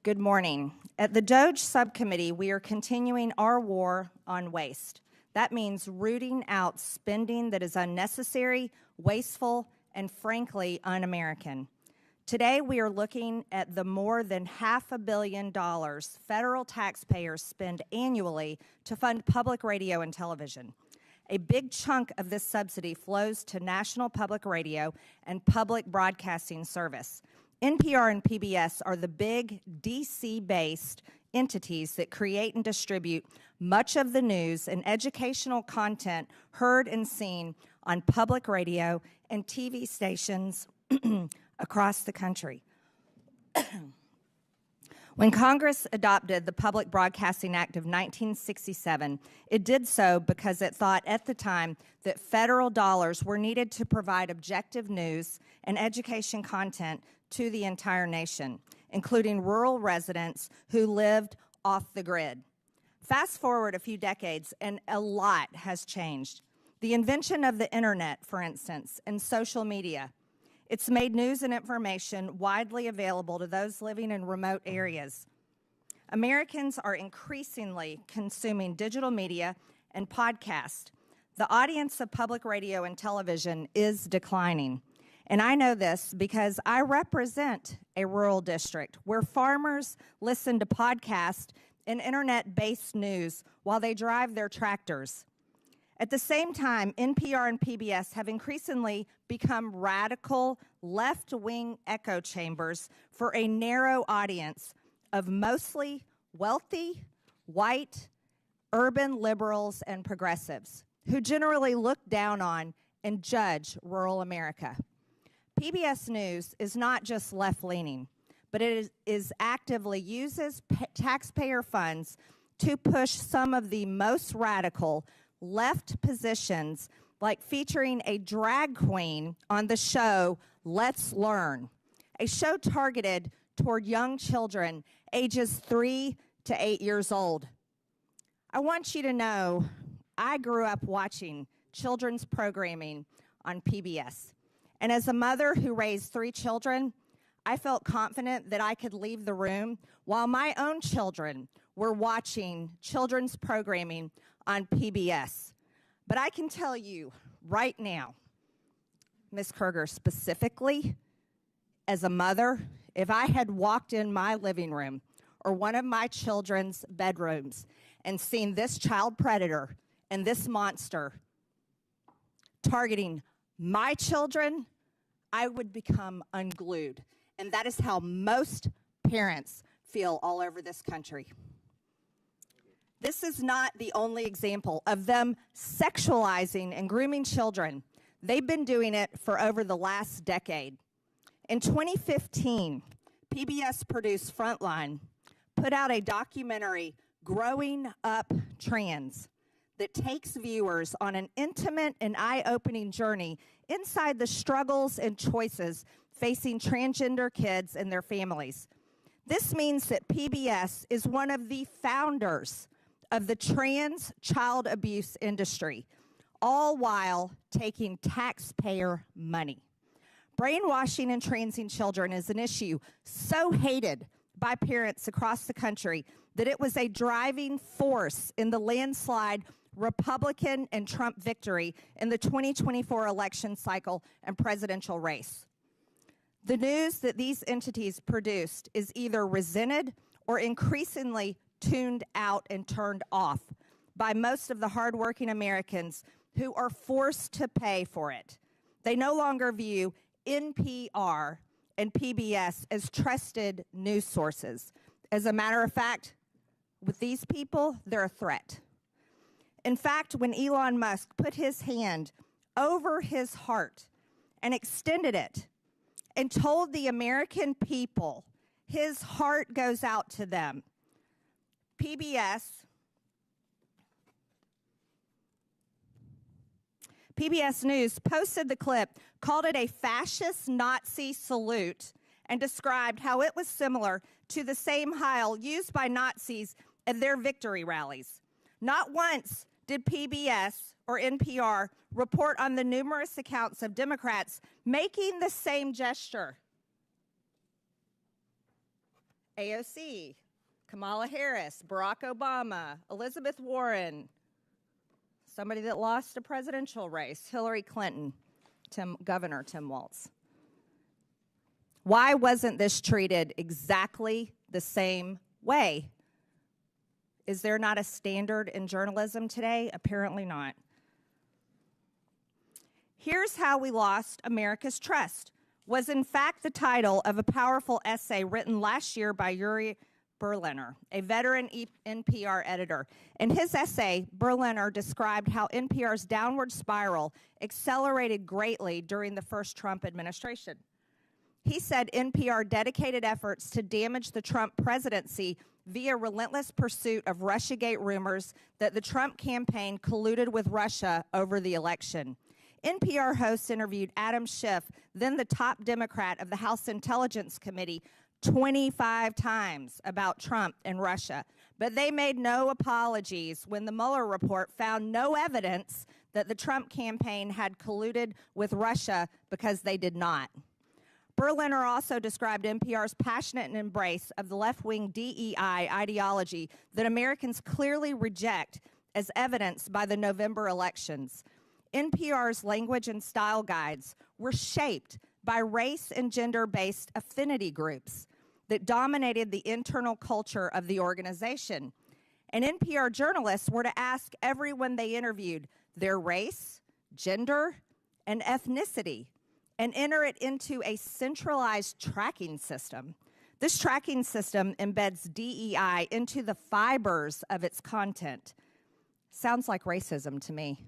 Good morning. At the DOGE Subcommittee, we are continuing our war on waste. That means rooting out spending that is unnecessary, wasteful, and frankly, un-American. Today, we are looking at the more than $500 million federal taxpayers spend annually to fund public radio and television. A big chunk of this subsidy flows to National Public Radio and Public Broadcasting Service. NPR and PBS are the big DC-based entities that create and distribute much of the news and educational content heard and seen on public radio and TV stations across the country. When Congress adopted the Public Broadcasting Act of 1967, it did so because it thought at the time that federal dollars were needed to provide objective news and education content to the entire nation, including rural residents who lived off the grid. Fast forward a few decades, and a lot has changed. The invention of the internet, for instance, and social media. It's made news and information widely available to those living in remote areas. Americans are increasingly consuming digital media and podcasts. The audience of public radio and television is declining. And I know this because I represent a rural district where farmers listen to podcasts and internet-based news while they drive their tractors. At the same time, NPR and PBS have increasingly become radical left-wing echo chambers for a narrow audience of mostly wealthy, white, urban liberals and progressives who generally look down on and judge rural America. PBS News is not just left-leaning, but it is actively uses taxpayer funds to push some of the most radical left positions, like featuring a drag queen on the show Let's Learn, a show targeted toward young children ages 3 to 8 years old. I want you to know I grew up watching children's programming on PBS. And as a mother who raised 3 children, I felt confident that I could leave the room while my own children were watching children's programming on PBS. But I can tell you right now, Ms. Kerger, specifically, as a mother, if I had walked in my living room or one of my children's bedrooms and seen this child predator and this monster targeting my children, I would become unglued. And that is how most parents feel all over this country. This is not the only example of them sexualizing and grooming children. They've been doing it for over the last decade. In 2015, PBS produced Frontline, put out a documentary, Growing Up Trans, that takes viewers on an intimate and eye-opening journey inside the struggles and choices facing transgender kids and their families. This means that PBS is one of the founders of the trans child abuse industry, all while taking taxpayer money. Brainwashing and transing children is an issue so hated by parents across the country that it was a driving force in the landslide Republican and Trump victory in the 2024 election cycle and presidential race. The news that these entities produced is either resented or increasingly tuned out and turned off by most of the hardworking Americans who are forced to pay for it. They no longer view NPR and PBS as trusted news sources. As a matter of fact, with these people, they're a threat. In fact, when Elon Musk put his hand over his heart and extended it and told the American people his heart goes out to them, PBS News posted the clip, called it a fascist Nazi salute, and described how it was similar to the same Heil used by Nazis at their victory rallies. Not once did PBS or NPR report on the numerous accounts of Democrats making the same gesture AOC, Kamala Harris, Barack Obama, Elizabeth Warren, somebody that lost a presidential race, Hillary Clinton, Governor Tim Walz. Why wasn't this treated exactly the same way? Is there not a standard in journalism today? Apparently not. Here's How We Lost America's Trust was in fact the title of a powerful essay written last year by Yuri Berliner, a veteran NPR editor. In his essay, Berliner described how NPR's downward spiral accelerated greatly during the first Trump administration. He said NPR dedicated efforts to damage the Trump presidency via relentless pursuit of Russiagate rumors that the Trump campaign colluded with Russia over the election. NPR hosts interviewed Adam Schiff, then the top Democrat of the House Intelligence Committee, 25 times about Trump and Russia. But they made no apologies when the Mueller report found no evidence that the Trump campaign had colluded with Russia, because they did not. Berliner also described NPR's passionate embrace of the left-wing DEI ideology that Americans clearly reject, as evidenced by the November elections. NPR's language and style guides were shaped by race and gender-based affinity groups that dominated the internal culture of the organization. And NPR journalists were to ask everyone they interviewed their race, gender, and ethnicity, and enter it into a centralized tracking system. This tracking system embeds DEI into the fibers of its content. Sounds like racism to me.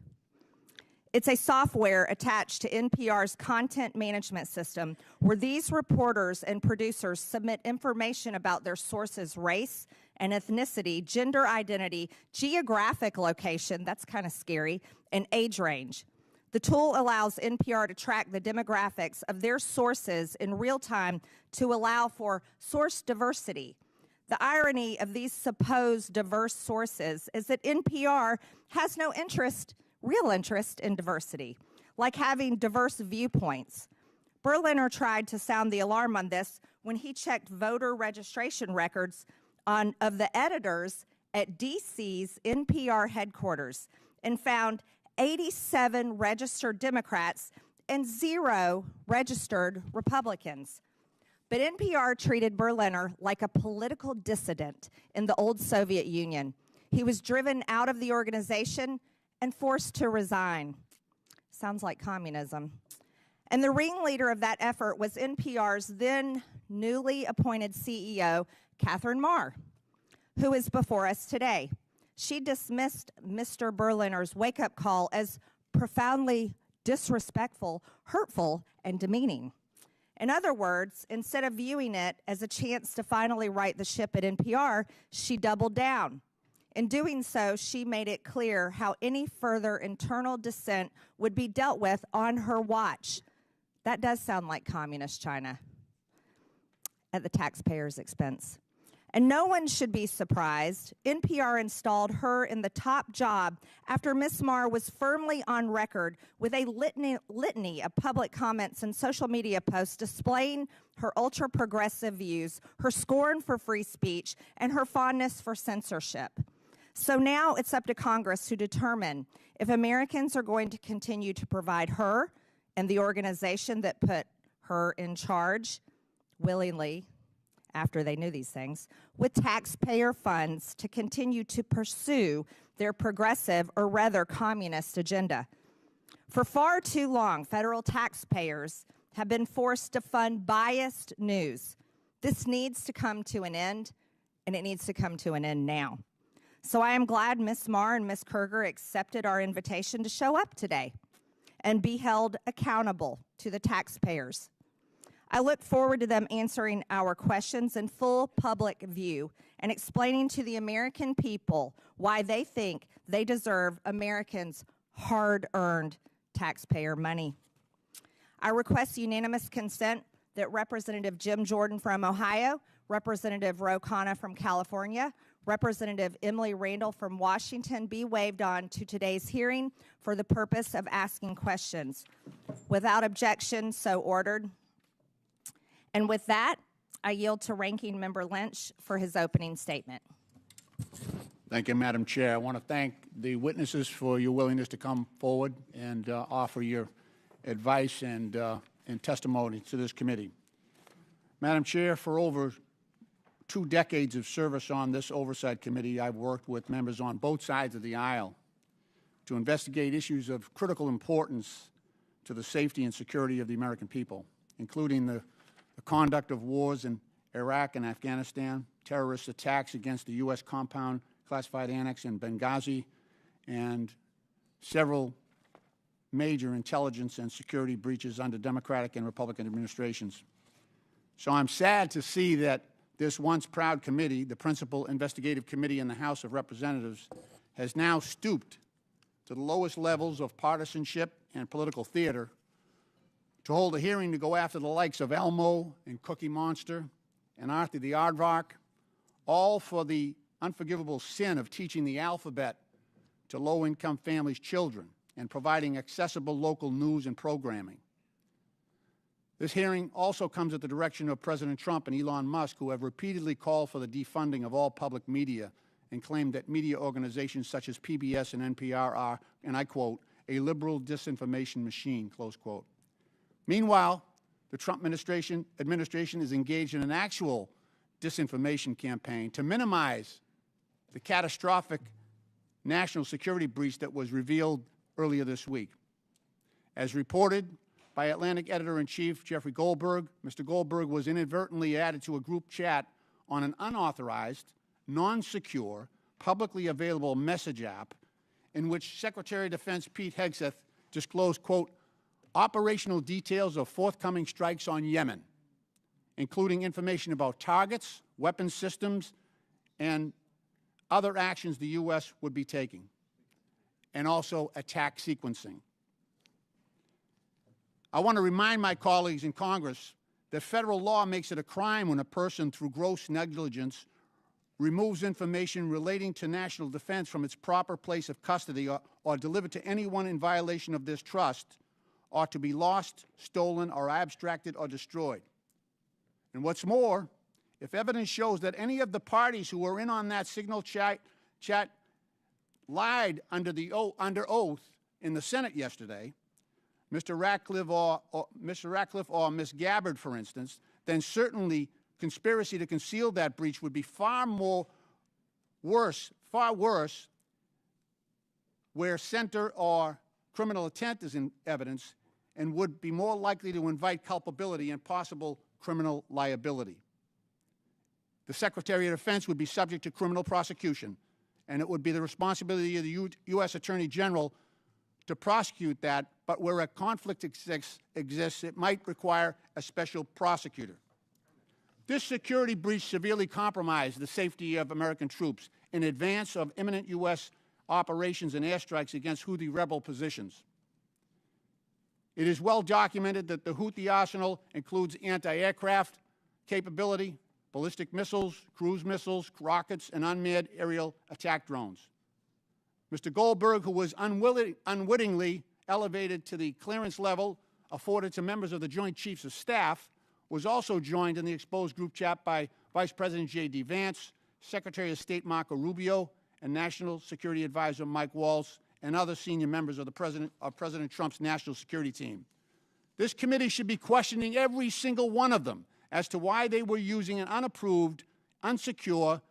It's a software attached to NPR's content management system where these reporters and producers submit information about their sources' race and ethnicity, gender identity, geographic location, that's kind of scary, and age range. The tool allows NPR to track the demographics of their sources in real time to allow for source diversity. The irony of these supposed diverse sources is that NPR has no real interest in diversity, like having diverse viewpoints. Berliner tried to sound the alarm on this when he checked voter registration records of the editors at DC's NPR headquarters and found 87 registered Democrats and 0 registered Republicans. But NPR treated Berliner like a political dissident in the old Soviet Union. He was driven out of the organization and forced to resign. Sounds like communism. And the ringleader of that effort was NPR's then newly appointed CEO, Katherine Maher, who is before us today. She dismissed Mr. Berliner's wake-up call as profoundly disrespectful, hurtful, and demeaning. In other words, instead of viewing it as a chance to finally right the ship at NPR, she doubled down. In doing so, she made it clear how any further internal dissent would be dealt with on her watch. That does sound like communist China at the taxpayer's expense. And no one should be surprised. NPR installed her in the top job after Ms. Maher was firmly on record with a litany of public comments and social media posts displaying her ultra-progressive views, her scorn for free speech, and her fondness for censorship. So now it's up to Congress to determine if Americans are going to continue to provide her and the organization that put her in charge willingly, after they knew these things, with taxpayer funds to continue to pursue their progressive, or rather communist, agenda. For far too long, federal taxpayers have been forced to fund biased news. This needs to come to an end, and it needs to come to an end now. So I am glad Ms. Maher and Ms. Kerger accepted our invitation to show up today and be held accountable to the taxpayers. I look forward to them answering our questions in full public view and explaining to the American people why they think they deserve Americans' hard-earned taxpayer money. I request unanimous consent that Representative Jim Jordan from Ohio, Representative Ro Khanna from California, Representative Emily Randall from Washington be waived on to today's hearing for the purpose of asking questions. Without objection, so ordered. And with that, I yield to Ranking Member Lynch for his opening statement. Thank you, Madam Chair. I want to thank the witnesses for your willingness to come forward and offer your advice and testimony to this committee. Madam Chair, for over 2 decades of service on this Oversight Committee, I've worked with members on both sides of the aisle to investigate issues of critical importance to the safety and security of the American people, including the conduct of wars in Iraq and Afghanistan, terrorist attacks against the U.S. compound classified annex in Benghazi, and several major intelligence and security breaches under Democratic and Republican administrations. So I'm sad to see that this once proud committee, the principal investigative committee in the House of Representatives, has now stooped to the lowest levels of partisanship and political theater to hold a hearing to go after the likes of Elmo and Cookie Monster and Arthur the Aardvark, all for the unforgivable sin of teaching the alphabet to low-income families' children and providing accessible local news and programming. This hearing also comes at the direction of President Trump and Elon Musk, who have repeatedly called for the defunding of all public media and claimed that media organizations such as PBS and NPR are, and I quote, a liberal disinformation machine, close quote. Meanwhile, the Trump administration is engaged in an actual disinformation campaign to minimize the catastrophic national security breach that was revealed earlier this week. As reported by Atlantic Editor-in-Chief Jeffrey Goldberg, Mr. Goldberg was inadvertently added to a group chat on an unauthorized, non-secure, publicly available message app in which Secretary of Defense Pete Hegseth disclosed, quote, operational details of forthcoming strikes on Yemen, including information about targets, weapons systems, and other actions the U.S. would be taking, and also attack sequencing. I want to remind my colleagues in Congress that federal law makes it a crime when a person, through gross negligence, removes information relating to national defense from its proper place of custody or delivered to anyone in violation of this trust, ought to be lost, stolen, or abstracted or destroyed. And what's more, if evidence shows that any of the parties who were in on that signal chat lied under oath in the Senate yesterday, Mr. Ratcliffe or Ms. Gabbard, for instance, then certainly conspiracy to conceal that breach would be far worse, where center or criminal intent is in evidence, and would be more likely to invite culpability and possible criminal liability. The Secretary of Defense would be subject to criminal prosecution, and it would be the responsibility of the U.S. Attorney General to prosecute that, but where a conflict exists, it might require a special prosecutor. This security breach severely compromised the safety of American troops in advance of imminent U.S. operations and airstrikes against Houthi rebel positions. It is well documented that the Houthi arsenal includes anti-aircraft capability, ballistic missiles, cruise missiles, rockets, and unmanned aerial attack drones. Mr. Goldberg, who was unwittingly elevated to the clearance level afforded to members of the Joint Chiefs of Staff, was also joined in the exposed group chat by Vice President J.D. Vance, Secretary of State Marco Rubio, and National Security Advisor Mike Waltz, and other senior members of President Trump's national security team. This committee should be questioning every single one of them as to why they were using an unapproved, unsecure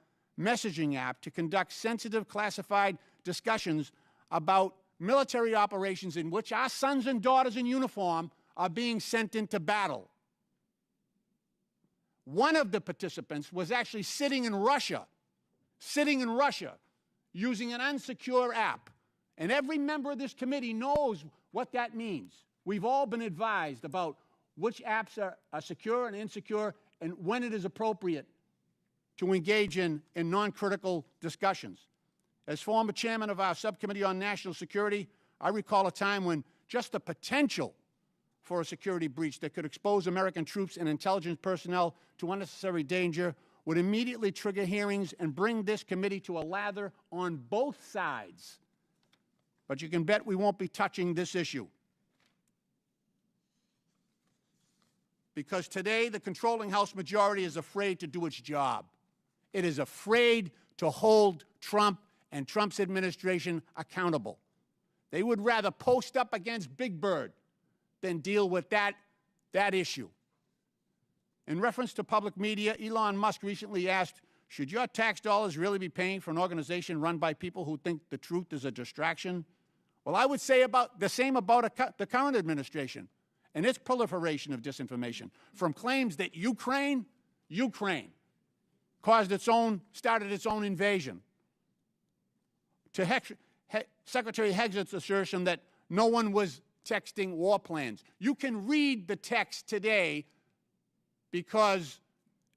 messaging app to conduct sensitive, classified discussions about military operations in which our sons and daughters in uniform are being sent into battle. One of the participants was actually sitting in Russia, using an unsecure app. And every member of this committee knows what that means. We've all been advised about which apps are secure and insecure and when it is appropriate to engage in non-critical discussions. As former chairman of our subcommittee on national security, I recall a time when just the potential for a security breach that could expose American troops and intelligence personnel to unnecessary danger would immediately trigger hearings and bring this committee to a lather on both sides. But you can bet we won't be touching this issue. because today the controlling House majority is afraid to do its job. It is afraid to hold Trump and Trump's administration accountable. They would rather post up against Big Bird than deal with that issue. In reference to public media, Elon Musk recently asked, should your tax dollars really be paying for an organization run by people who think the truth is a distraction? Well, I would say about the same about the current administration and its proliferation of disinformation, from claims that Ukraine started its own invasion, to Secretary Heged's assertion that no one was texting war plans. You can read the text today because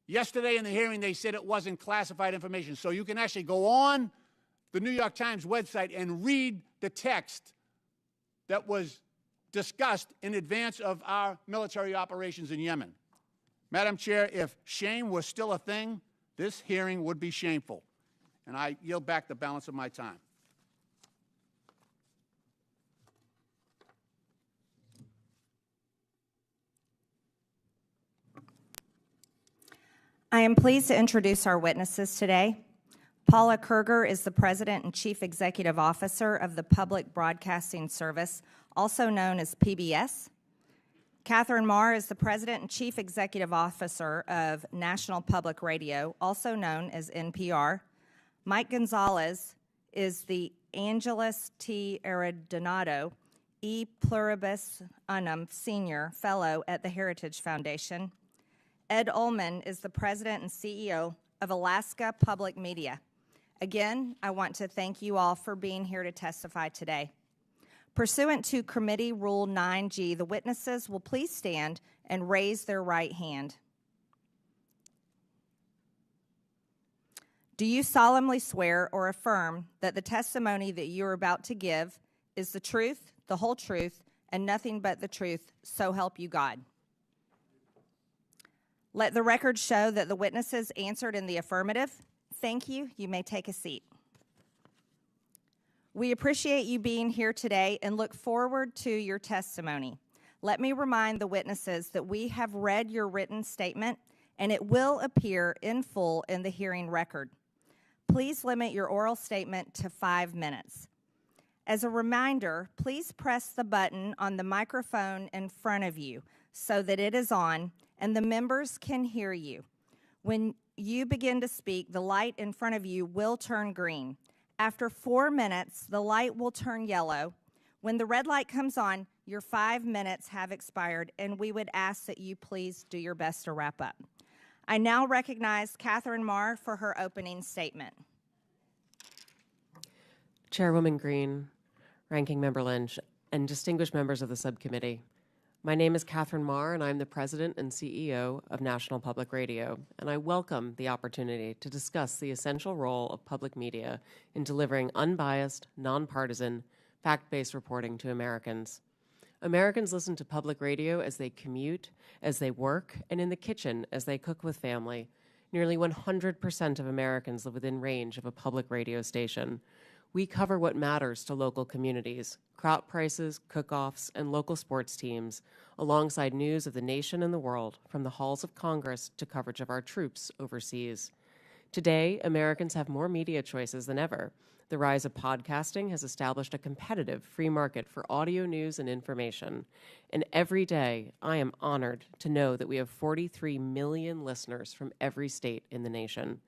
yesterday in the hearing they said it wasn't classified information. So you can actually go on the New York Times website and read the text that was discussed in advance of our military operations in Yemen. Madam Chair, if shame was still a thing, this hearing would be shameful. And I yield back the balance of my time. I am pleased to introduce our witnesses today. Paula Kerger is the President and Chief Executive Officer of the Public Broadcasting Service, also known as PBS. Katherine Maher is the President and Chief Executive Officer of National Public Radio, also known as NPR. Mike Gonzalez is the Angelus T. Arredondo E. Pluribus Unum Senior Fellow at the Heritage Foundation. Ed Ullman is the President and CEO of Alaska Public Media. Again, I want to thank you all for being here to testify today. Pursuant to Committee Rule 9G, the witnesses will please stand and raise their right hand. Do you solemnly swear or affirm that the testimony that you are about to give is the truth, the whole truth, and nothing but the truth, so help you God? Let the record show that the witnesses answered in the affirmative. Thank you. You may take a seat. We appreciate you being here today and look forward to your testimony. Let me remind the witnesses that we have read your written statement and it will appear in full in the hearing record. Please limit your oral statement to 5 minutes. As a reminder, please press the button on the microphone in front of you so that it is on and the members can hear you. When you begin to speak, the light in front of you will turn green. After 4 minutes, the light will turn yellow. When the red light comes on, your 5 minutes have expired, and we would ask that you please do your best to wrap up. I now recognize Katherine Maher for her opening statement. Chairwoman Green, Ranking Member Lynch, and distinguished members of the subcommittee. My name is Katherine Maher, and I'm the President and CEO of National Public Radio, and I welcome the opportunity to discuss the essential role of public media in delivering unbiased, nonpartisan, fact-based reporting to Americans. Americans listen to public radio as they commute, as they work, and in the kitchen as they cook with family. Nearly 100% of Americans live within range of a public radio station. We cover what matters to local communities, crop prices, cook-offs, and local sports teams, alongside news of the nation and the world, from the halls of Congress to coverage of our troops overseas. Today, Americans have more media choices than ever. The rise of podcasting has established a competitive free market for audio news and information. And every day, I am honored to know that we have 43 million listeners from every state in the nation.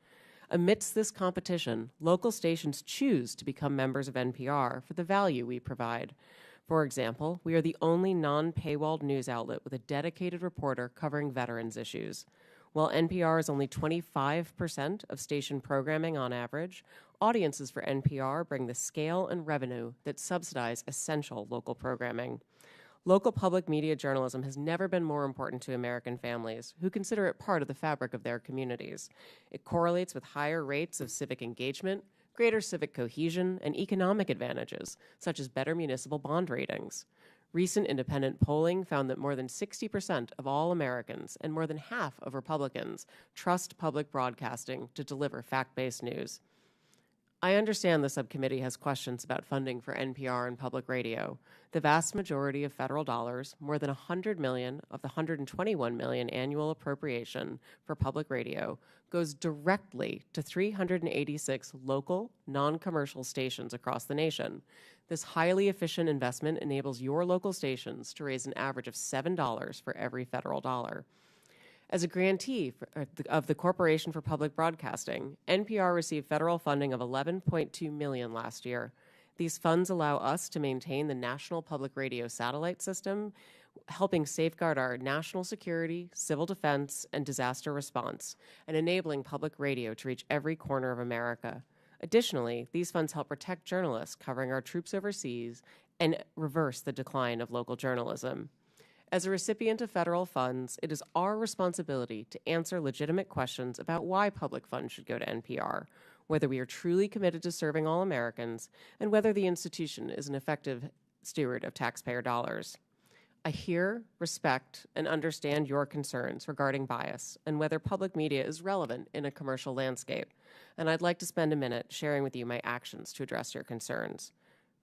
Amidst this competition, local stations choose to become members of NPR for the value we provide. For example, we are the only non-paywalled news outlet with a dedicated reporter covering veterans issues. While NPR is only 25% of station programming on average, audiences for NPR bring the scale and revenue that subsidize essential local programming. Local public media journalism has never been more important to American families, who consider it part of the fabric of their communities. It correlates with higher rates of civic engagement, greater civic cohesion, and economic advantages, such as better municipal bond ratings. Recent independent polling found that more than 60% of all Americans and more than half of Republicans trust public broadcasting to deliver fact-based news. I understand the subcommittee has questions about funding for NPR and public radio. The vast majority of federal dollars, more than $100 million of the $121 million annual appropriation for public radio, goes directly to 386 local, non-commercial stations across the nation. This highly efficient investment enables your local stations to raise an average of $7 for every federal dollar. As a grantee of the Corporation for Public Broadcasting, NPR received federal funding of $11.2 million last year. These funds allow us to maintain the national public radio satellite system, helping safeguard our national security, civil defense, and disaster response, and enabling public radio to reach every corner of America. Additionally, these funds help protect journalists covering our troops overseas and reverse the decline of local journalism. As a recipient of federal funds, it is our responsibility to answer legitimate questions about why public funds should go to NPR, whether we are truly committed to serving all Americans, and whether the institution is an effective steward of taxpayer dollars. I hear, respect, and understand your concerns regarding bias and whether public media is relevant in a commercial landscape, and I'd like to spend a minute sharing with you my actions to address your concerns.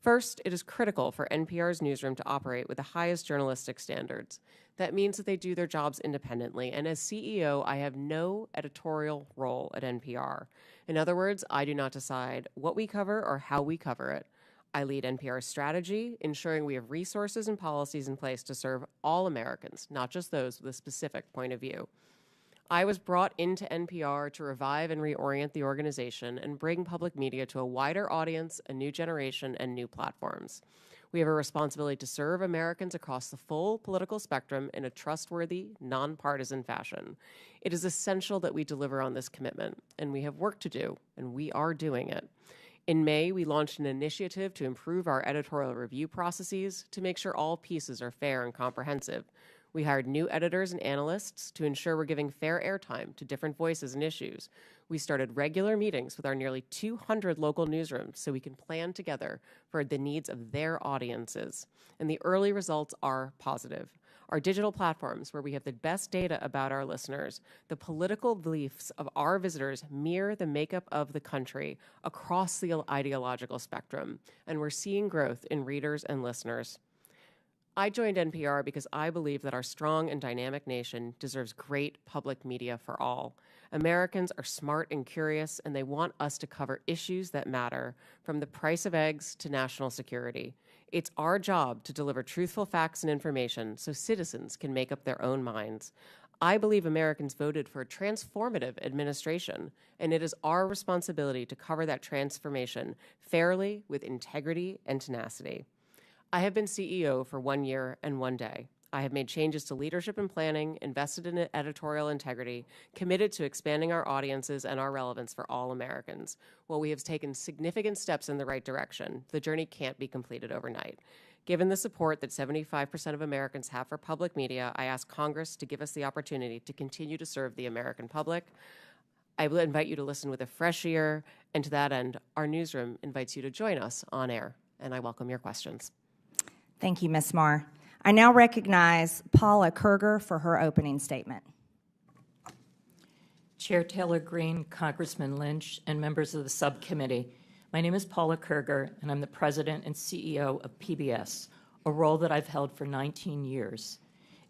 First, it is critical for NPR's newsroom to operate with the highest journalistic standards. That means that they do their jobs independently, and as CEO, I have no editorial role at NPR. In other words, I do not decide what we cover or how we cover it. I lead NPR's strategy, ensuring we have resources and policies in place to serve all Americans, not just those with a specific point of view. I was brought into NPR to revive and reorient the organization and bring public media to a wider audience, a new generation, and new platforms. We have a responsibility to serve Americans across the full political spectrum in a trustworthy, nonpartisan fashion. It is essential that we deliver on this commitment, and we have work to do, and we are doing it. In May, we launched an initiative to improve our editorial review processes to make sure all pieces are fair and comprehensive. We hired new editors and analysts to ensure we're giving fair airtime to different voices and issues. We started regular meetings with our nearly 200 local newsrooms so we can plan together for the needs of their audiences. And the early results are positive. Our digital platforms, where we have the best data about our listeners, the political beliefs of our visitors mirror the makeup of the country across the ideological spectrum, and we're seeing growth in readers and listeners. I joined NPR because I believe that our strong and dynamic nation deserves great public media for all. Americans are smart and curious, and they want us to cover issues that matter, from the price of eggs to national security. It's our job to deliver truthful facts and information so citizens can make up their own minds. I believe Americans voted for a transformative administration, and it is our responsibility to cover that transformation fairly, with integrity and tenacity. I have been CEO for 1 year and 1 day. I have made changes to leadership and planning, invested in editorial integrity, committed to expanding our audiences and our relevance for all Americans. While we have taken significant steps in the right direction, the journey can't be completed overnight. Given the support that 75% of Americans have for public media, I ask Congress to give us the opportunity to continue to serve the American public. I will invite you to listen with a fresh ear, and to that end, our newsroom invites you to join us on air, and I welcome your questions. Thank you, Ms. Maher. I now recognize Paula Kerger for her opening statement. Chair Taylor Greene, Congressman Lynch, and members of the subcommittee, my name is Paula Kerger, and I'm the president and CEO of PBS, a role that I've held for 19 years.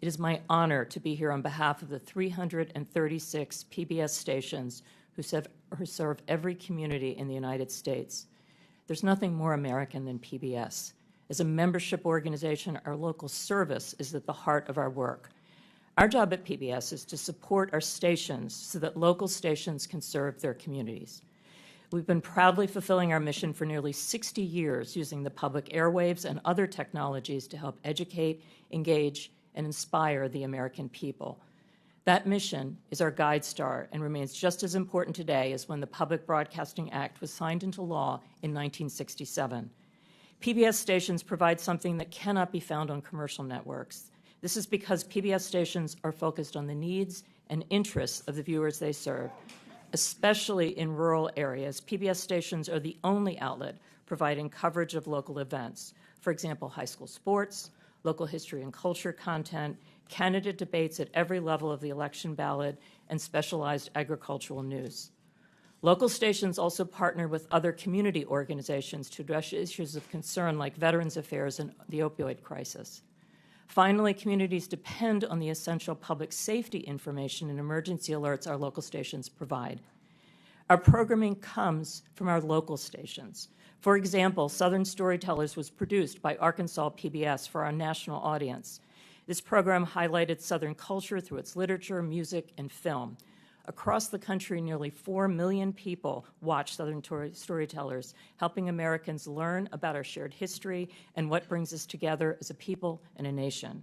It is my honor to be here on behalf of the 336 PBS stations who serve every community in the United States. There's nothing more American than PBS. As a membership organization, our local service is at the heart of our work. Our job at PBS is to support our stations so that local stations can serve their communities. We've been proudly fulfilling our mission for nearly 60 years, using the public airwaves and other technologies to help educate, engage, and inspire the American people. That mission is our guide star and remains just as important today as when the Public Broadcasting Act was signed into law in 1967. PBS stations provide something that cannot be found on commercial networks. This is because PBS stations are focused on the needs and interests of the viewers they serve. Especially in rural areas, PBS stations are the only outlet providing coverage of local events. For example, high school sports, local history and culture content, candidate debates at every level of the election ballot, and specialized agricultural news. Local stations also partner with other community organizations to address issues of concern like Veterans Affairs and the opioid crisis. Finally, communities depend on the essential public safety information and emergency alerts our local stations provide. Our programming comes from our local stations. For example, Southern Storytellers was produced by Arkansas PBS for our national audience. This program highlighted Southern culture through its literature, music, and film. Across the country, nearly 4 million people watch Southern Storytellers, helping Americans learn about our shared history and what brings us together as a people and a nation.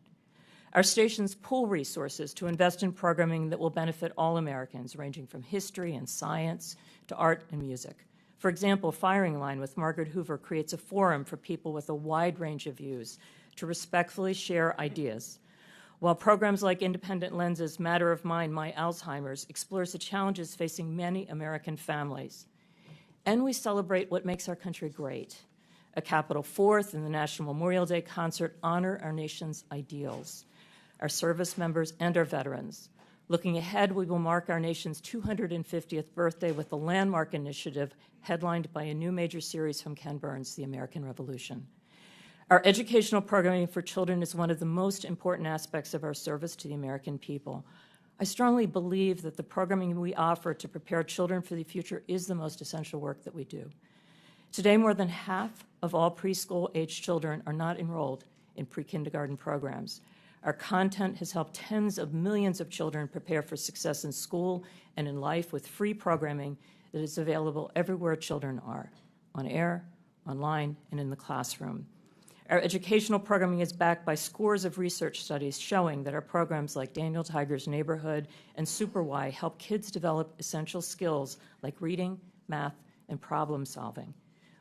Our stations pool resources to invest in programming that will benefit all Americans, ranging from history and science to art and music. For example, Firing Line with Margaret Hoover creates a forum for people with a wide range of views to respectfully share ideas. While programs like Independent Lenses, Matter of Mind, My Alzheimer's explores the challenges facing many American families. And we celebrate what makes our country great. A Capitol Fourth and the National Memorial Day concert honor our nation's ideals, our service members, and our veterans. Looking ahead, we will mark our nation's 250th birthday with the Landmark Initiative, headlined by a new major series from Ken Burns, The American Revolution. Our educational programming for children is one of the most important aspects of our service to the American people. I strongly believe that the programming we offer to prepare children for the future is the most essential work that we do. Today, more than half of all preschool-age children are not enrolled in pre-kindergarten programs. Our content has helped tens of millions of children prepare for success in school and in life with free programming that is available everywhere children are, on air, online, and in the classroom. Our educational programming is backed by scores of research studies showing that our programs like Daniel Tiger's Neighborhood and Super Y help kids develop essential skills like reading, math, and problem solving.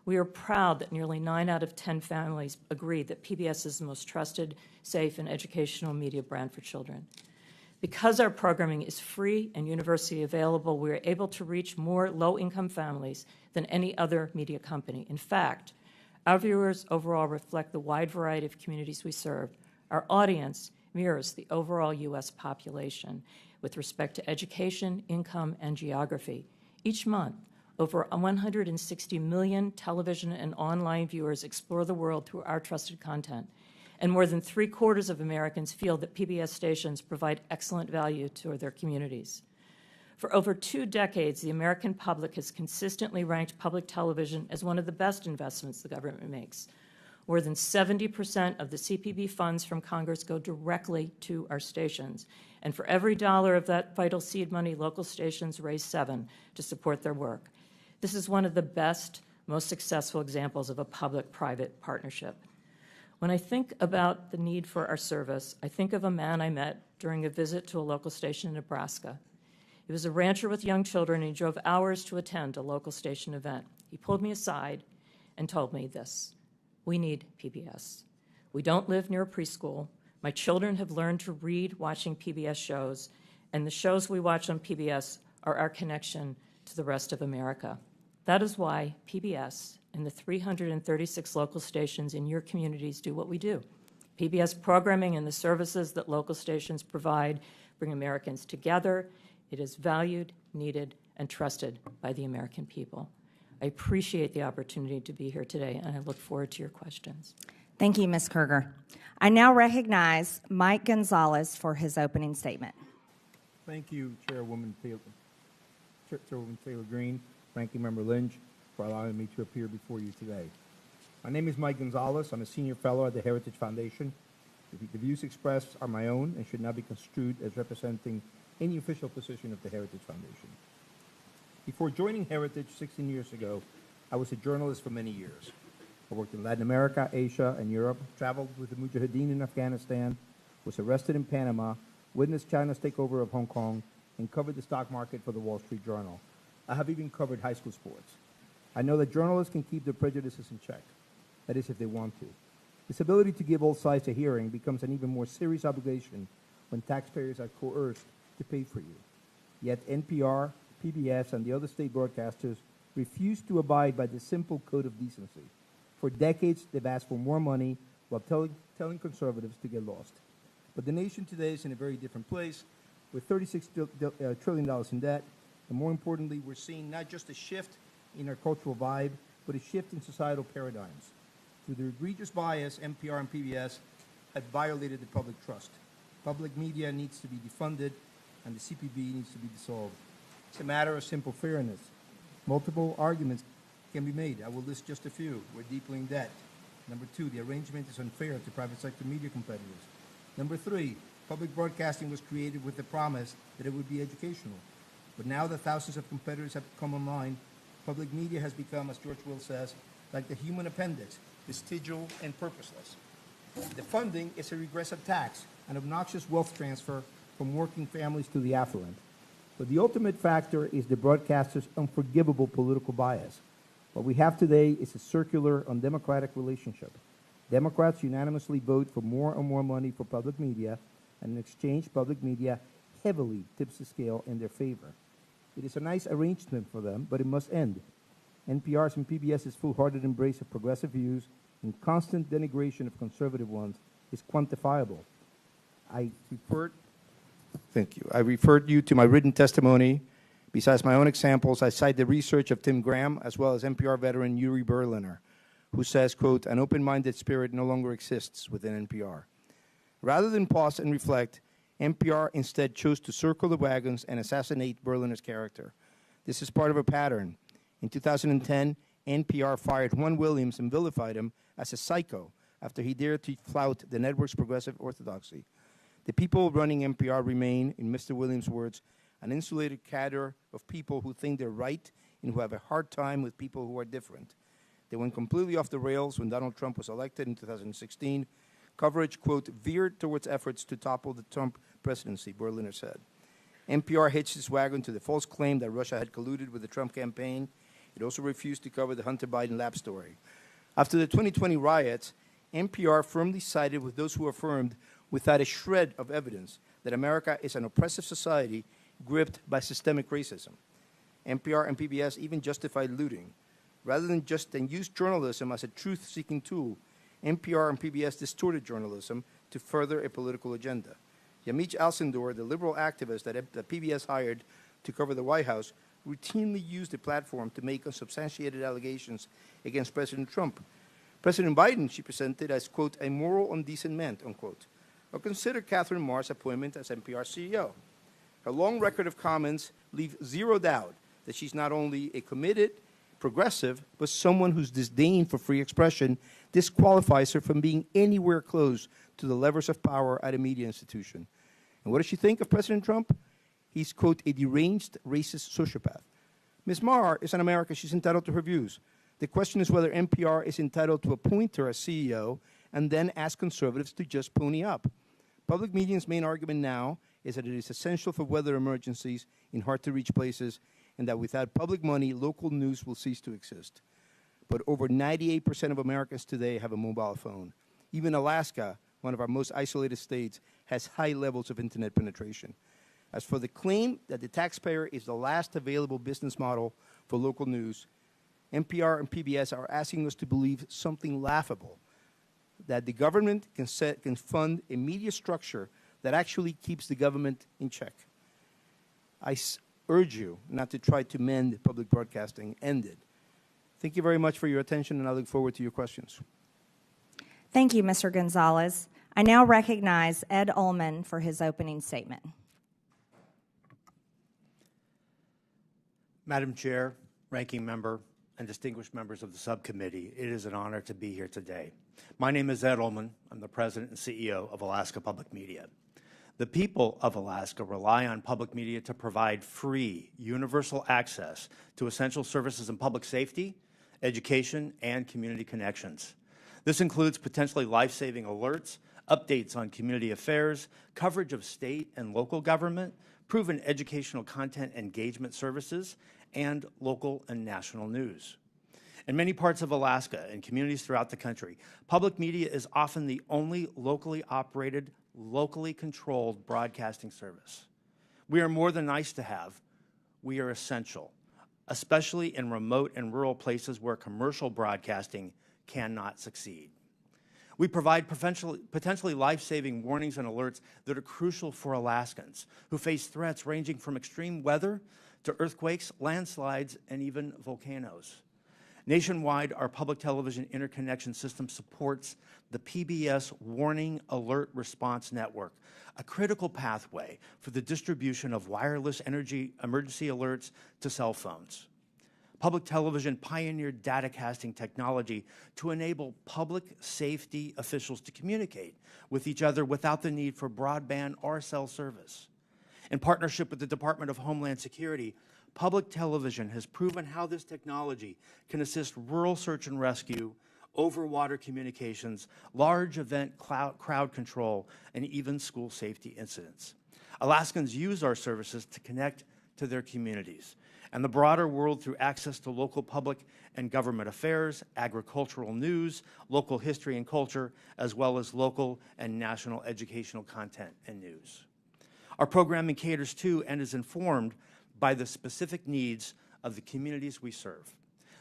We are proud that nearly 9 out of 10 families agree that PBS is the most trusted, safe, and educational media brand for children. Because our programming is free and universally available, we are able to reach more low-income families than any other media company. In fact, our viewers overall reflect the wide variety of communities we serve. Our audience mirrors the overall U.S. population with respect to education, income, and geography. Each month, over 160 million television and online viewers explore the world through our trusted content, and more than 3/4 of Americans feel that PBS stations provide excellent value to their communities. For over 2 decades, the American public has consistently ranked public television as one of the best investments the government makes. More than 70% of the CPB funds from Congress go directly to our stations. And for every dollar of that vital seed money, local stations raise 7 to support their work. This is one of the best, most successful examples of a public-private partnership. When I think about the need for our service, I think of a man I met during a visit to a local station in Nebraska. He was a rancher with young children, and he drove hours to attend a local station event. He pulled me aside and told me this: we need PBS. We don't live near a preschool. My children have learned to read watching PBS shows, and the shows we watch on PBS are our connection to the rest of America. That is why PBS and the 336 local stations in your communities do what we do. PBS programming and the services that local stations provide bring Americans together. It is valued, needed, and trusted by the American people. I appreciate the opportunity to be here today, and I look forward to your questions. Thank you, Ms. Kerger. I now recognize Mike Gonzalez for his opening statement. Thank you, Chairwoman Taylor Greene, Ranking Member Lynch, for allowing me to appear before you today. My name is Mike Gonzalez. I'm a senior fellow at the Heritage Foundation. The views expressed are my own and should not be construed as representing any official position of the Heritage Foundation. Before joining Heritage 16 years ago, I was a journalist for many years. I worked in Latin America, Asia, and Europe, traveled with the Mujahideen in Afghanistan, was arrested in Panama, witnessed China's takeover of Hong Kong, and covered the stock market for the Wall Street Journal. I have even covered high school sports. I know that journalists can keep their prejudices in check. That is, if they want to. This ability to give all sides a hearing becomes an even more serious obligation when taxpayers are coerced to pay for you. Yet NPR, PBS, and the other state broadcasters refuse to abide by the simple code of decency. For decades, they've asked for more money while telling conservatives to get lost. But the nation today is in a very different place, with $36 trillion in debt And more importantly, we're seeing not just a shift in our cultural vibe, but a shift in societal paradigms. Through their egregious bias, NPR and PBS have violated the public trust. Public media needs to be defunded, and the CPB needs to be dissolved. It's a matter of simple fairness. Multiple arguments can be made. I will list just a few. We're deeply in debt. Number two, the arrangement is unfair to private sector media competitors. Number three, public broadcasting was created with the promise that it would be educational. But now that thousands of competitors have come online, public media has become, as George Will says, like the human appendix, vestigial and purposeless. The funding is a regressive tax, an obnoxious wealth transfer from working families to the affluent. But the ultimate factor is the broadcaster's unforgivable political bias. What we have today is a circular, undemocratic relationship. Democrats unanimously vote for more and more money for public media, and in exchange, public media heavily tips the scale in their favor. It is a nice arrangement for them, but it must end. NPR's and PBS's foolhardy embrace of progressive views and constant denigration of conservative ones is quantifiable. Thank you. I referred you to my written testimony. Besides my own examples, I cite the research of Tim Graham, as well as NPR veteran Yuri Berliner, who says, quote, an open-minded spirit no longer exists within NPR. Rather than pause and reflect, NPR instead chose to circle the wagons and assassinate Berliner's character. This is part of a pattern. In 2010, NPR fired Juan Williams and vilified him as a psycho after he dared to flout the network's progressive orthodoxy. The people running NPR remain, in Mr. Williams' words, an insulated cadre of people who think they're right and who have a hard time with people who are different. They went completely off the rails when Donald Trump was elected in 2016. Coverage, quote, veered towards efforts to topple the Trump presidency, Berliner said. NPR hitched its wagon to the false claim that Russia had colluded with the Trump campaign. It also refused to cover the Hunter Biden lab story. After the 2020 riots, NPR firmly sided with those who affirmed, without a shred of evidence, that America is an oppressive society gripped by systemic racism. NPR and PBS even justified looting. Rather than use journalism as a truth-seeking tool, NPR and PBS distorted journalism to further a political agenda. Yamich Alcindor, the liberal activist that PBS hired to cover the White House, routinely used the platform to make unsubstantiated allegations against President Trump. President Biden, she presented as, quote, a moral and decent man, unquote. Or consider Katherine Maher's appointment as NPR CEO. Her long record of comments leave zero doubt that she's not only a committed progressive, but someone whose disdain for free expression disqualifies her from being anywhere close to the levers of power at a media institution. And what does she think of President Trump? He's, quote, a deranged, racist sociopath. Ms. Maher is an American. She's entitled to her views. The question is whether NPR is entitled to appoint her as CEO and then ask conservatives to just pony up. Public media's main argument now is that it is essential for weather emergencies in hard-to-reach places and that without public money, local news will cease to exist. But over 98% of Americans today have a mobile phone. Even Alaska, one of our most isolated states, has high levels of internet penetration. As for the claim that the taxpayer is the last available business model for local news, NPR and PBS are asking us to believe something laughable, that the government can fund a media structure that actually keeps the government in check. I urge you not to try to mend public broadcasting. End it. Thank you very much for your attention, and I look forward to your questions. Thank you, Mr. Gonzalez. I now recognize Ed Ullman for his opening statement. Madam Chair, Ranking Member, and distinguished members of the subcommittee, it is an honor to be here today. My name is Ed Ullman. I'm the President and CEO of Alaska Public Media. The people of Alaska rely on public media to provide free, universal access to essential services in public safety, education, and community connections. This includes potentially life-saving alerts, updates on community affairs, coverage of state and local government, proven educational content engagement services, and local and national news. In many parts of Alaska and communities throughout the country, public media is often the only locally operated, locally controlled broadcasting service. We are more than nice to have. We are essential, especially in remote and rural places where commercial broadcasting cannot succeed. We provide potentially life-saving warnings and alerts that are crucial for Alaskans who face threats ranging from extreme weather to earthquakes, landslides, and even volcanoes. Nationwide, our public television interconnection system supports the PBS Warning Alert Response Network, a critical pathway for the distribution of wireless energy emergency alerts to cell phones. Public television pioneered datacasting technology to enable public safety officials to communicate with each other without the need for broadband or cell service. In partnership with the Department of Homeland Security, public television has proven how this technology can assist rural search and rescue, over-water communications, large event crowd control, and even school safety incidents. Alaskans use our services to connect to their communities and the broader world through access to local public and government affairs, agricultural news, local history and culture, as well as local and national educational content and news. Our programming caters to and is informed by the specific needs of the communities we serve.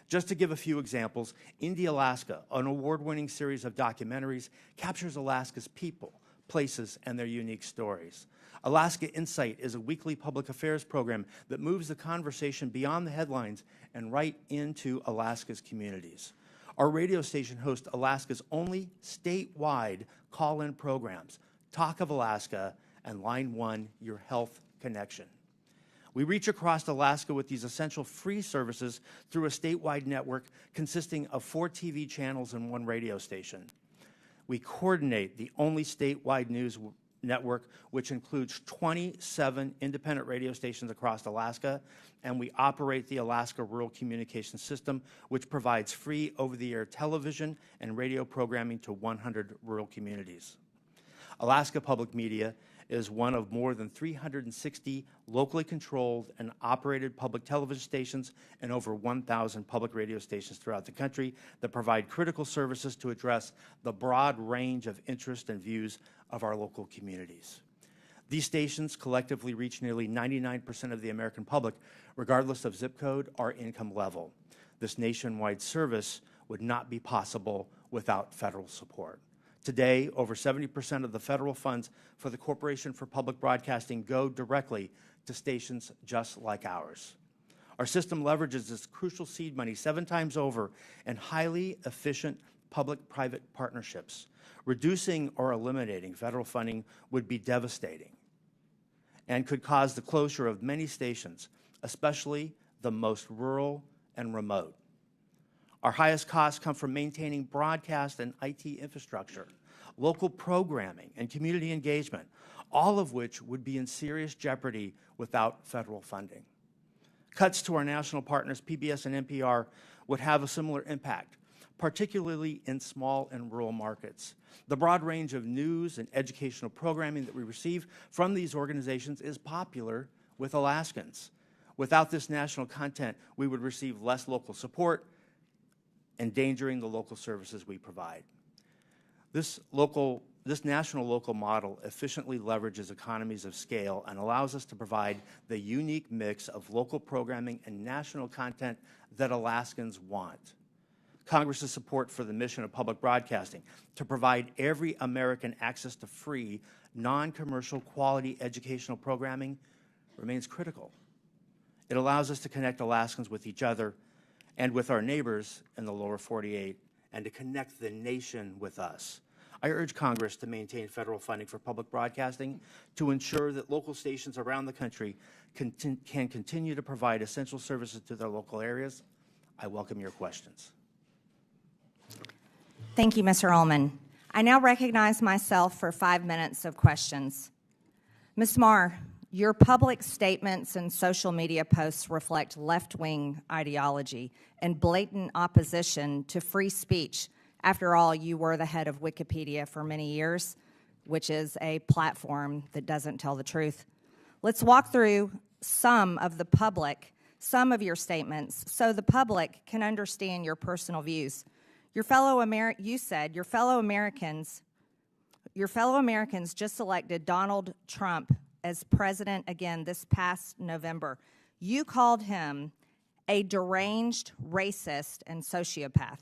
Just to give a few examples, Indie Alaska, an award-winning series of documentaries, captures Alaska's people, places, and their unique stories. Alaska Insight is a weekly public affairs program that moves the conversation beyond the headlines and right into Alaska's communities. Our radio station hosts Alaska's only statewide call-in programs, Talk of Alaska and Line 1, Your Health Connection. We reach across Alaska with these essential free services through a statewide network consisting of 4 TV channels and 1 radio station. We coordinate the only statewide news network, which includes 27 independent radio stations across Alaska, and we operate the Alaska Rural Communications System, which provides free over-the-air television and radio programming to 100 rural communities. Alaska Public Media is one of more than 360 locally controlled and operated public television stations and over 1,000 public radio stations throughout the country that provide critical services to address the broad range of interests and views of our local communities. These stations collectively reach nearly 99% of the American public, regardless of zip code or income level. This nationwide service would not be possible without federal support. Today, over 70% of the federal funds for the Corporation for Public Broadcasting go directly to stations just like ours. Our system leverages this crucial seed money 7 times over in highly efficient public-private partnerships. Reducing or eliminating federal funding would be devastating and could cause the closure of many stations, especially the most rural and remote. Our highest costs come from maintaining broadcast and IT infrastructure, local programming, and community engagement, all of which would be in serious jeopardy without federal funding. Cuts to our national partners, PBS and NPR, would have a similar impact, particularly in small and rural markets. The broad range of news and educational programming that we receive from these organizations is popular with Alaskans. Without this national content, we would receive less local support, endangering the local services we provide. This national local model efficiently leverages economies of scale and allows us to provide the unique mix of local programming and national content that Alaskans want. Congress's support for the mission of public broadcasting to provide every American access to free, non-commercial quality educational programming remains critical. It allows us to connect Alaskans with each other and with our neighbors in the lower 48, and to connect the nation with us. I urge Congress to maintain federal funding for public broadcasting to ensure that local stations around the country can continue to provide essential services to their local areas. I welcome your questions. Thank you, Mr. Ullman. I now recognize myself for 5 minutes of questions. Ms. Maher, your public statements and social media posts reflect left-wing ideology and blatant opposition to free speech. After all, you were the head of Wikipedia for many years, which is a platform that doesn't tell the truth. Let's walk through some of your statements so the public can understand your personal views. You said your fellow Americans just elected Donald Trump as president again this past November. You called him a deranged racist and sociopath.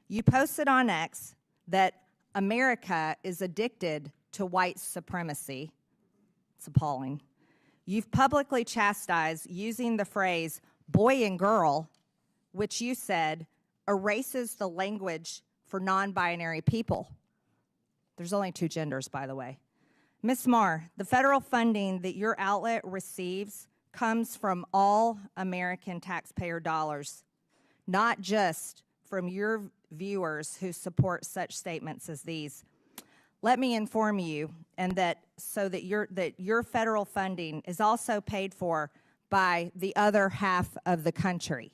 You posted on X that America is addicted to white supremacy. It's appalling. You've publicly chastised using the phrase boy and girl, which you said erases the language for non-binary people. There's only two genders, by the way. Ms. Maher, the federal funding that your outlet receives comes from all American taxpayer dollars, not just from your viewers who support such statements as these. Let me inform you, and that your federal funding is also paid for by the other half of the country,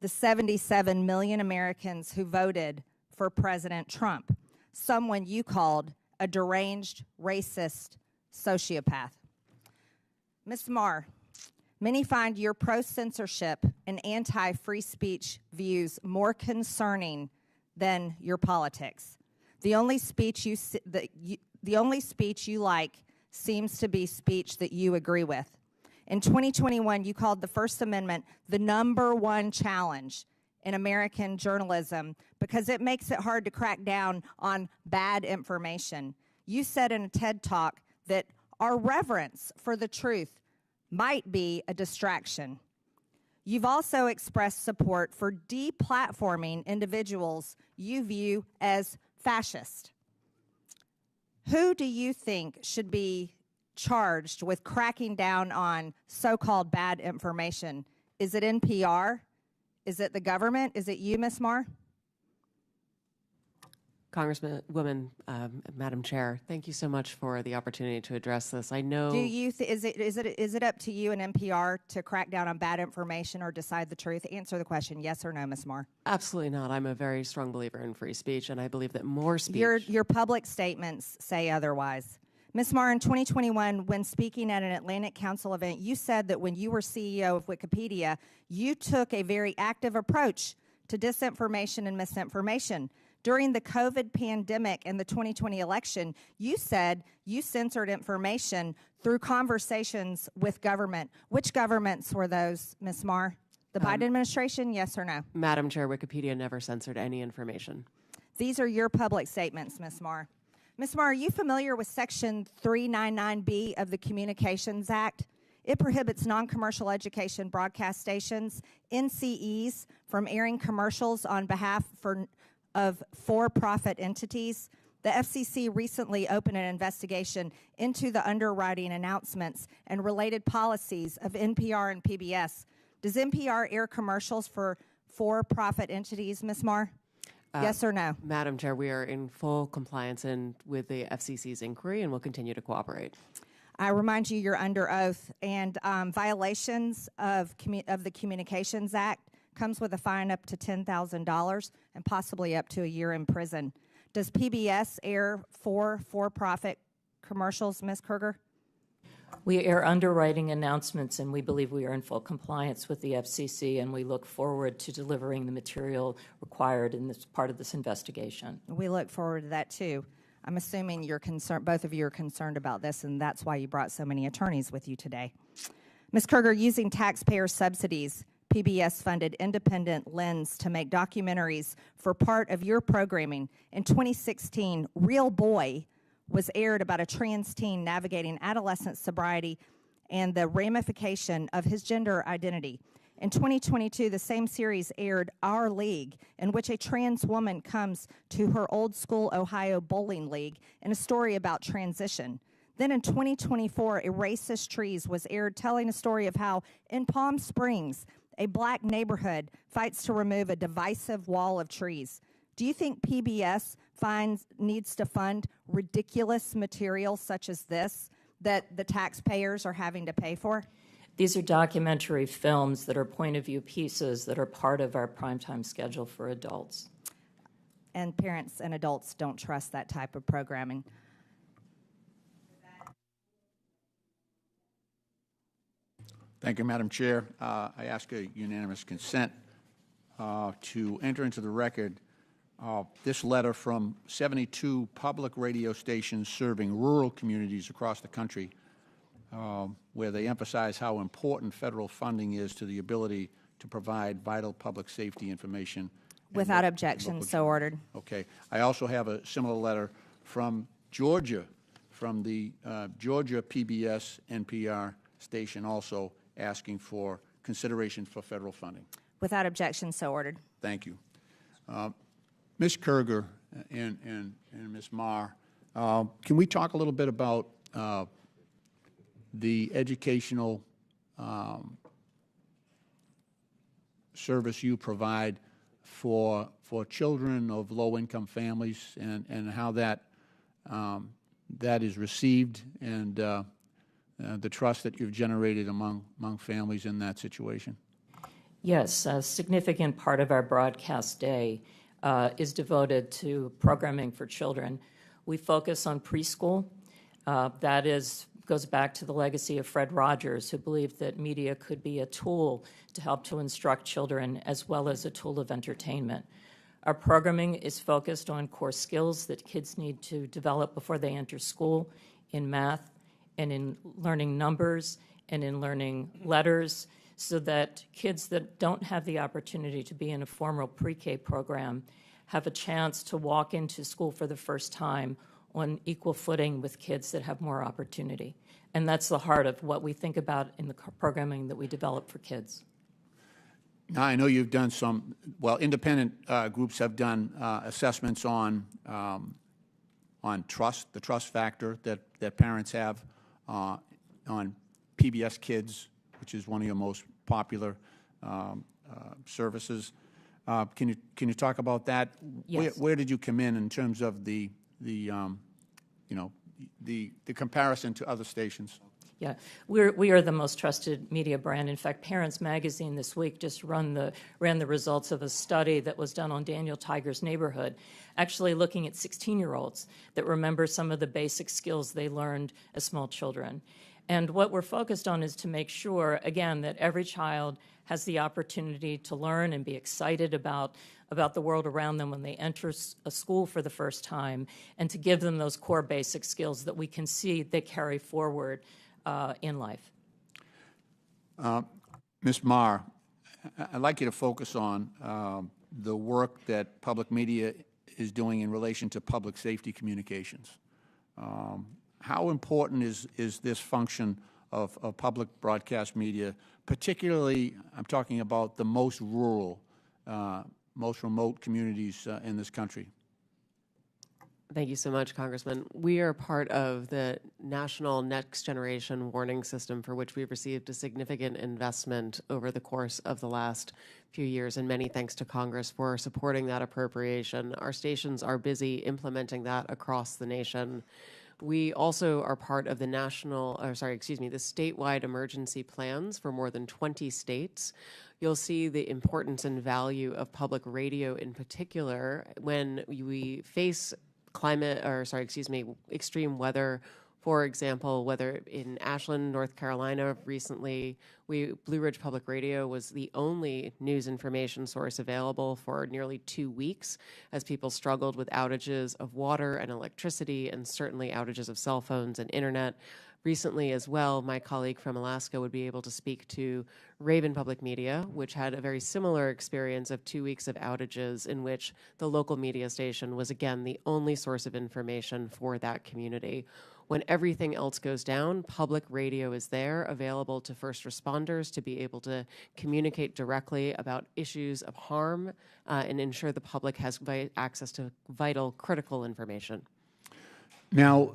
the 77 million Americans who voted for President Trump, someone you called a deranged, racist sociopath. Ms. Maher, many find your pro-censorship and anti-free speech views more concerning than your politics. The only speech you like seems to be speech that you agree with. In 2021, you called the First Amendment the #1 challenge in American journalism because it makes it hard to crack down on bad information. You said in a TED Talk that our reverence for the truth might be a distraction. You've also expressed support for deplatforming individuals you view as fascist. Who do you think should be charged with cracking down on so-called bad information? Is it NPR? Is it the government? Is it you, Ms. Maher? Congresswoman, Madam Chair, thank you so much for the opportunity to address this. I know. Do you is it up to you and NPR to crack down on bad information or decide the truth? Answer the question, yes or no, Ms. Maher. Absolutely not. I'm a very strong believer in free speech, and I believe that more speech. Your public statements say otherwise. Ms. Maher, in 2021, when speaking at an Atlantic Council event, you said that when you were CEO of Wikipedia, you took a very active approach to disinformation and misinformation. During the COVID pandemic and the 2020 election, you said you censored information through conversations with government. Which governments were those, Ms. Maher? The Biden administration, yes or no? Madam Chair, Wikipedia never censored any information. These are your public statements, Ms. Maher. Ms. Maher, are you familiar with Section 399B of the Communications Act? It prohibits non-commercial education broadcast stations, NCEs, from airing commercials on behalf of for-profit entities. The FCC recently opened an investigation into the underwriting announcements and related policies of NPR and PBS. Does NPR air commercials for for-profit entities, Ms. Maher? Yes or no? Madam Chair, we are in full compliance with the FCC's inquiry and will continue to cooperate. I remind you, you're under oath, and violations of the Communications Act comes with a fine up to $10,000 and possibly up to a year in prison. Does PBS air for-profit commercials, Ms. Kerger? We air underwriting announcements, and we believe we are in full compliance with the FCC, and we look forward to delivering the material required in this part of this investigation. We look forward to that, too. I'm assuming both of you are concerned about this, and that's why you brought so many attorneys with you today. Ms. Kerger, using taxpayer subsidies, PBS funded Independent Lens to make documentaries for part of your programming. In 2016, Real Boy was aired about a trans teen navigating adolescent sobriety and the ramification of his gender identity. In 2022, the same series aired Our League, in which a trans woman comes to her old school Ohio bowling league in a story about transition. Then in 2024, A Racist Trees was aired, telling a story of how in Palm Springs, a black neighborhood fights to remove a divisive wall of trees. Do you think PBS needs to fund ridiculous material such as this that the taxpayers are having to pay for? These are documentary films that are point-of-view pieces that are part of our primetime schedule for adults. And parents and adults don't trust that type of programming. Thank you, Madam Chair. I ask a unanimous consent to enter into the record this letter from 72 public radio stations serving rural communities across the country, where they emphasize how important federal funding is to the ability to provide vital public safety information. Without objection, so ordered. Okay. I also have a similar letter from Georgia from the Georgia PBS NPR station also asking for consideration for federal funding. Without objection, so ordered. Thank you. Ms. Kerger and Ms. Maher, can we talk a little bit about the educational service you provide for children of low-income families and how that that is received and the trust that you've generated among families in that situation? Yes, a significant part of our broadcast day is devoted to programming for children. We focus on preschool. Goes back to the legacy of Fred Rogers, who believed that media could be a tool to help to instruct children as well as a tool of entertainment. Our programming is focused on core skills that kids need to develop before they enter school in math and in learning numbers and in learning letters, so that kids that don't have the opportunity to be in a formal pre-K program have a chance to walk into school for the first time on equal footing with kids that have more opportunity. And that's the heart of what we think about in the programming that we develop for kids. Now, I know you've done some, well, independent groups have done assessments on trust, the trust factor that parents have on PBS Kids, which is one of your most popular services. Can you talk about that? Yes. Where did you come in terms of the comparison to other stations? Yeah, we are the most trusted media brand. In fact, Parents Magazine this week just ran the results of a study that was done on Daniel Tiger's neighborhood, actually looking at 16-year-olds that remember some of the basic skills they learned as small children. And what we're focused on is to make sure, again, that every child has the opportunity to learn and be excited about the world around them when they enter a school for the first time, and to give them those core basic skills that we can see they carry forward in life. Ms. Maher, I'd like you to focus on the work that public media is doing in relation to public safety communications. How important is this function of public broadcast media, particularly, I'm talking about the most rural, most remote communities in this country? Thank you so much, Congressman. We are part of the National Next Generation Warning System, for which we've received a significant investment over the course of the last few years, and many thanks to Congress for supporting that appropriation. Our stations are busy implementing that across the nation. We also are part of the the statewide emergency plans for more than 20 states. You'll see the importance and value of public radio in particular when we face extreme weather. For example, whether in Ashland, North Carolina, recently, Blue Ridge Public Radio was the only news information source available for nearly 2 weeks as people struggled with outages of water and electricity, and certainly outages of cell phones and internet. Recently as well, my colleague from Alaska would be able to speak to Raven Public Media, which had a very similar experience of 2 weeks of outages in which the local media station was, again, the only source of information for that community. When everything else goes down, public radio is there, available to first responders to be able to communicate directly about issues of harm and ensure the public has access to vital, critical information. Now,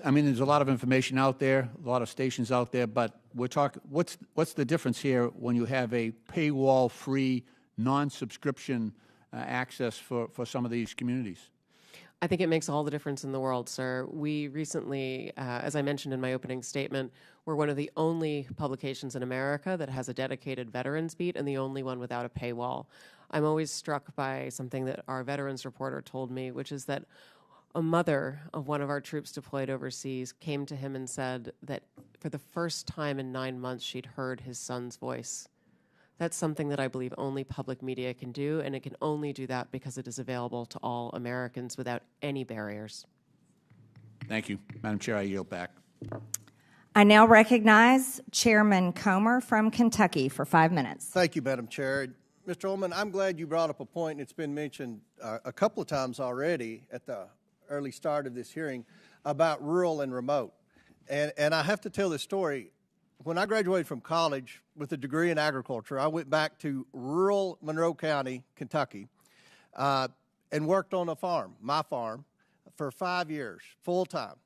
I mean, there's a lot of information out there, a lot of stations out there, but we're talking, what's the difference here when you have a paywall-free, non-subscription access for some of these communities? I think it makes all the difference in the world, sir. We recently, as I mentioned in my opening statement, we're one of the only publications in America that has a dedicated veterans beat and the only one without a paywall. I'm always struck by something that our veterans reporter told me, which is that a mother of one of our troops deployed overseas came to him and said that for the first time in 9 months she'd heard his son's voice. That's something that I believe only public media can do, and it can only do that because it is available to all Americans without any barriers. Thank you. Madam Chair, I yield back. I now recognize Chairman Comer from Kentucky for 5 minutes. Thank you, Madam Chair. Mr. Ullman, I'm glad you brought up a point. It's been mentioned a couple of times already at the early start of this hearing about rural and remote. And I have to tell this story. When I graduated from college with a degree in agriculture, I went back to rural Monroe County, Kentucky, and worked on a farm, my farm, for 5 years, full-time.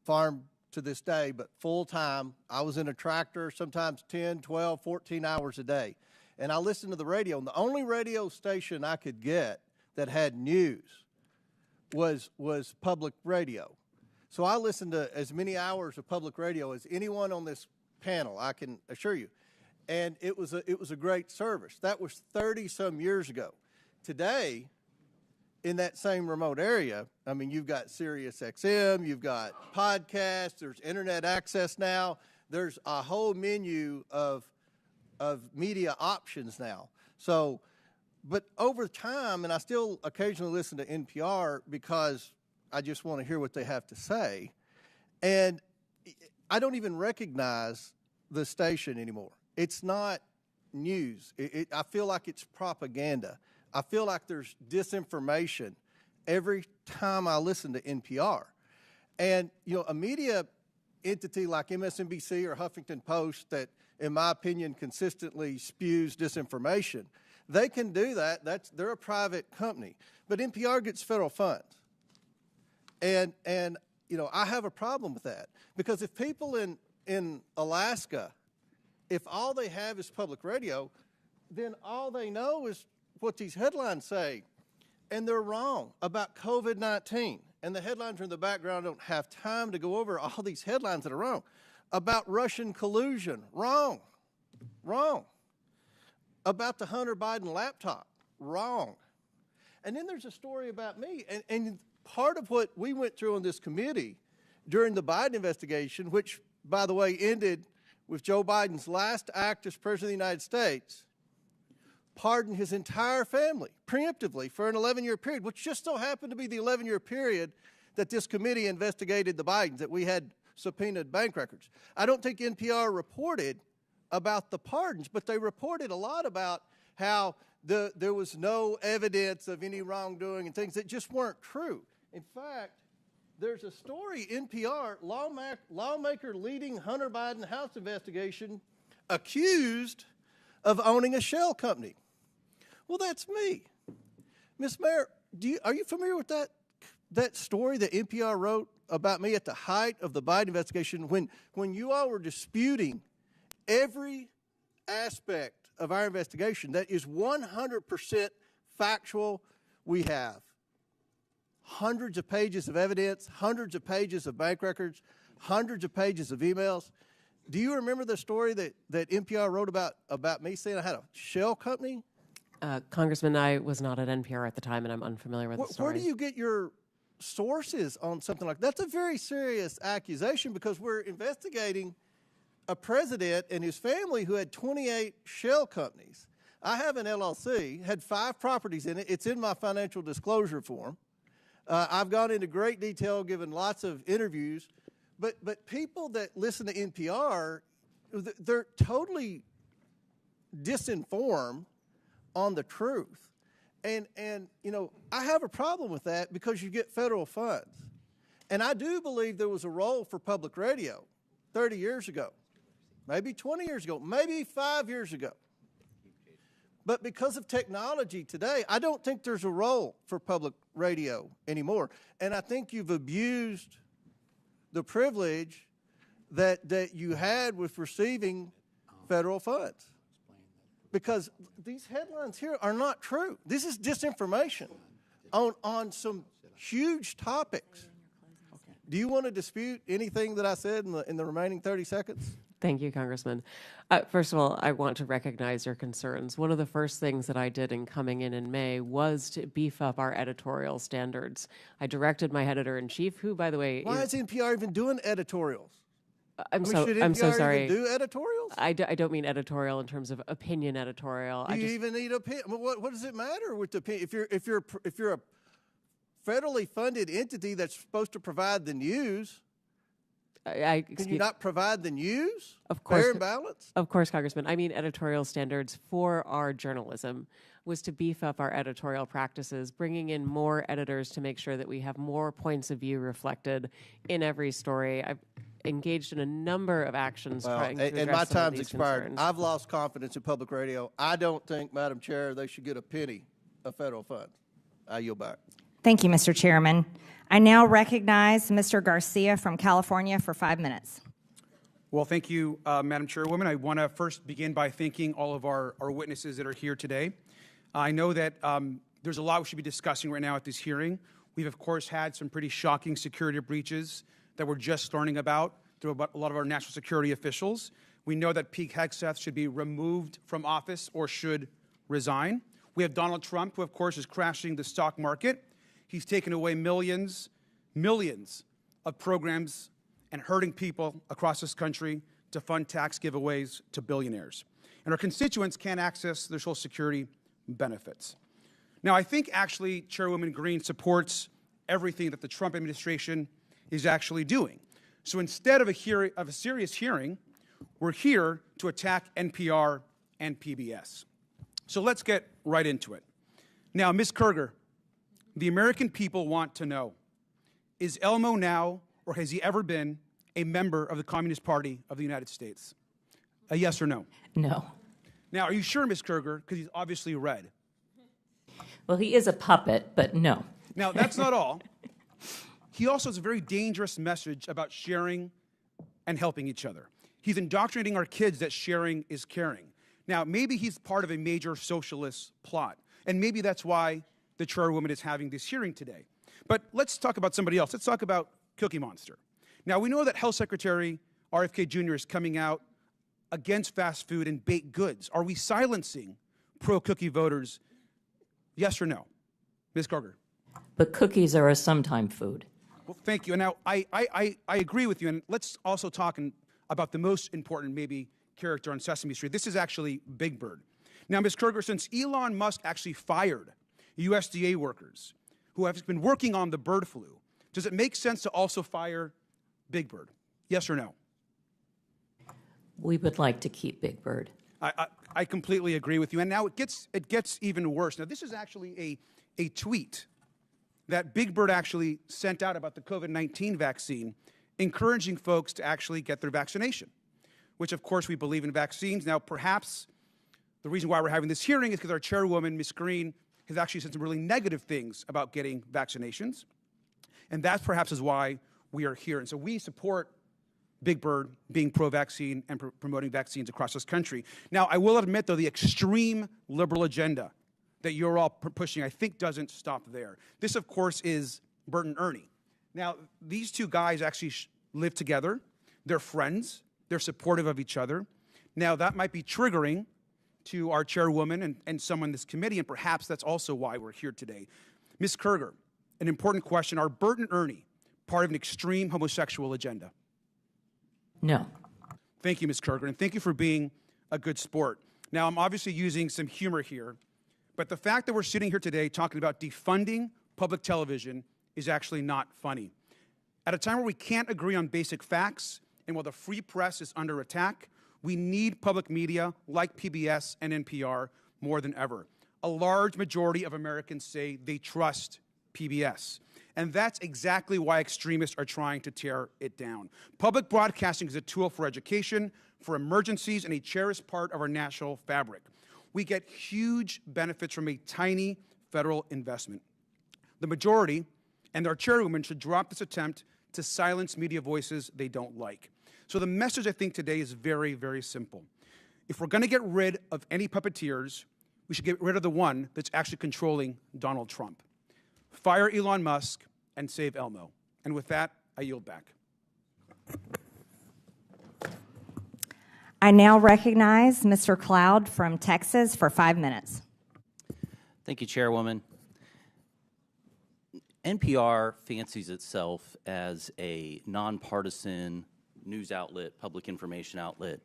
Farm to this day, but full-time. I was in a tractor, sometimes 10, 12, 14 hours a day. And I listened to the radio, and the only radio station I could get that had news was public radio. So I listened to as many hours of public radio as anyone on this panel, I can assure you. And it was a great service. That was 30-some years ago. Today, in that same remote area, I mean, you've got Sirius XM, you've got podcasts, there's internet access now, there's a whole menu of media options now. So, but over time, and I still occasionally listen to NPR because I just want to hear what they have to say, and I don't even recognize the station anymore. It's not news. I feel like it's propaganda. I feel like there's disinformation every time I listen to NPR. And, you know, a media entity like MSNBC or Huffington Post that, in my opinion, consistently spews disinformation, they can do that. They're a private company. But NPR gets federal funds. And you know, I have a problem with that. Because if people in Alaska, if all they have is public radio, then all they know is what these headlines say. And they're wrong about COVID-19. And the headlines are in the background. I don't have time to go over all these headlines that are wrong. About Russian collusion, wrong. Wrong. About the Hunter Biden laptop, wrong. And then there's a story about me. And part of what we went through on this committee during the Biden investigation, which, by the way, ended with Joe Biden's last act as President of the United States, pardoned his entire family preemptively for an 11-year period, which just so happened to be the 11-year period that this committee investigated the Bidens, that we had subpoenaed bank records. I don't think NPR reported about the pardons, but they reported a lot about how there was no evidence of any wrongdoing and things that just weren't true. In fact, there's a story, NPR, lawmaker leading Hunter Biden House investigation accused of owning a shell company. Well, that's me. Ms. Maher, are you familiar with that story that NPR wrote about me at the height of the Biden investigation when you all were disputing every aspect of our investigation that is 100% factual? We have hundreds of pages of evidence, hundreds of pages of bank records, hundreds of pages of emails. Do you remember the story that NPR wrote about me saying I had a shell company? Congressman, I was not at NPR at the time, and I'm unfamiliar with the story. Where do you get your sources on something like that? That's a very serious accusation because we're investigating a president and his family who had 28 shell companies. I have an LLC, had 5 properties in it. It's in my financial disclosure form. I've gone into great detail, given lots of interviews. But people that listen to NPR, they're totally disinformed on the truth. And you know, I have a problem with that because you get federal funds. And I do believe there was a role for public radio 30 years ago, maybe 20 years ago, maybe 5 years ago. But because of technology today, I don't think there's a role for public radio anymore. And I think you've abused the privilege that you had with receiving federal funds. Because these headlines here are not true. This is disinformation on some huge topics. Do you want to dispute anything that I said in the remaining 30 seconds? Thank you, Congressman. First of all, I want to recognize your concerns. One of the first things that I did in coming in May was to beef up our editorial standards. I directed my editor-in-chief, who, by the way, why is NPR even doing editorials? I'm should so NPR sorry. even do editorials? I don't mean editorial in terms of opinion editorial. Do you even need opinion? What does it matter with the opinion? If you're a federally funded entity that's supposed to provide the news, Can you not provide the news? Of course. Fair and balanced? Of course, Congressman. I mean, editorial standards for our journalism was to beef up our editorial practices, bringing in more editors to make sure that we have more points of view reflected in every story. I've engaged in a number of actions trying to address and my some of time's these expired. concerns. I've lost confidence in public radio. I don't think, Madam Chair, they should get a penny of federal funds. I yield back. Thank you, Mr. Chairman. I now recognize Mr. Garcia from California for 5 minutes. Well, thank you, Madam Chairwoman. I want to first begin by thanking all of our witnesses that are here today. I know that there's a lot we should be discussing right now at this hearing. We've, of course, had some pretty shocking security breaches that we're just learning about through a lot of our national security officials. We know that Pete Hegseth should be removed from office or should resign. We have Donald Trump, who, of course, is crashing the stock market. He's taken away millions of programs and hurting people across this country to fund tax giveaways to billionaires. And our constituents can't access their Social Security benefits. Now, I think actually Chairwoman Green supports everything that the Trump administration is actually doing. So instead of a serious hearing, we're here to attack NPR and PBS. So let's get right into it. Now, Ms. Kerger, the American people want to know, is Elmo now, or has he ever been, a member of the Communist Party of the United States? A yes or no? No. Now, are you sure, Ms. Kerger? Because he's obviously red. Well, he is a puppet, but no. Now, that's not all. He also has a very dangerous message about sharing and helping each other. He's indoctrinating our kids that sharing is caring. Now, maybe he's part of a major socialist plot, and maybe that's why the chairwoman is having this hearing today. But let's talk about somebody else. Let's talk about Cookie Monster. Now, we know that Health Secretary RFK Jr. is coming out against fast food and baked goods. Are we silencing pro-cookie voters? Yes or no? Ms. Kerger. But cookies are a sometime food. Well, thank you. And now, I agree with you. And let's also talk about the most important, maybe, character on Sesame Street. This is actually Big Bird. Now, Ms. Kerger, since Elon Musk actually fired USDA workers who have been working on the bird flu, does it make sense to also fire Big Bird? Yes or no? We would like to keep Big Bird. I completely agree with you. And now it gets even worse. Now, this is actually a tweet that Big Bird actually sent out about the COVID-19 vaccine, encouraging folks to actually get their vaccination, which, of course, we believe in vaccines. Now, perhaps the reason why we're having this hearing is because our chairwoman, Ms. Green, has actually said some really negative things about getting vaccinations. And that perhaps is why we are here. And so we support Big Bird being pro-vaccine and promoting vaccines across this country. Now, I will admit, though, the extreme liberal agenda that you're all pushing, I think, doesn't stop there. This, of course, is Bert and Ernie. Now, these two guys actually live together. They're friends. They're supportive of each other. Now, that might be triggering to our chairwoman and some on this committee, and perhaps that's also why we're here today. Ms. Kerger, an important question. Are Bert and Ernie part of an extreme homosexual agenda? No. Thank you, Ms. Kerger, and thank you for being a good sport. Now, I'm obviously using some humor here, but the fact that we're sitting here today talking about defunding public television is actually not funny. At a time where we can't agree on basic facts, and while the free press is under attack, we need public media like PBS and NPR more than ever. A large majority of Americans say they trust PBS. And that's exactly why extremists are trying to tear it down. Public broadcasting is a tool for education, for emergencies, and a cherished part of our national fabric. We get huge benefits from a tiny federal investment. The majority and our chairwoman should drop this attempt to silence media voices they don't like. So the message, I think, today is very, very simple. If we're going to get rid of any puppeteers, we should get rid of the one that's actually controlling Donald Trump. Fire Elon Musk and save Elmo. And with that, I yield back. I now recognize Mr. Cloud from Texas for 5 minutes. Thank you, Chairwoman. NPR fancies itself as a nonpartisan news outlet, public information outlet.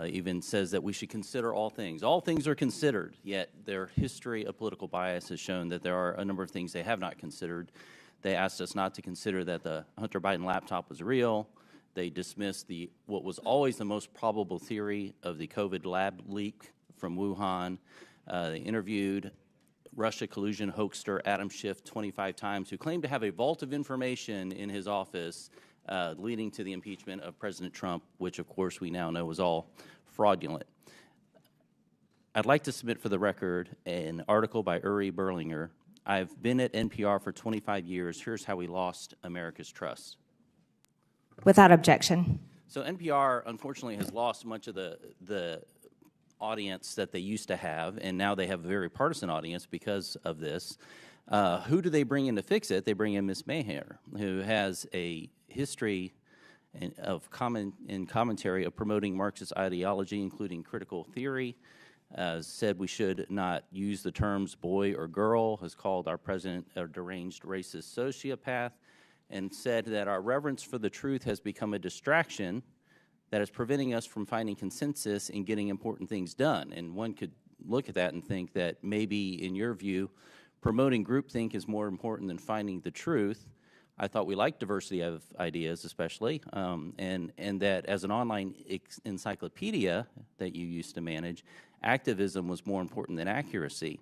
Even says that we should consider all things. All things are considered, yet their history of political bias has shown that there are a number of things they have not considered. They asked us not to consider that the Hunter Biden laptop was real. They dismissed what was always the most probable theory of the COVID lab leak from Wuhan. They interviewed Russia collusion hoaxer Adam Schiff 25 times, who claimed to have a vault of information in his office leading to the impeachment of President Trump, which, of course, we now know was all fraudulent. I'd like to submit for the record an article by Uri Berlinger. I've been at NPR for 25 years. Here's how we lost America's trust. Without objection. So NPR, unfortunately, has lost much of the audience that they used to have, and now they have a very partisan audience because of this. Who do they bring in to fix it? They bring in Ms. Maher, who has a history of commentary of promoting Marxist ideology, including critical theory. Said we should not use the terms boy or girl, has called our president a deranged racist sociopath, and said that our reverence for the truth has become a distraction that is preventing us from finding consensus and getting important things done. And one could look at that and think that maybe, in your view, promoting groupthink is more important than finding the truth. I thought we liked diversity of ideas, especially, and that as an online encyclopedia that you used to manage, activism was more important than accuracy.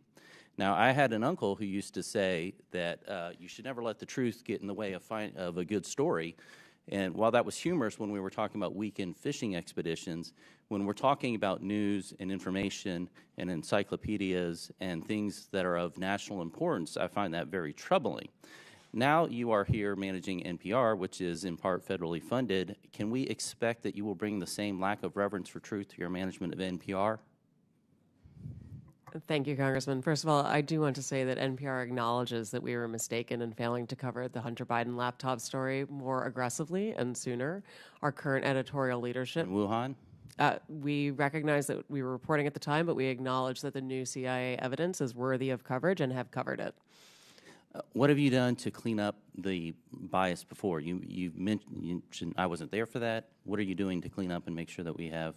Now, I had an uncle who used to say that you should never let the truth get in the way of a good story. And while that was humorous when we were talking about weekend fishing expeditions, when we're talking about news and information and encyclopedias and things that are of national importance, I find that very troubling. Now you are here managing NPR, which is in part federally funded. Can we expect that you will bring the same lack of reverence for truth to your management of NPR? Thank you, Congressman. First of all, I do want to say that NPR acknowledges that we were mistaken in failing to cover the Hunter Biden laptop story more aggressively and sooner. Our current editorial leadership... In Wuhan? We recognize that we were reporting at the time, but we acknowledge that the new CIA evidence is worthy of coverage and have covered it. What have you done to clean up the bias before? You mentioned I wasn't there for that. What are you doing to clean up and make sure that we have...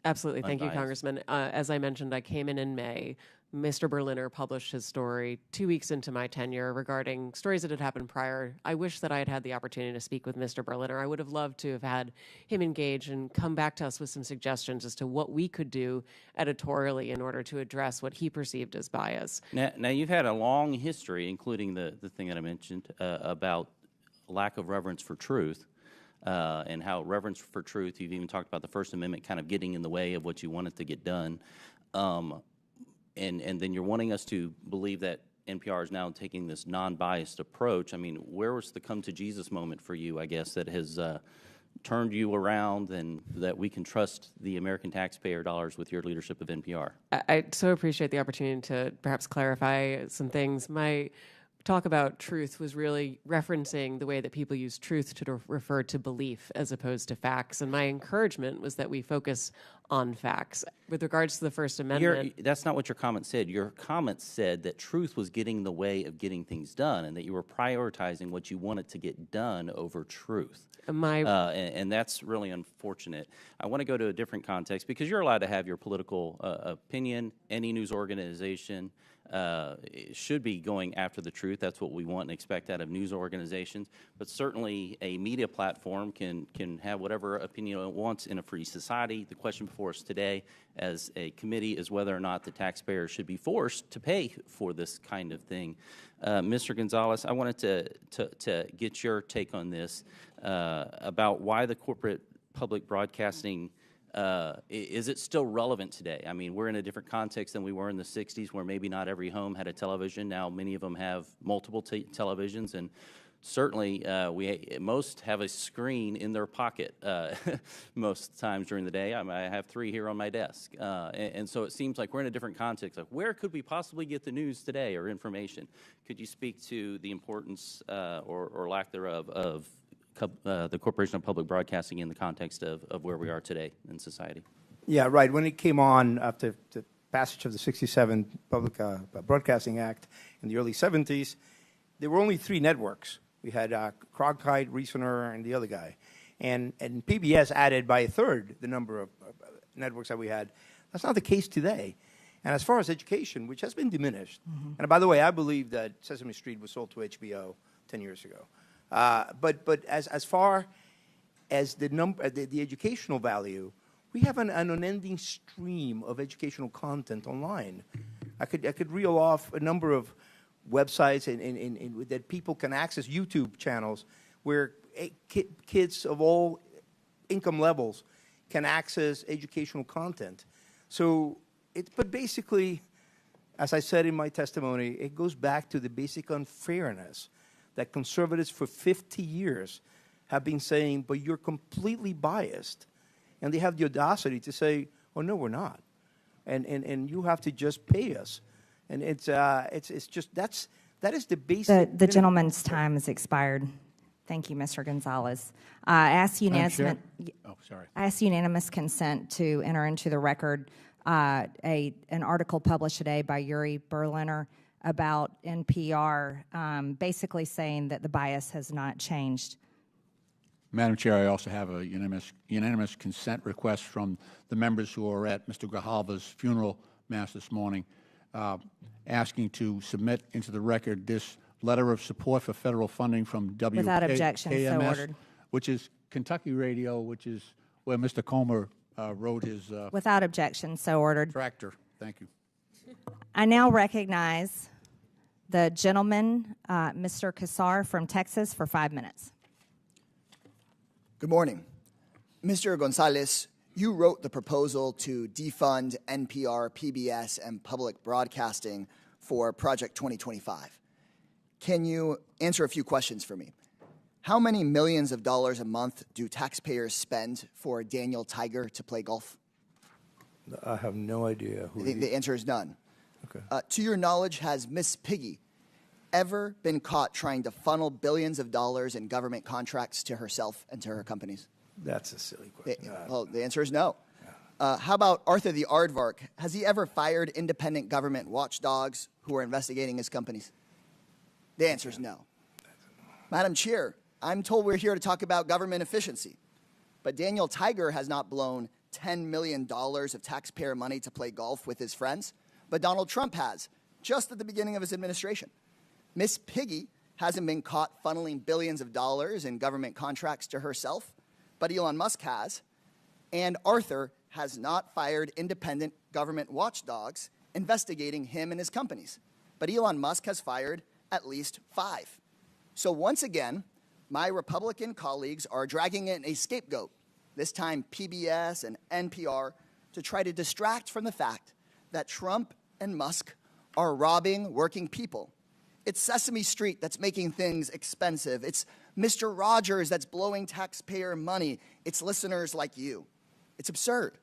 Absolutely. Thank you, Congressman. As I mentioned, I came in May. Mr. Berliner published his story 2 weeks into my tenure regarding stories that had happened prior. I wish that I had had the opportunity to speak with Mr. Berliner. I would have loved to have had him engage and come back to us with some suggestions as to what we could do editorially in order to address what he perceived as bias. Now you've had a long history, including the thing that I mentioned about lack of reverence for truth. And how reverence for truth, you've even talked about the First Amendment kind of getting in the way of what you wanted to get done. And then you're wanting us to believe that NPR is now taking this non-biased approach. I mean, where was the come to Jesus moment for you, I guess, that has turned you around and that we can trust the American taxpayer dollars with your leadership of NPR? I so appreciate the opportunity to perhaps clarify some things. My talk about truth was really referencing the way that people use truth to refer to belief as opposed to facts. And my encouragement was that we focus on facts. With regards to the First Amendment... That's not what your comment said. Your comment said that truth was getting in the way of getting things done and that you were prioritizing what you wanted to get done over truth. And that's really unfortunate. I want to go to a different context because you're allowed to have your political opinion. Any news organization should be going after the truth. That's what we want and expect out of news organizations. But certainly a media platform can have whatever opinion it wants in a free society. The question before us today as a committee is whether or not the taxpayers should be forced to pay for this kind of thing. Mr. Gonzalez, I wanted to get your take on this about why the corporate public broadcasting is it still relevant today? I mean, we're in a different context than we were in the 60s where maybe not every home had a television. Now many of them have multiple televisions, and certainly most have a screen in their pocket most times during the day. I have 3 here on my desk. And so it seems like we're in a different context. Like, where could we possibly get the news today or information? Could you speak to the importance or lack thereof of the Corporation of Public Broadcasting in the context of where we are today in society? Yeah, right. When it came on after the passage of the 67 Public Broadcasting Act in the early 70s, there were only 3 networks. We had Cronkite, Reasoner, and the other guy. And PBS added by a third the number of networks that we had. That's not the case today. And as far as education, which has been diminished, and by the way, I believe that Sesame Street was sold to HBO 10 years ago. But as far as the educational value, we have an unending stream of educational content online. I could reel off a number of websites that people can access, YouTube channels, where kids of all income levels can access educational content. So, but basically, as I said in my testimony, it goes back to the basic unfairness that conservatives for 50 years have been saying, but you're completely biased. And they have the audacity to say, oh, no, we're not. And you have to just pay us. And it's just, that is the basic. The gentleman's time has expired. Thank you, Mr. Gonzalez. I ask unanimous consent to enter into the record an article published today by Yuri Berliner about NPR, basically saying that the bias has not changed. Madam Chair, I also have a unanimous consent request from the members who are at Mr. Grijalva's funeral mass this morning, asking to submit into the record this letter of support for federal funding from WKMS, Without objection, so ordered. Which is Kentucky Radio, which is where Mr. Comer wrote his Without objection, so ordered. tractor. Thank you. I now recognize the gentleman, Mr. Kassar from Texas, for 5 minutes. Good morning. Mr. Gonzalez, you wrote the proposal to defund NPR, PBS, and public broadcasting for Project 2025. Can you answer a few questions for me? How many millions of dollars a month do taxpayers spend for Daniel Tiger to play golf? I have no idea who. The answer is none. Okay. To your knowledge, has Miss Piggy ever been caught trying to funnel billions of dollars in government contracts to herself and to her companies? That's a silly question. Well, the answer is no. How about Arthur the Aardvark? Has he ever fired independent government watchdogs who are investigating his companies? The answer is no. Madam Chair, I'm told we're here to talk about government efficiency, but Daniel Tiger has not blown $10 million of taxpayer money to play golf with his friends, but Donald Trump has, just at the beginning of his administration. Miss Piggy hasn't been caught funneling billions of dollars in government contracts to herself, but Elon Musk has. And Arthur has not fired independent government watchdogs investigating him and his companies, but Elon Musk has fired at least 5. So once again, my Republican colleagues are dragging in a scapegoat, this time PBS and NPR, to try to distract from the fact that Trump and Musk are robbing working people. It's Sesame Street that's making things expensive. It's Mr. Rogers that's blowing taxpayer money. It's listeners like you. It's absurd.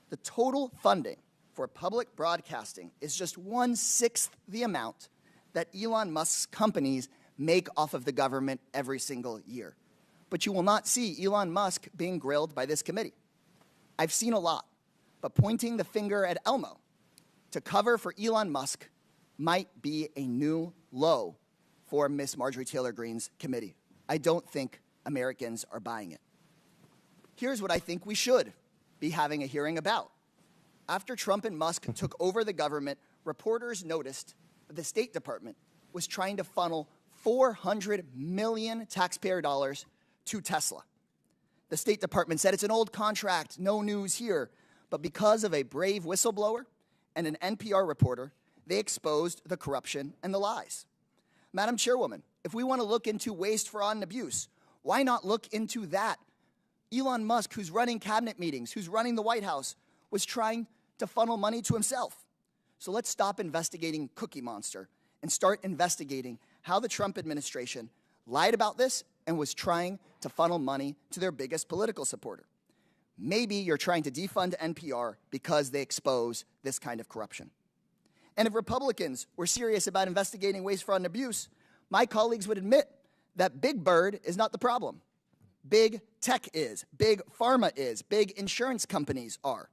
The total funding for public broadcasting is just 1/6 the amount that Elon Musk's companies make off of the government every single year. But you will not see Elon Musk being grilled by this committee. I've seen a lot, but pointing the finger at Elmo to cover for Elon Musk might be a new low for Miss Marjorie Taylor Greene's committee. I don't think Americans are buying it. Here's what I think we should be having a hearing about. After Trump and Musk took over the government, reporters noticed that the State Department was trying to funnel $400 million taxpayer dollars to Tesla. The State Department said it's an old contract, no news here, but because of a brave whistleblower and an NPR reporter, they exposed the corruption and the lies. Madam Chairwoman, if we want to look into waste, fraud, and abuse, why not look into that? Elon Musk, who's running cabinet meetings, who's running the White House, was trying to funnel money to himself. So let's stop investigating Cookie Monster and start investigating how the Trump administration lied about this and was trying to funnel money to their biggest political supporter. Maybe you're trying to defund NPR because they expose this kind of corruption. And if Republicans were serious about investigating waste, fraud, and abuse, my colleagues would admit that Big Bird is not the problem. Big tech is, big pharma is, big insurance companies are.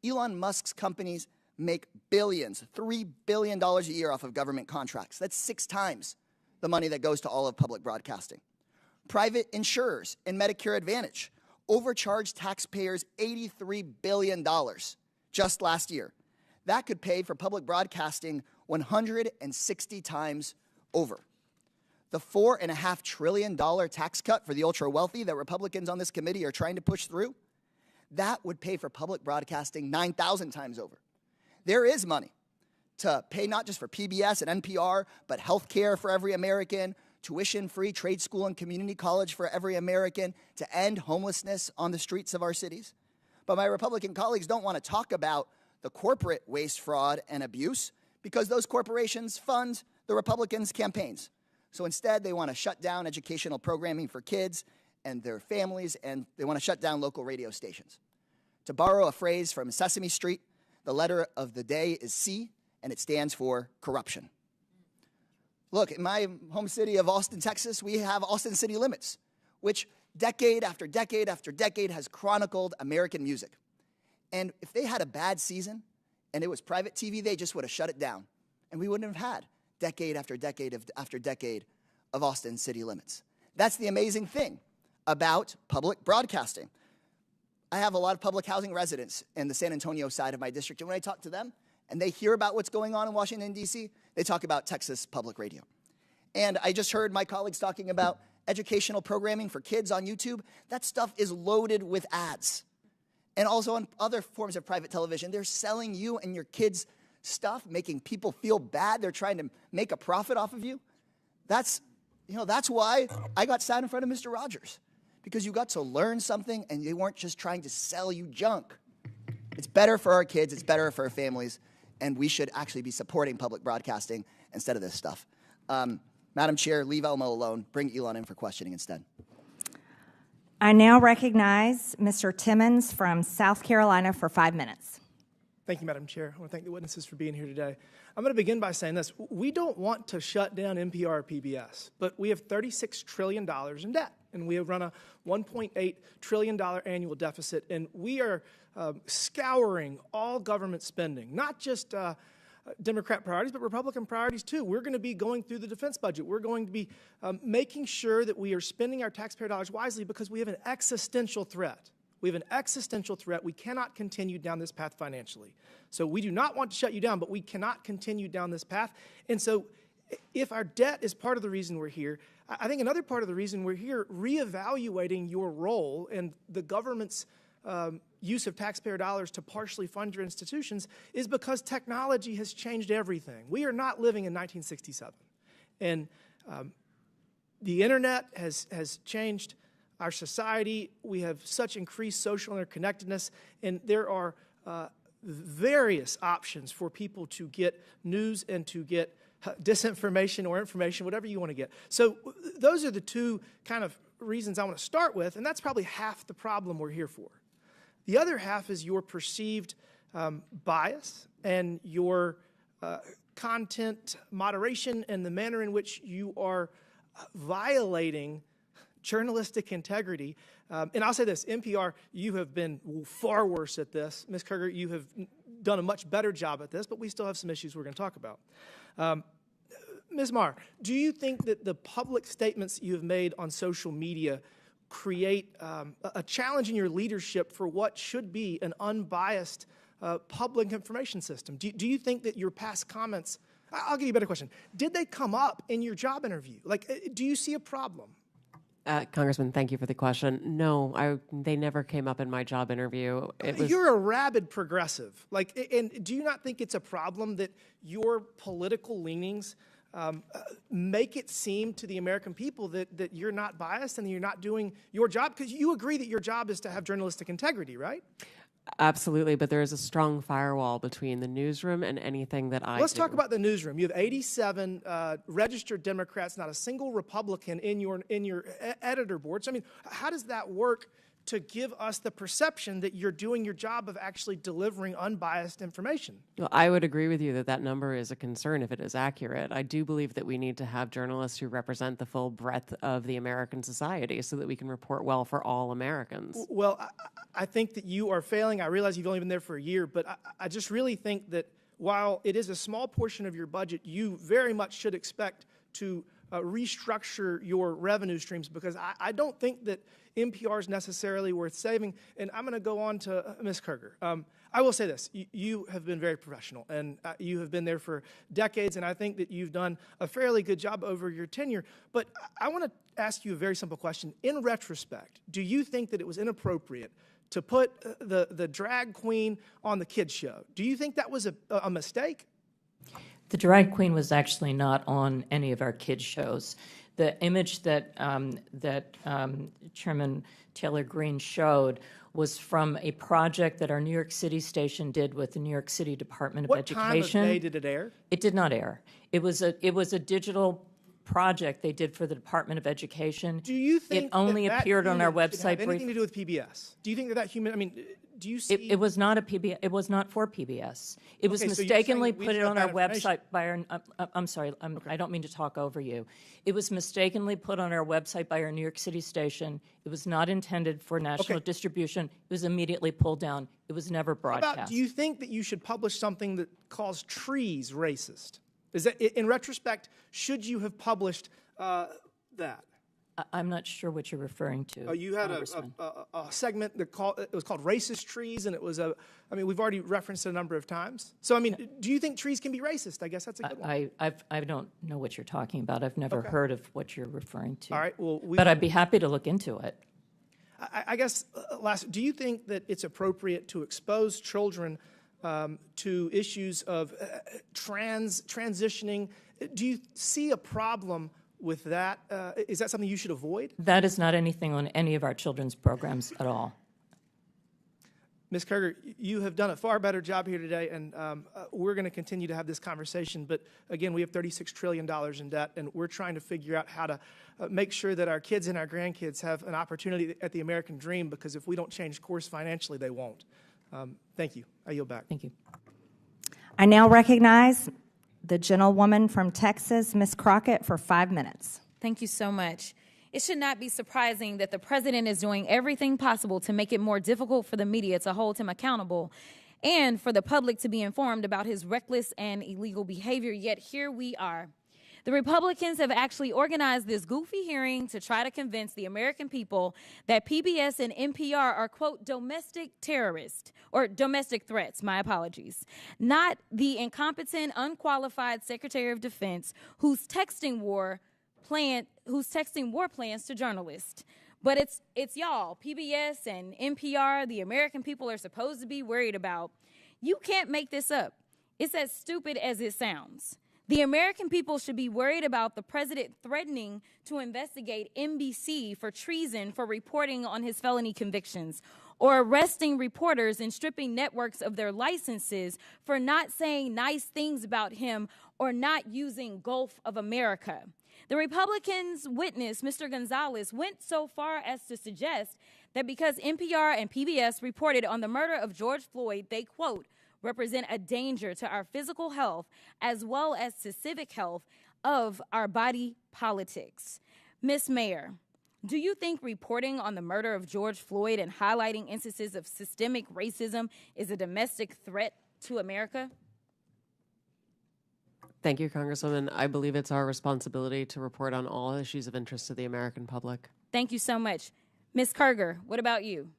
Elon Musk's companies make billions, $3 billion a year off of government contracts. That's 6 times the money that goes to all of public broadcasting. Private insurers in Medicare Advantage overcharged taxpayers $83 billion just last year. That could pay for public broadcasting 160 times over. The $4.5 trillion tax cut for the ultra-wealthy that Republicans on this committee are trying to push through, that would pay for public broadcasting 9,000 times over. There is money to pay not just for PBS and NPR, but health care for every American, tuition-free trade school and community college for every American, to end homelessness on the streets of our cities. But my Republican colleagues don't want to talk about the corporate waste, fraud, and abuse because those corporations fund the Republicans' campaigns. So instead, they want to shut down educational programming for kids and their families, and they want to shut down local radio stations. To borrow a phrase from Sesame Street, the letter of the day is C, and it stands for corruption. Look, in my home city of Austin, Texas, we have Austin City Limits, which decade after decade after decade has chronicled American music. And if they had a bad season and it was private TV, they just would have shut it down. And we wouldn't have had decade after decade after decade of Austin City Limits. That's the amazing thing about public broadcasting. I have a lot of public housing residents in the San Antonio side of my district, and when I talk to them and they hear about what's going on in Washington, D.C., they talk about Texas Public Radio. And I just heard my colleagues talking about educational programming for kids on YouTube. That stuff is loaded with ads. And also on other forms of private television, they're selling you and your kids stuff, making people feel bad. They're trying to make a profit off of you. That's why I got sat in front of Mr. Rogers, because you got to learn something and they weren't just trying to sell you junk. It's better for our kids, it's better for our families, and we should actually be supporting public broadcasting instead of this stuff. Madam Chair, leave Elmo alone. Bring Elon in for questioning instead. I now recognize Mr. Timmons from South Carolina for 5 minutes. Thank you, Madam Chair. I want to thank the witnesses for being here today. I'm going to begin by saying this. We don't want to shut down NPR or PBS, but we have $36 trillion in debt, and we have run a $1.8 trillion annual deficit, and we are scouring all government spending, not just Democrat priorities, but Republican priorities too. We're going to be going through the defense budget. We're going to be making sure that we are spending our taxpayer dollars wisely because we have an existential threat. We have an existential threat. We cannot continue down this path financially. So we do not want to shut you down, but we cannot continue down this path. And so if our debt is part of the reason we're here, I think another part of the reason we're here, reevaluating your role and the government's use of taxpayer dollars to partially fund your institutions is because technology has changed everything. We are not living in 1967. And the internet has changed our society. We have such increased social interconnectedness, and there are various options for people to get news and to get disinformation or information, whatever you want to get. So those are the two kind of reasons I want to start with, and that's probably half the problem we're here for. The other half is your perceived bias and your content moderation and the manner in which you are violating journalistic integrity. And I'll say this, NPR, you have been far worse at this. Ms. Kerger, you have done a much better job at this, but we still have some issues we're going to talk about. Ms. Maher, do you think that the public statements you have made on social media create a challenge in your leadership for what should be an unbiased public information system? Do you think that your past comments, I'll give you a better question, did they come up in your job interview? Like, do you see a problem? Congressman, thank you for the question. No, they never came up in my job interview. You're a rabid progressive. And do you not think it's a problem that your political leanings make it seem to the American people that you're not biased and that you're not doing your job? Because you agree that your job is to have journalistic integrity, right? Absolutely, but there is a strong firewall between the newsroom and anything that I Let's do. talk about the newsroom. You have 87 registered Democrats, not a single Republican in your editor board. So, I mean, how does that work to give us the perception that you're doing your job of actually delivering unbiased information? Well, I would agree with you that number is a concern if it is accurate. I do believe that we need to have journalists who represent the full breadth of the American society so that we can report well for all Americans. Well, I think that you are failing. I realize you've only been there for a year, but I just really think that while it is a small portion of your budget, you very much should expect to restructure your revenue streams, because I don't think that NPR is necessarily worth saving. And I'm going to go on to Ms. Kerger. I will say this. You have been very professional, and you have been there for decades, and I think that you've done a fairly good job over your tenure. But I want to ask you a very simple question. In retrospect, do you think that it was inappropriate to put the drag queen on the kids' show? Do you think that was a mistake? The drag queen was actually not on any of our kids' shows. The image that Chairman Taylor Greene showed was from a project that our New York City station did with the New York City Department of Education. What time of day did it air? It did not air. It was a digital project they did for the Department of Education. Do you think it only that appeared on our unit should website? have anything to do with PBS? Do you think that human? I mean, do you see? It was not a PBS. It was not for PBS. It was Okay, so you're mistakenly saying we put it should on have our that website by our. I'm sorry. I don't mean to talk over you. It was mistakenly put on our website by our New York City station. It was not intended for national distribution. It was immediately pulled down. It was never broadcast. How about, do you think that you should publish something that calls trees racist? Is that, in retrospect, should you have published that? I'm not sure what you're referring to. You had a segment that was called Racist Trees, and it was I mean, we've already referenced it a number of times. So, I mean, do you think trees can be racist? I guess that's a good one. I don't know what you're talking about. I've never heard of what you're referring to. All right, well, but I'd be happy to look into it. I guess, last, do you think that it's appropriate to expose children to issues of transitioning? Do you see a problem with that? Is that something you should avoid? That is not anything on any of our children's programs at all. Ms. Kerger, you have done a far better job here today, and we're going to continue to have this conversation. But again, we have $36 trillion in debt, and we're trying to figure out how to make sure that our kids and our grandkids have an opportunity at the American dream, because if we don't change course financially, they won't. Thank you. I yield back. Thank you. I now recognize the gentlewoman from Texas, Ms. Crockett, for 5 minutes. Thank you so much. It should not be surprising that the president is doing everything possible to make it more difficult for the media to hold him accountable and for the public to be informed about his reckless and illegal behavior. Yet here we are. The Republicans have actually organized this goofy hearing to try to convince the American people that PBS and NPR are, quote, domestic terrorists, or domestic threats, my apologies, not the incompetent, unqualified Secretary of Defense who's texting war plans to journalists. But it's y'all, PBS and NPR, the American people are supposed to be worried about. You can't make this up. It's as stupid as it sounds. The American people should be worried about the president threatening to investigate NBC for treason for reporting on his felony convictions, or arresting reporters and stripping networks of their licenses for not saying nice things about him or not using Gulf of America. The Republicans' witness, Mr. Gonzalez, went so far as to suggest that because NPR and PBS reported on the murder of George Floyd, they, quote, represent a danger to our physical health as well as to civic health of our body politics. Ms. Maher, do you think reporting on the murder of George Floyd and highlighting instances of systemic racism is a domestic threat to America? Thank you, Congresswoman. I believe it's our responsibility to report on all issues of interest to the American public. Thank you so much. Ms. Kerger, what about you?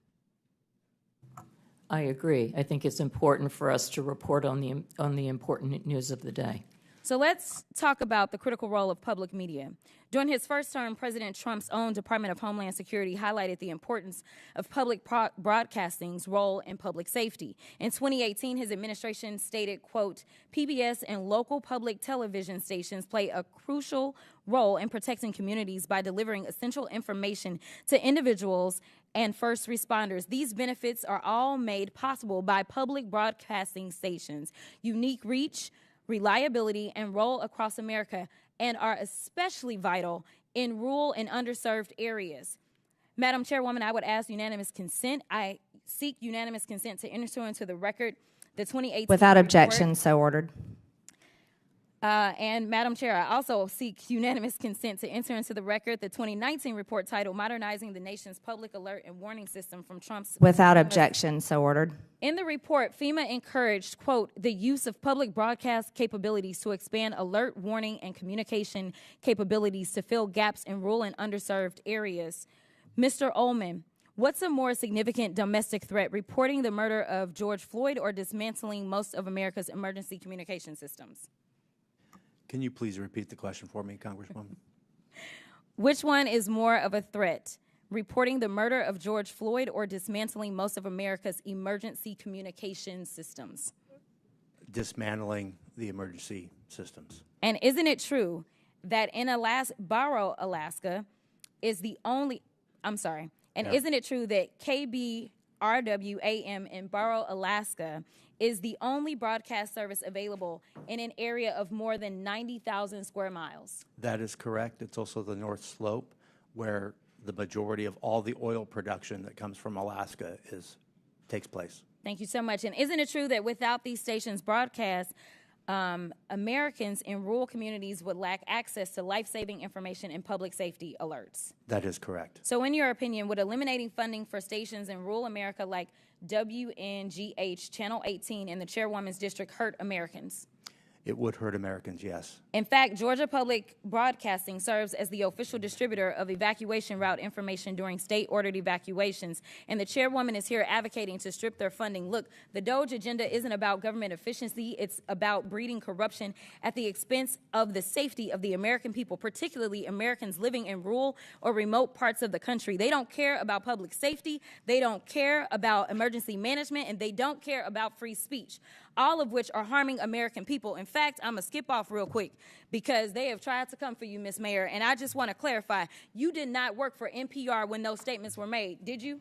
I agree. I think it's important for us to report on the important news of the day. So let's talk about the critical role of public media. During his first term, President Trump's own Department of Homeland Security highlighted the importance of public broadcasting's role in public safety. In 2018, his administration stated, quote, PBS and local public television stations play a crucial role in protecting communities by delivering essential information to individuals and first responders. These benefits are all made possible by public broadcasting stations' unique reach, reliability, and role across America, and are especially vital in rural and underserved areas. Madam Chairwoman, I would ask unanimous consent. I seek unanimous consent to enter into the record the 2018 Without report. objection, so ordered. And Madam Chair, I also seek unanimous consent to enter into the record the 2019 report titled Modernizing the Nation's Public Alert and Warning System from Trump's... Without objection, so ordered. In the report, FEMA encouraged, quote, the use of public broadcast capabilities to expand alert, warning, and communication capabilities to fill gaps in rural and underserved areas. Mr. Ullman, what's a more significant domestic threat, reporting the murder of George Floyd or dismantling most of America's emergency communication systems? Can you please repeat the question for me, Congresswoman? Which one is more of a threat, reporting the murder of George Floyd or dismantling most of America's emergency communication systems? Dismantling the emergency systems. And isn't it true that in Barrow, Alaska, is the only, isn't it true that KBRW-AM in Barrow, Alaska is the only broadcast service available in an area of more than 90,000 square miles? That is correct. It's also the North Slope, where the majority of all the oil production that comes from Alaska takes place. Thank you so much. And isn't it true that without these stations' broadcast, Americans in rural communities would lack access to life-saving information and public safety alerts? That is correct. So in your opinion, would eliminating funding for stations in rural America like WNGH, Channel 18, and the Chairwoman's District hurt Americans? It would hurt Americans, yes. In fact, Georgia Public Broadcasting serves as the official distributor of evacuation route information during state-ordered evacuations, and the chairwoman is here advocating to strip their funding. Look, the DOGE agenda isn't about government efficiency. It's about breeding corruption at the expense of the safety of the American people, particularly Americans living in rural or remote parts of the country. They don't care about public safety. They don't care about emergency management, and they don't care about free speech, all of which are harming American people. In fact, I'm going to skip off real quick because they have tried to come for you, Ms. Maher, and I just want to clarify, you did not work for NPR when those statements were made, did you?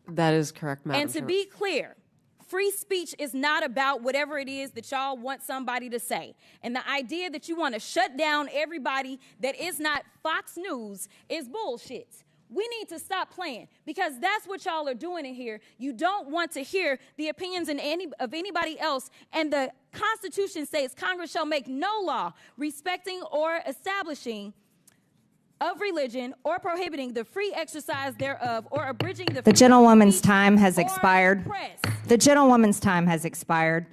That is correct, Madam And to Chair. be clear, free speech is not about whatever it is that y'all want somebody to say. And the idea that you want to shut down everybody that is not Fox News is bullshit. We need to stop playing because that's what y'all are doing in here. You don't want to hear the opinions of anybody else. And the Constitution says Congress shall make no law respecting or establishing of religion or prohibiting the free exercise thereof or abridging the... The gentlewoman's time has expired. The gentlewoman's time has expired.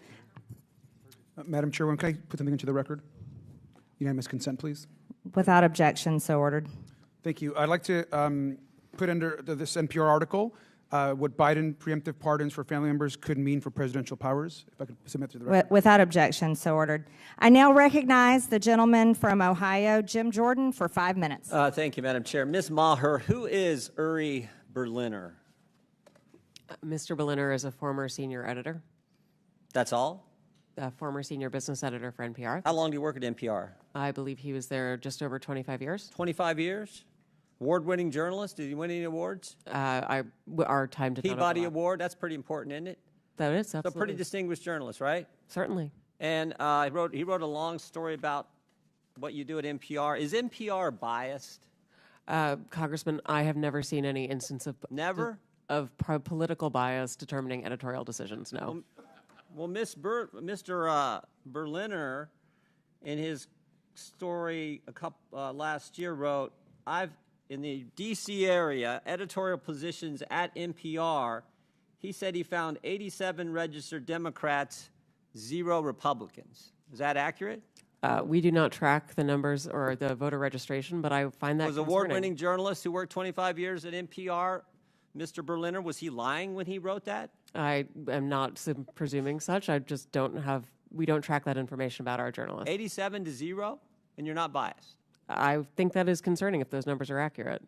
Madam Chairwoman, can I put something into the record? Unanimous consent, please. Without objection, so ordered. Thank you. I'd like to put under this NPR article what Biden preemptive pardons for family members could mean for presidential powers. If I could submit to the record. Without objection, so ordered. I now recognize the gentleman from Ohio, Jim Jordan, for 5 minutes. Thank you, Madam Chair. Ms. Maher, who is Uri Berliner? Mr. Berliner is a former senior editor, That's all? a former senior business editor for NPR. How long do you work at NPR? I believe he was there just over 25 years. 25 years? Award-winning journalist? Did he win any awards? Our time did not Peabody overlap. Award? That's pretty important, isn't it? That is, So absolutely. pretty distinguished journalist, right? Certainly. And he wrote a long story about what you do at NPR. Is NPR biased? Congressman, I have never seen any instance of political bias determining editorial decisions, no. Well, Mr. Berliner, in his story last year, wrote, in the D.C. area, editorial positions at NPR, he said he found 87 registered Democrats, 0 Republicans. Is that accurate? We do not track the numbers or the voter registration, but I find that Was concerning. award-winning journalist who worked 25 years at NPR, Mr. Berliner, was he lying when he wrote that? I am not presuming such. I just don't have, we don't track that information about our journalists. 87 to 0, and you're not biased? I think that is concerning if those numbers are accurate.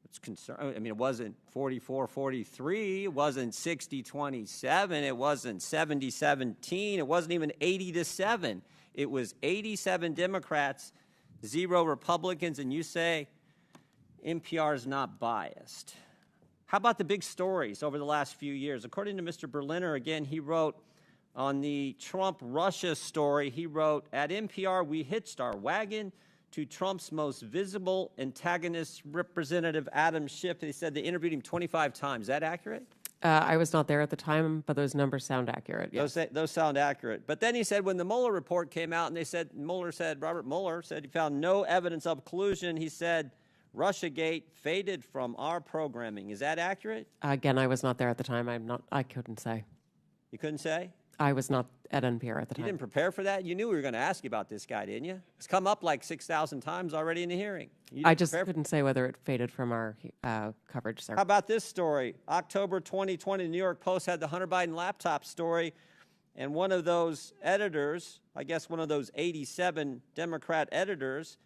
It's concerning. I mean, it wasn't 44-43. It wasn't 60-27. It wasn't 70-17. It wasn't even 80-7. It was 87 Democrats, 0 Republicans, and you say NPR is not biased. How about the big stories over the last few years? According to Mr. Berliner, again, he wrote on the Trump-Russia story, he wrote, at NPR, we hitched our wagon to Trump's most visible antagonist, Representative Adam Schiff. They said they interviewed him 25 times. Is that accurate? I was not there at the time, but those numbers sound accurate. Yes. Those sound accurate. But then he said when the Mueller report came out and Robert Mueller said he found no evidence of collusion, he said Russiagate faded from our programming. Is that accurate? Again, I was not there at the time. I couldn't say. You couldn't say? I was not at NPR at the time. You didn't prepare for that? You knew we were going to ask you about this guy, didn't you? It's come up like 6,000 times already in the hearing. I just couldn't say whether it faded from our coverage, sir. How about this story? October 2020, the New York Post had the Hunter Biden laptop story, and one of those editors, I guess one of those 87 Democrat editors,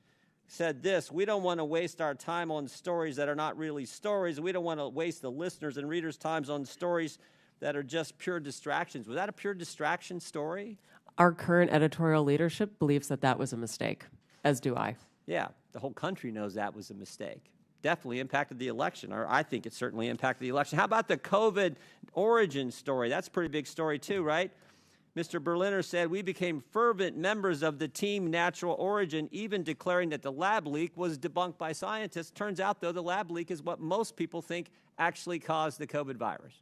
said this: we don't want to waste our time on stories that are not really stories. We don't want to waste the listeners' and readers' times on stories that are just pure distractions. Was that a pure distraction story? Our current editorial leadership believes that that was a mistake, as do I. Yeah, the whole country knows that was a mistake. Definitely impacted the election, or I think it certainly impacted the election. How about the COVID origin story? That's a pretty big story too, right? Mr. Berliner said, we became fervent members of the team natural origin, even declaring that the lab leak was debunked by scientists. Turns out, though, the lab leak is what most people think actually caused the COVID virus.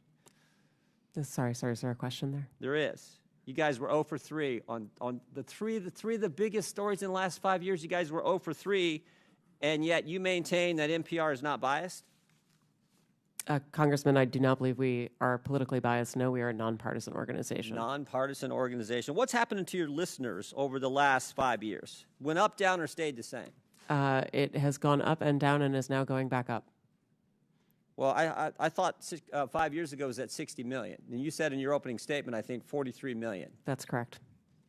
Sorry, is there a question there? There is. You guys were 0 for 3 on the three of the biggest stories in the last 5 years. You guys were 0 for 3, and yet you maintain that NPR is not biased? Congressman, I do not believe we are politically biased. No, we are a nonpartisan organization. Nonpartisan organization. What's happening to your listeners over the last 5 years? Went up, down, or stayed the same? It has gone up and down and is now going back up. Well, I thought 5 years ago it was at 60 million. And you said in your opening statement, I think, 43 million. That's correct.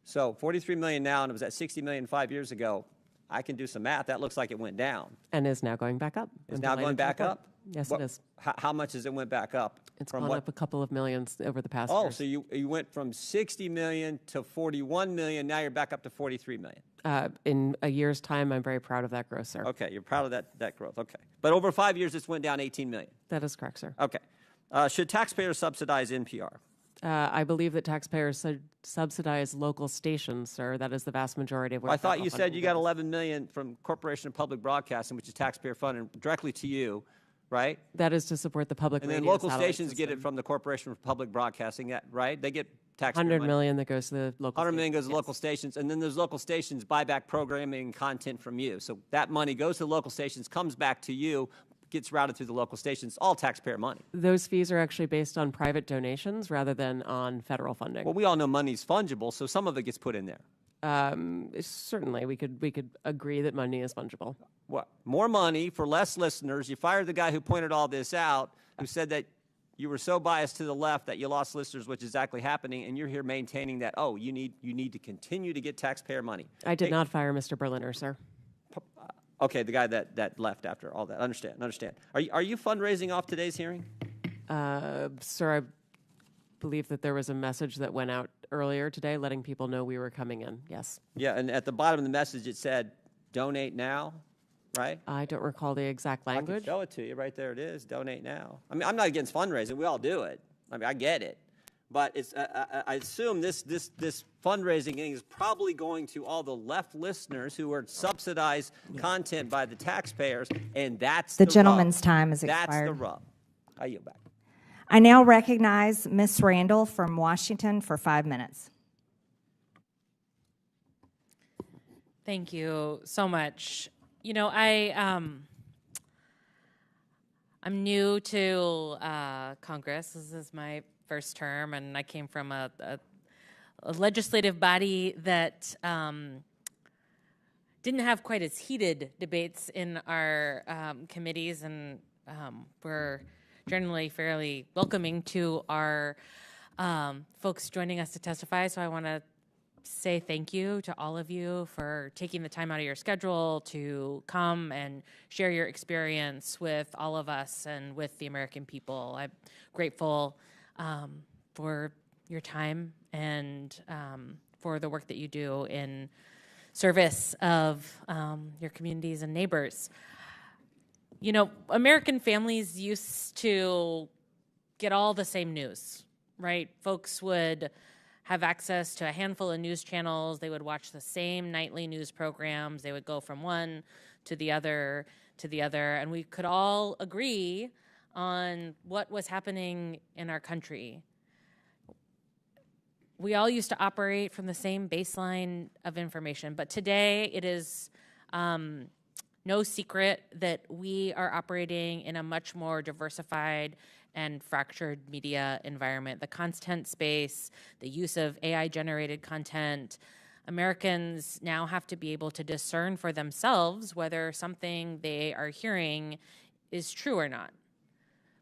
So 43 million now, and it was at 60 million 5 years ago. I can do some math. That looks like it went down. And is now going back up. It's now going back up? Yes, it is. How much has it went back up? It's gone up a couple of millions over the past years. So you went from 60 million to 41 million. Now you're back up to 43 million. In a year's time, I'm very proud of that growth, sir. Okay, you're proud of that growth. Okay. But over 5 years, it's went down 18 million. That is correct, sir. Okay. Should taxpayers subsidize NPR? I believe that taxpayers subsidize local stations, sir. That is the vast majority of what I thought you said you got 11 million from Corporation of Public Broadcasting, which is taxpayer funded directly to you, right? That is to support the public radio. And then local stations get it from the Corporation for Public Broadcasting, right? They get taxpayer money. 100 million that goes to the local 100 million goes to local stations, and then those local stations buy back programming and content from you. So that money goes to the local stations, comes back to you, gets routed through the local stations, all taxpayer money. Those fees are actually based on private donations rather than on federal funding. Well, we all know money's fungible, so some of it gets put in there. Certainly, we could agree that money is fungible. What? More money for less listeners. You fired the guy who pointed all this out, who said that you were so biased to the left that you lost listeners, which is exactly happening, and you're here maintaining that, you need to continue to get taxpayer money. I did not fire Mr. Berliner, sir. Okay, the guy that left after all that. Understand. Are you fundraising off today's hearing? Sir, I believe that there was a message that went out earlier today letting people know we were coming in. Yes. Yeah, and at the bottom of the message it said, donate now, right? I don't recall the exact language. I can show it to you. Right there it is, donate now. I mean, I'm not against fundraising. We all do it. I mean, I get it. But it's, I assume this fundraising thing is probably going to all the left listeners who are subsidized content by the taxpayers, and that's the gentleman's time is expired. That's the rub. I yield back. I now recognize Ms. Randall from Washington for 5 minutes. Thank you so much. You know, I'm new to Congress. This is my first term, and I came from a legislative body that didn't have quite as heated debates in our committees, and we're generally fairly welcoming to our folks joining us to testify. So I want to say thank you to all of you for taking the time out of your schedule to come and share your experience with all of us and with the American people. I'm grateful for your time and for the work that you do in service of your communities and neighbors. You know, American families used to get all the same news, right? Folks would have access to a handful of news channels. They would watch the same nightly news programs. They would go from one to the other, and we could all agree on what was happening in our country. We all used to operate from the same baseline of information, but today it is no secret that we are operating in a much more diversified and fractured media environment. The content space, the use of AI-generated content, Americans now have to be able to discern for themselves whether something they are hearing is true or not.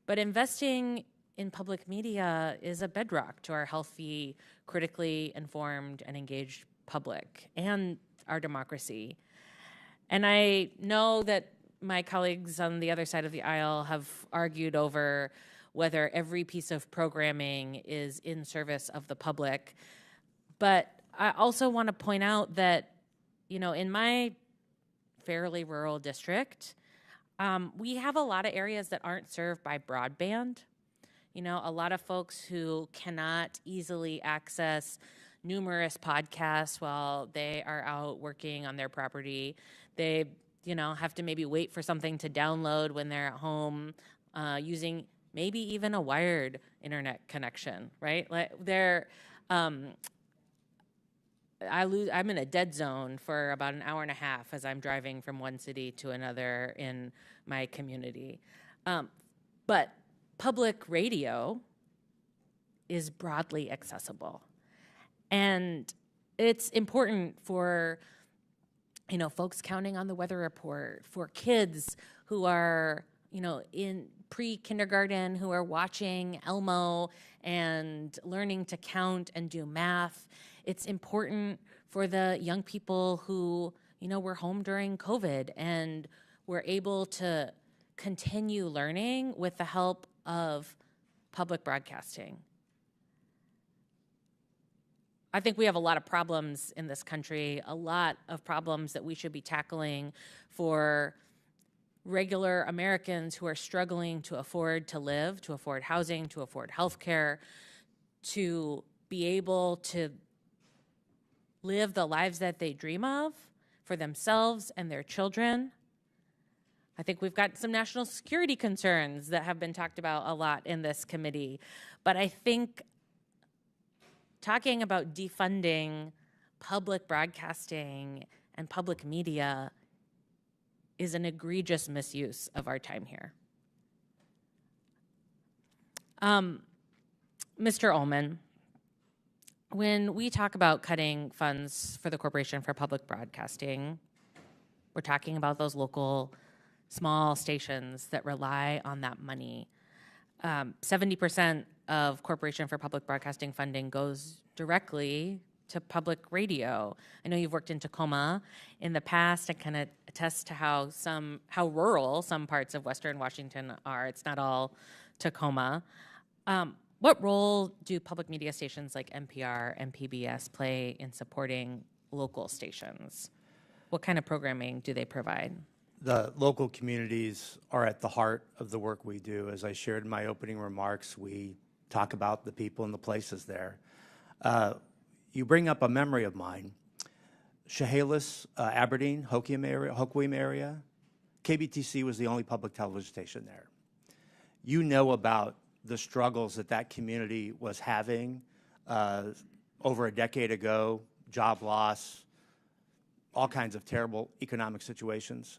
But investing in public media is a bedrock to our healthy, critically informed, and engaged public and our democracy. And I know that my colleagues on the other side of the aisle have argued over whether every piece of programming is in service of the public. But I also want to point out that, you know, in my fairly rural district, we have a lot of areas that aren't served by broadband. You know, a lot of folks who cannot easily access numerous podcasts while they are out working on their property. They, you know, have to maybe wait for something to download when they're at home using maybe even a wired internet connection, right? Like I'm in a dead zone for about an hour and a half as I'm driving from one city to another in my community. But public radio is broadly accessible. And it's important for, you know, folks counting on the weather report, for kids who are, you know, in pre-kindergarten who are watching Elmo and learning to count and do math. It's important for the young people who, you know, were home during COVID and were able to continue learning with the help of public broadcasting. I think we have a lot of problems in this country, a lot of problems that we should be tackling for regular Americans who are struggling to afford to live, to afford housing, to afford health care, to be able to live the lives that they dream of for themselves and their children. I think we've got some national security concerns that have been talked about a lot in this committee. But I think talking about defunding public broadcasting and public media is an egregious misuse of our time here. Mr. Ullman, when we talk about cutting funds for the Corporation for Public Broadcasting, we're talking about those local small stations that rely on that money. 70% of Corporation for Public Broadcasting funding goes directly to public radio. I know you've worked in Tacoma in the past. I kind of attest to how rural some parts of Western Washington are. It's not all Tacoma. What role do public media stations like NPR and PBS play in supporting local stations? What kind of programming do they provide? The local communities are at the heart of the work we do. As I shared in my opening remarks, we talk about the people and the places there. You bring up a memory of mine. Chehalis, Aberdeen, Hoquiam area, KBTC was the only public television station there. You know about the struggles that community was having over a decade ago, job loss, all kinds of terrible economic situations.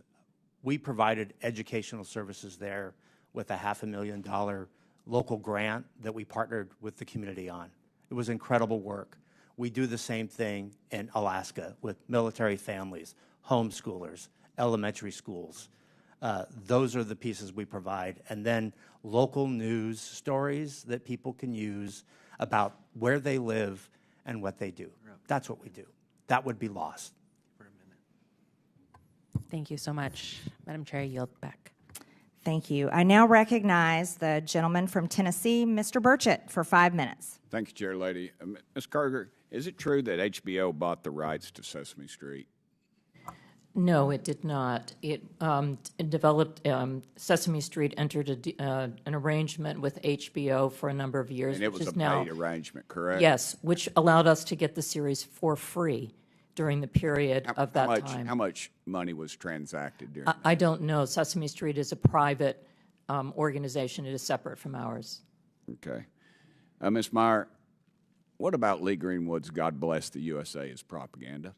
We provided educational services there with a $500,000 local grant that we partnered with the community on. It was incredible work. We do the same thing in Alaska with military families, homeschoolers, elementary schools. Those are the pieces we provide. And then local news stories that people can use about where they live and what they do. That's what we do. That would be lost. Thank you so much. Madam Chair, I yield back. Thank you. I now recognize the gentleman from Tennessee, Mr. Burchett, for 5 minutes. Thank you, Chair Lady. Ms. Kerger, is it true that HBO bought the rights to Sesame Street? No, it did not. It developed Sesame Street entered an arrangement with HBO for a number of years. And it was a paid arrangement, correct? Yes, which allowed us to get the series for free during the period of that time. How much money was transacted during I don't know. Sesame Street is a private organization. It is separate from ours. Okay. Ms. Maher, what about Lee Greenwood's God Bless the USA is propaganda?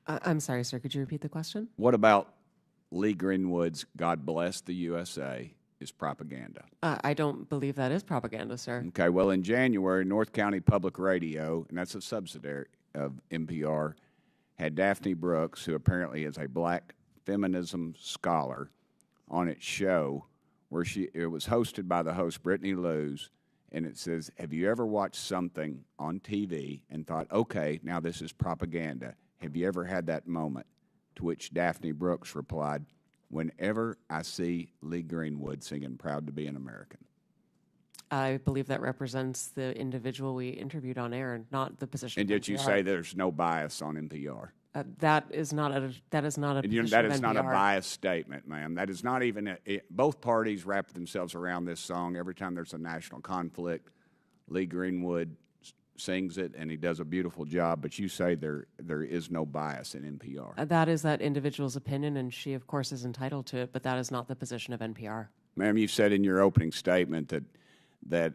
I'm sorry, sir. Could you repeat the question? What about Lee Greenwood's God Bless the USA is propaganda? I don't believe that is propaganda, sir. Okay, well, in January, North County Public Radio, and that's a subsidiary of NPR, had Daphne Brooks, who apparently is a black feminism scholar, on its show where it was hosted by the host Brittany Lewis, and it says, have you ever watched something on TV and thought, okay, now this is propaganda? Have you ever had that moment? To which Daphne Brooks replied, whenever I see Lee Greenwood singing Proud to be an American. I believe that represents the individual we interviewed on air, not the position. And of did you NPR. say there's no bias on NPR? That is not a position That of is not a NPR. biased statement, ma'am. That is not even both parties wrap themselves around this song every time there's a national conflict. Lee Greenwood sings it, and he does a beautiful job, but you say there is no bias in NPR. That is that individual's opinion, and she, of course, is entitled to it, but that is not the position of NPR. Ma'am, you said in your opening statement that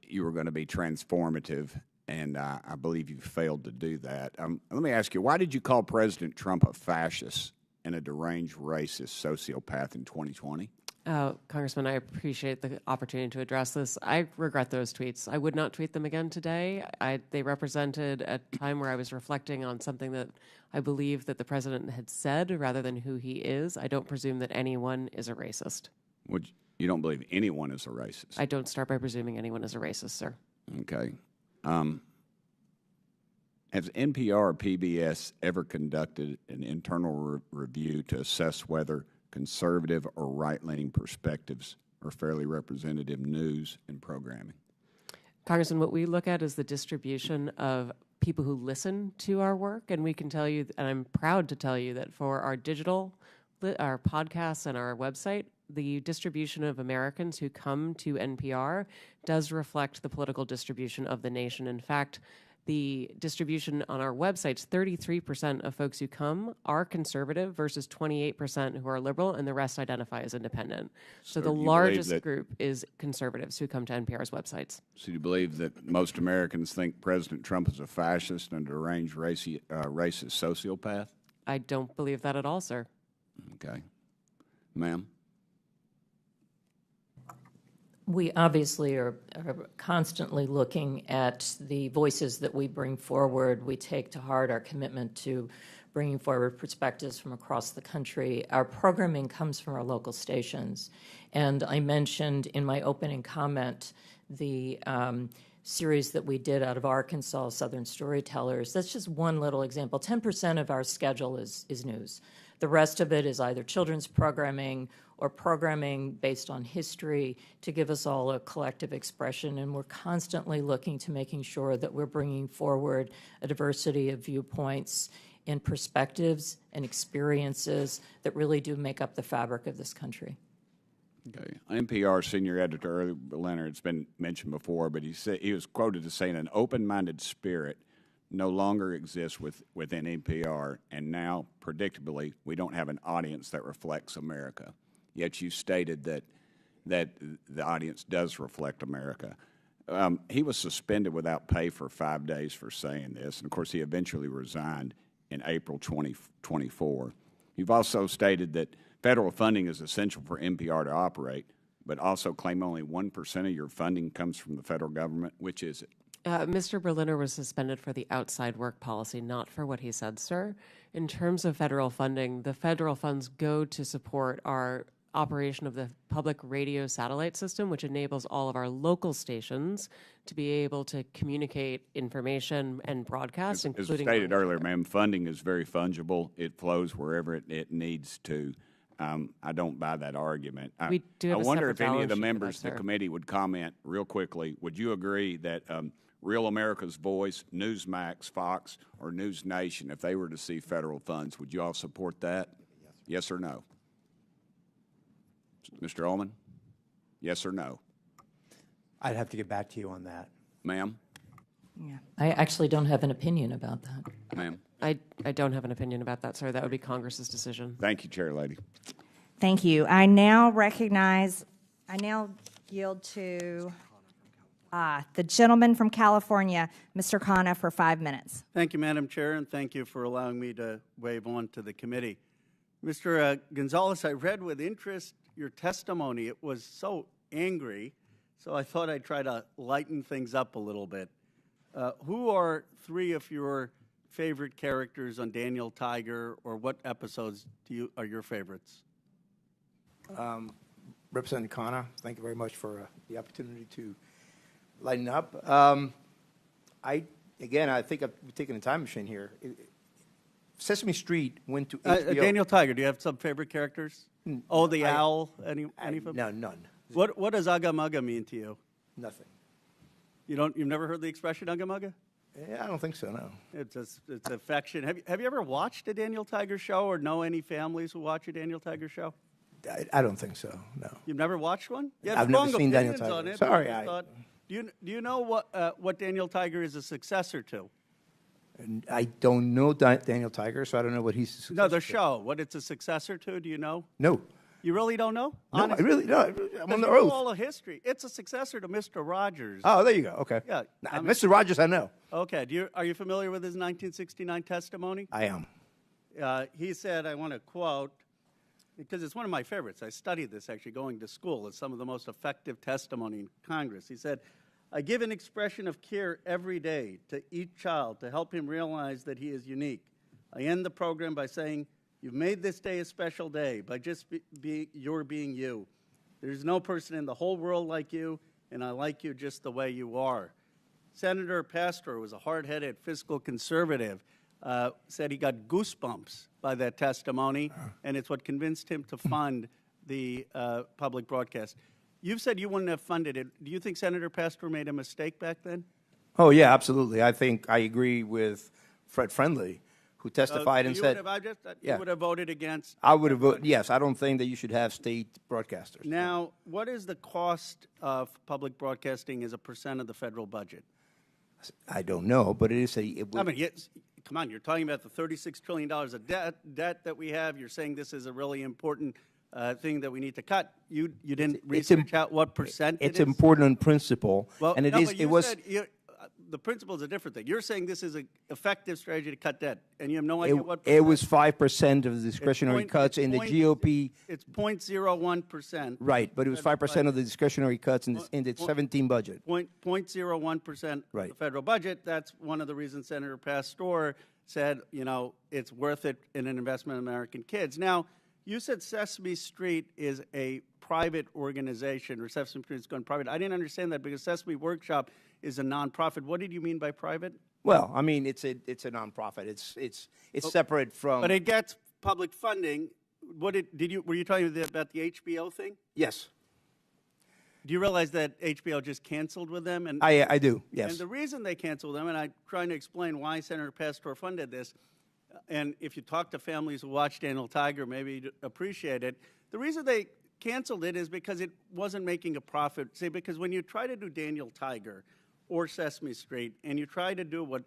you were going to be transformative, and I believe you failed to do that. Let me ask you, why did you call President Trump a fascist and a deranged racist sociopath in 2020? Congressman, I appreciate the opportunity to address this. I regret those tweets. I would not tweet them again today. They represented a time where I was reflecting on something that I believe that the president had said rather than who he is. I don't presume that anyone is a racist. You don't believe anyone is a racist? I don't start by presuming anyone is a racist, sir. Okay. Has NPR or PBS ever conducted an internal review to assess whether conservative or right-leaning perspectives are fairly representative news and programming? Congressman, what we look at is the distribution of people who listen to our work, and we can tell you, and I'm proud to tell you, that for our digital, our podcasts and our website, the distribution of Americans who come to NPR does reflect the political distribution of the nation. In fact, the distribution on our websites, 33% of folks who come are conservative versus 28% who are liberal, and the rest identify as independent. So the largest group is conservatives who come to NPR's websites. So you believe that most Americans think President Trump is a fascist and a deranged racist sociopath? I don't believe that at all, sir. Okay. Ma'am? We obviously are constantly looking at the voices that we bring forward. We take to heart our commitment to bringing forward perspectives from across the country. Our programming comes from our local stations. And I mentioned in my opening comment the series that we did out of Arkansas, Southern Storytellers. That's just one little example. 10% of our schedule is news. The rest of it is either children's programming or programming based on history to give us all a collective expression. And we're constantly looking to making sure that we're bringing forward a diversity of viewpoints and perspectives and experiences that really do make up the fabric of this country. Okay. NPR senior editor Leonard, it's been mentioned before, but he was quoted as saying an open-minded spirit no longer exists within NPR, and now, predictably, we don't have an audience that reflects America. Yet you stated that the audience does reflect America. He was suspended without pay for 5 days for saying this, and of course he eventually resigned in April 2024. You've also stated that federal funding is essential for NPR to operate, but also claim only 1% of your funding comes from the federal government. Which is it? Mr. Berliner was suspended for the outside work policy, not for what he said, sir. In terms of federal funding, the federal funds go to support our operation of the public radio satellite system, which enables all of our local stations to be able to communicate information and broadcast, including... As stated earlier, ma'am, funding is very fungible. It flows wherever it needs to. I don't buy that argument. We do have I a wonder separate if any of the balance sheet for members that, of the sir. committee would comment real quickly. Would you agree that Real America's Voice, Newsmax, Fox, or News Nation, if they were to see federal funds, would you all support that? Yes or no? Mr. Ullman? Yes or no? I'd have to get back to you on that. Ma'am? Yeah. I actually don't have an opinion about that. Ma'am? I don't have an opinion about that, sir. That would be Congress's decision. Thank you, Chair Lady. Thank you. I now yield to the gentleman from California, Mr. Khanna, for 5 minutes. Thank you, Madam Chair, and thank you for allowing me to wave on to the committee. Mr. Gonzalez, I read with interest your testimony. It was so angry, so I thought I'd try to lighten things up a little bit. Who are 3 of your favorite characters on Daniel Tiger, or what episodes are your favorites? Representative Khanna, thank you very much for the opportunity to lighten up. I think I've taken a time machine here. Sesame Street went to HBO. Daniel Tiger, do you have some favorite characters? Oh, the owl? Any of them? No, none. What does Ugga Mugga mean to you? Nothing. You've never heard the expression Ugga Mugga? Yeah, I don't think so, no. It's affection. Have you ever watched a Daniel Tiger show, or know any families who watch a Daniel Tiger show? I don't think so, no. You've never watched one? You I've never seen Daniel Tiger. On it, Sorry. Do you know what Daniel Tiger is a successor to? And I don't know Daniel Tiger, so I don't know what he's a successor No, the show. What it's a successor to, do you know? No. You really don't know? No, Honestly? I really don't. I'm on the You know oath. all the history. It's a successor to Mr. Rogers. Oh, there you go. Okay. Yeah. Mr. Rogers, I know. Okay. Are you familiar with his 1969 testimony? I am. He said, I want to quote, because it's one of my favorites. I studied this actually going to school. It's some of the most effective testimony in Congress. He said, I give an expression of care every day to each child to help him realize that he is unique. I end the program by saying, you've made this day a special day by just being you. There's no person in the whole world like you, and I like you just the way you are. Senator Pastor was a hard-headed fiscal conservative, said he got goosebumps by that testimony, and it's what convinced him to fund the public broadcast. You've said you wouldn't have funded it. Do you think Senator Pastor made a mistake back then? Oh, yeah, absolutely. I think I agree with Fred Friendly, who testified and said... You would have voted against... I would have voted, yes. I don't think that you should have state broadcasters. Now, what is the cost of public broadcasting as a percent of the federal budget? I don't know, but it is a... Come on, you're talking about the $36 trillion of debt that we have. You're saying this is a really important thing that we need to cut. You didn't research out what percent it's it is? important in principle, Well, and the principle is a different thing. You're saying this is an effective strategy to cut debt, and you have no idea what percent. It was 5% of the discretionary cuts in the GOP. It's 0.01%. Right, but it was 5% of the discretionary cuts in the 17 budget. 0.01% of the federal budget. That's one of the reasons Senator Pastor said, it's worth it in an investment in American kids. Now, you said Sesame Street is a private organization, or Sesame Street is going private. I didn't understand that because Sesame Workshop is a nonprofit. What did you mean by private? Well, I mean it's a nonprofit. It's separate from. But it gets public funding. Were you talking about the HBO thing? Yes. Do you realize that HBO just canceled with them? And I do. Yes. And the reason they canceled them, and I'm trying to explain why Senator Pastor funded this. And if you talk to families who watch Daniel Tiger, maybe you'd appreciate it. The reason they canceled it is because it wasn't making a profit. See, because when you try to do Daniel Tiger or Sesame Street, and you try to do what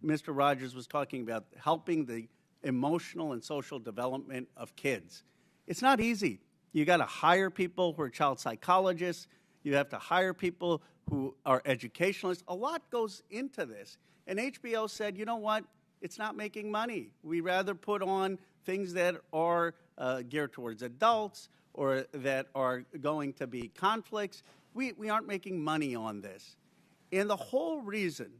Mr. Rogers was talking about, helping the emotional and social development of kids, it's not easy. You got to hire people who are child psychologists. You have to hire people who are educationalists. A lot goes into this. And HBO said, you know what? It's not making money. We rather put on things that are geared towards adults or that are going to be conflicts. We aren't making money on this. And the whole reason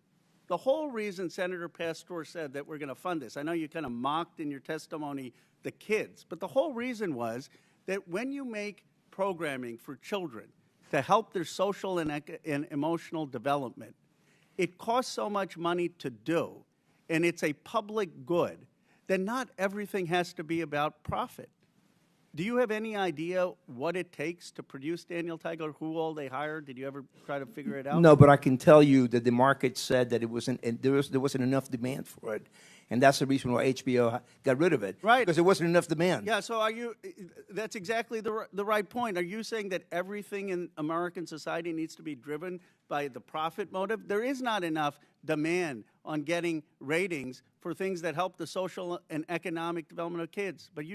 Senator Pastor said that we're going to fund this, I know you kind of mocked in your testimony the kids, but the whole reason was that when you make programming for children to help their social and emotional development, it costs so much money to do, and it's a public good, then not everything has to be about profit. Do you have any idea what it takes to produce Daniel Tiger, who all they hired? Did you ever try to figure it out? No, but I can tell you that the market said that there wasn't enough demand for it, and that's the reason why HBO got rid of it. Right. Because there wasn't enough demand. Yeah, so that's exactly the right point. Are you saying that everything in American society needs to be driven by the profit motive? There is not enough demand on getting ratings for things that help the social and economic development of kids. But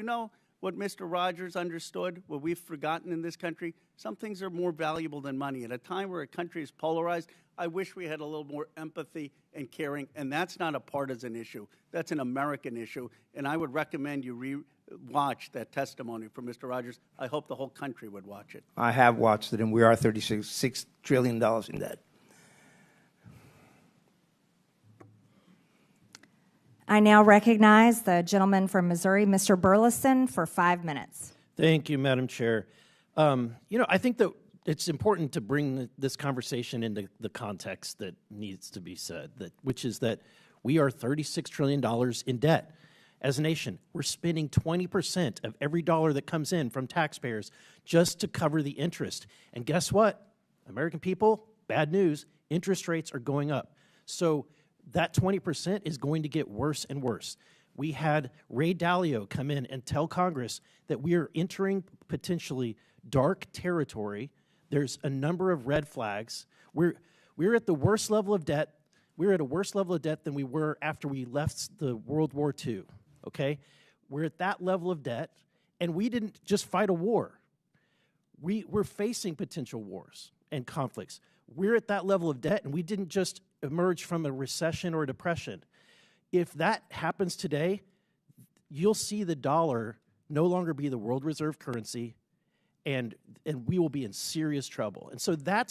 what Mr. Rogers understood, what we've forgotten in this country? Some things are more valuable than money. At a time where a country is polarized, I wish we had a little more empathy and caring, and that's not a partisan issue. That's an American issue, and I would recommend you watch that testimony from Mr. Rogers. I hope the whole country would watch it. I have watched it, and we are $36 trillion in debt. I now recognize the gentleman from Missouri, Mr. Burleson, for 5 minutes. Thank you, Madam Chair. I think that it's important to bring this conversation into the context that needs to be said, which is that we are $36 trillion in debt. As a nation, we're spending 20% of every dollar that comes in from taxpayers just to cover the interest. And guess what? American people, bad news, interest rates are going up. So that 20% is going to get worse and worse. We had Ray Dalio come in and tell Congress that we are entering potentially dark territory. There's a number of red flags. We're at the worst level of debt. We're at a worse level of debt than we were after we left the World War II. Okay? We're at that level of debt, and we didn't just fight a war. We're facing potential wars and conflicts. We're at that level of debt, and we didn't just emerge from a recession or a depression. If that happens today, you'll see the dollar no longer be the world reserve currency, and we will be in serious trouble. And so that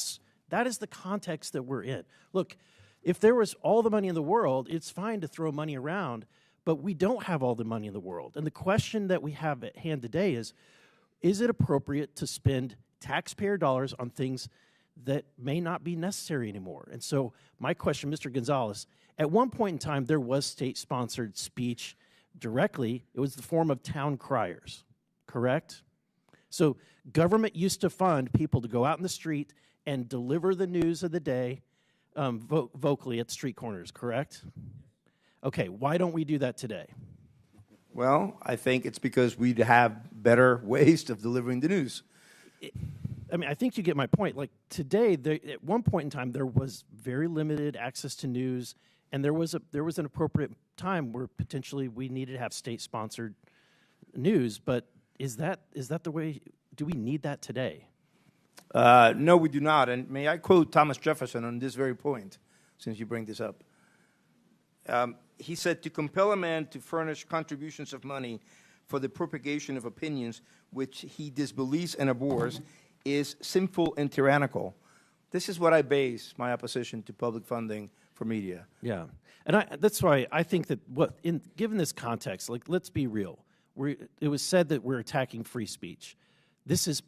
is the context that we're in. Look, if there was all the money in the world, it's fine to throw money around, but we don't have all the money in the world. And the question that we have at hand today is it appropriate to spend taxpayer dollars on things that may not be necessary anymore? And so my question, Mr. Gonzalez, at one point in time, there was state-sponsored speech directly. It was the form of town criers, correct? So government used to fund people to go out in the street and deliver the news of the day vocally at street corners, correct? Okay, why don't we do that today? Well, I think it's because we'd have better ways of delivering the news. I think you get my point. Like today, at one point in time, there was very limited access to news, and there was an appropriate time where potentially we needed to have state-sponsored news. But is that the way? Do we need that today? No, we do not. And may I quote Thomas Jefferson on this very point, since you bring this up? He said, "To compel a man to furnish contributions of money for the propagation of opinions which he disbelieves and abhors is sinful and tyrannical." This is what I base my opposition to public funding for media. Yeah, and that's why I think that given this context, like, let's be real. It was said that we're attacking free speech. This is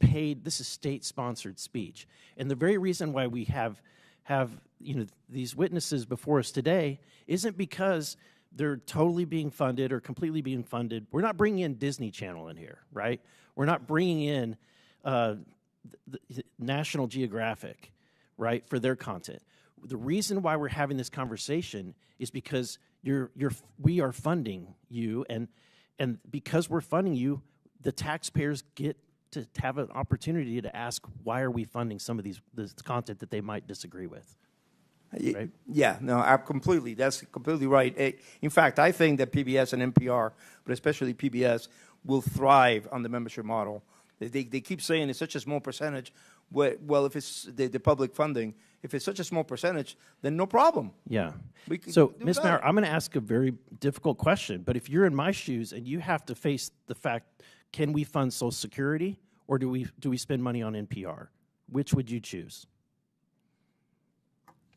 state-sponsored speech, and the very reason why we have these witnesses before us today isn't because they're totally being funded or completely being funded. We're not bringing in Disney Channel in here, right? We're not bringing in the National Geographic, right, for their content. The reason why we're having this conversation is because we are funding you, and because we're funding you, the taxpayers get to have an opportunity to ask, why are we funding some of this content that they might disagree with? Right? Yeah, no, that's completely right. In fact, I think that PBS and NPR, but especially PBS, will thrive on the membership model. They keep saying it's such a small percentage. Well, if it's the public funding, if it's such a small percentage, then no problem. Yeah. So, Ms. Maher, I'm going to ask a very difficult question, but if you're in my shoes and you have to face the fact, can we fund Social Security or do we spend money on NPR? Which would you choose?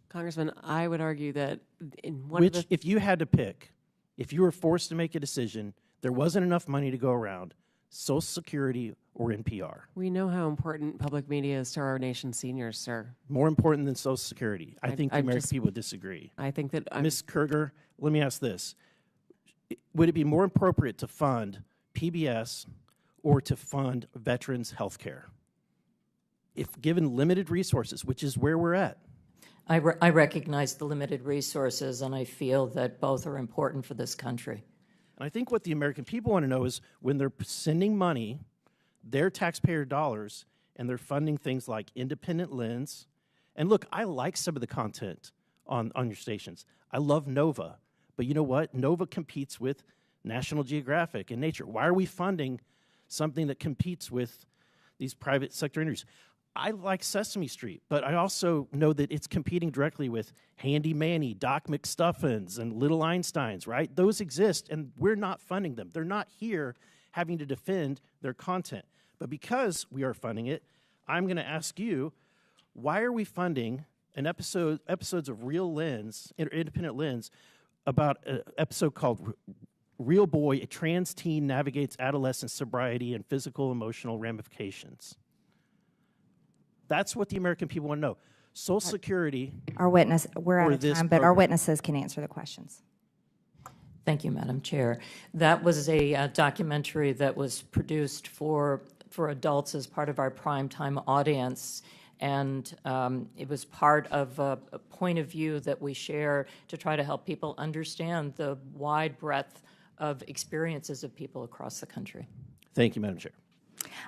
Congressman, I would argue that if you had to pick, if you were forced to make a decision, there wasn't enough money to go around, Social Security or NPR? We know how important public media is to our nation's seniors, sir. More important than Social Security. I think the American people would disagree. I think that... Ms. Kerger, let me ask this. Would it be more appropriate to fund PBS or to fund veterans' health care? If given limited resources, which is where we're at. I recognize the limited resources, and I feel that both are important for this country. And I think what the American people want to know is when they're sending money, their taxpayer dollars, and they're funding things like Independent Lens. And look, I like some of the content on your stations. I love Nova. But you know what? Nova competes with National Geographic and Nature. Why are we funding something that competes with these private sector industries. I like Sesame Street, but I also know that it's competing directly with Handy Manny, Doc McStuffins, and Little Einsteins, right? Those exist, and we're not funding them. They're not here having to defend their content. But because we are funding it, I'm going to ask you, why are we funding an episodes of Real Lens, Independent Lens, about an episode called Real Boy, a trans teen navigates adolescent sobriety and physical emotional ramifications? That's what the American people want to know. Social Security. We're out of time, but our witnesses can answer the questions. Thank you, Madam Chair. That was a documentary that was produced for adults as part of our primetime audience, and it was part of a point of view that we share to try to help people understand the wide breadth of experiences of people across the country. Thank you, Madam Chair.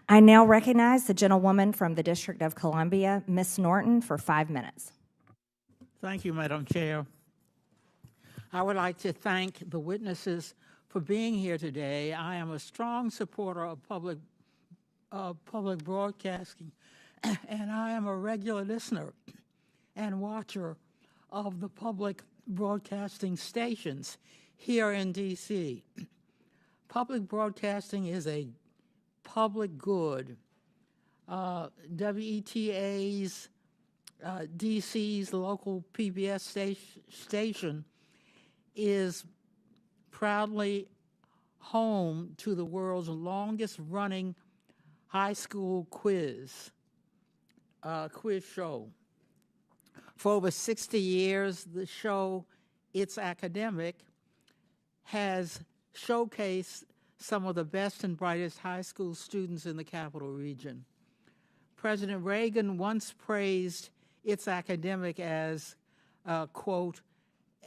I now recognize the gentlewoman from the District of Columbia, Ms. Norton, for 5 minutes. Thank you, Madam Chair. I would like to thank the witnesses for being here today. I am a strong supporter of public broadcasting, and I am a regular listener and watcher of the public broadcasting stations here in D.C. Public broadcasting is a public good. WETA's DC's local PBS station is proudly home to the world's longest running high school quiz show. For over 60 years, the show, It's Academic, has showcased some of the best and brightest high school students in the capital region. President Reagan once praised It's Academic as, quote,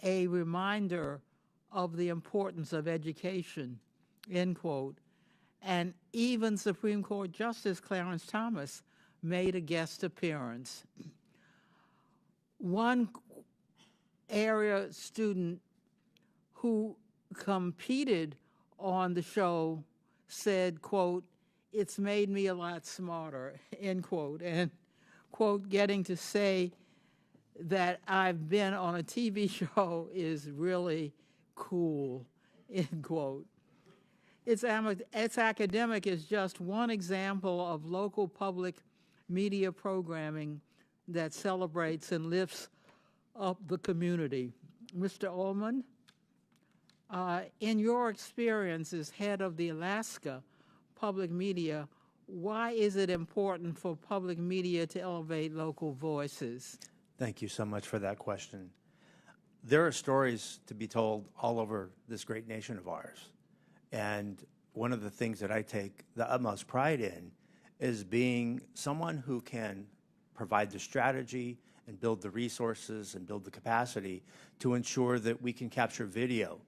a reminder of the importance of education, end quote. And even Supreme Court Justice Clarence Thomas made a guest appearance. One area student who competed on the show said, quote, it's made me a lot smarter, end quote. And, quote, getting to say that I've been on a TV show is really cool, end quote. It's Academic is just one example of local public media programming that celebrates and lifts up the community. Mr. Ullman, in your experience as head of the Alaska Public Media, why is it important for public media to elevate local voices? Thank you so much for that question. There are stories to be told all over this great nation of ours. And one of the things that I take the utmost pride in is being someone who can provide the strategy and build the resources and build the capacity to ensure that we can capture video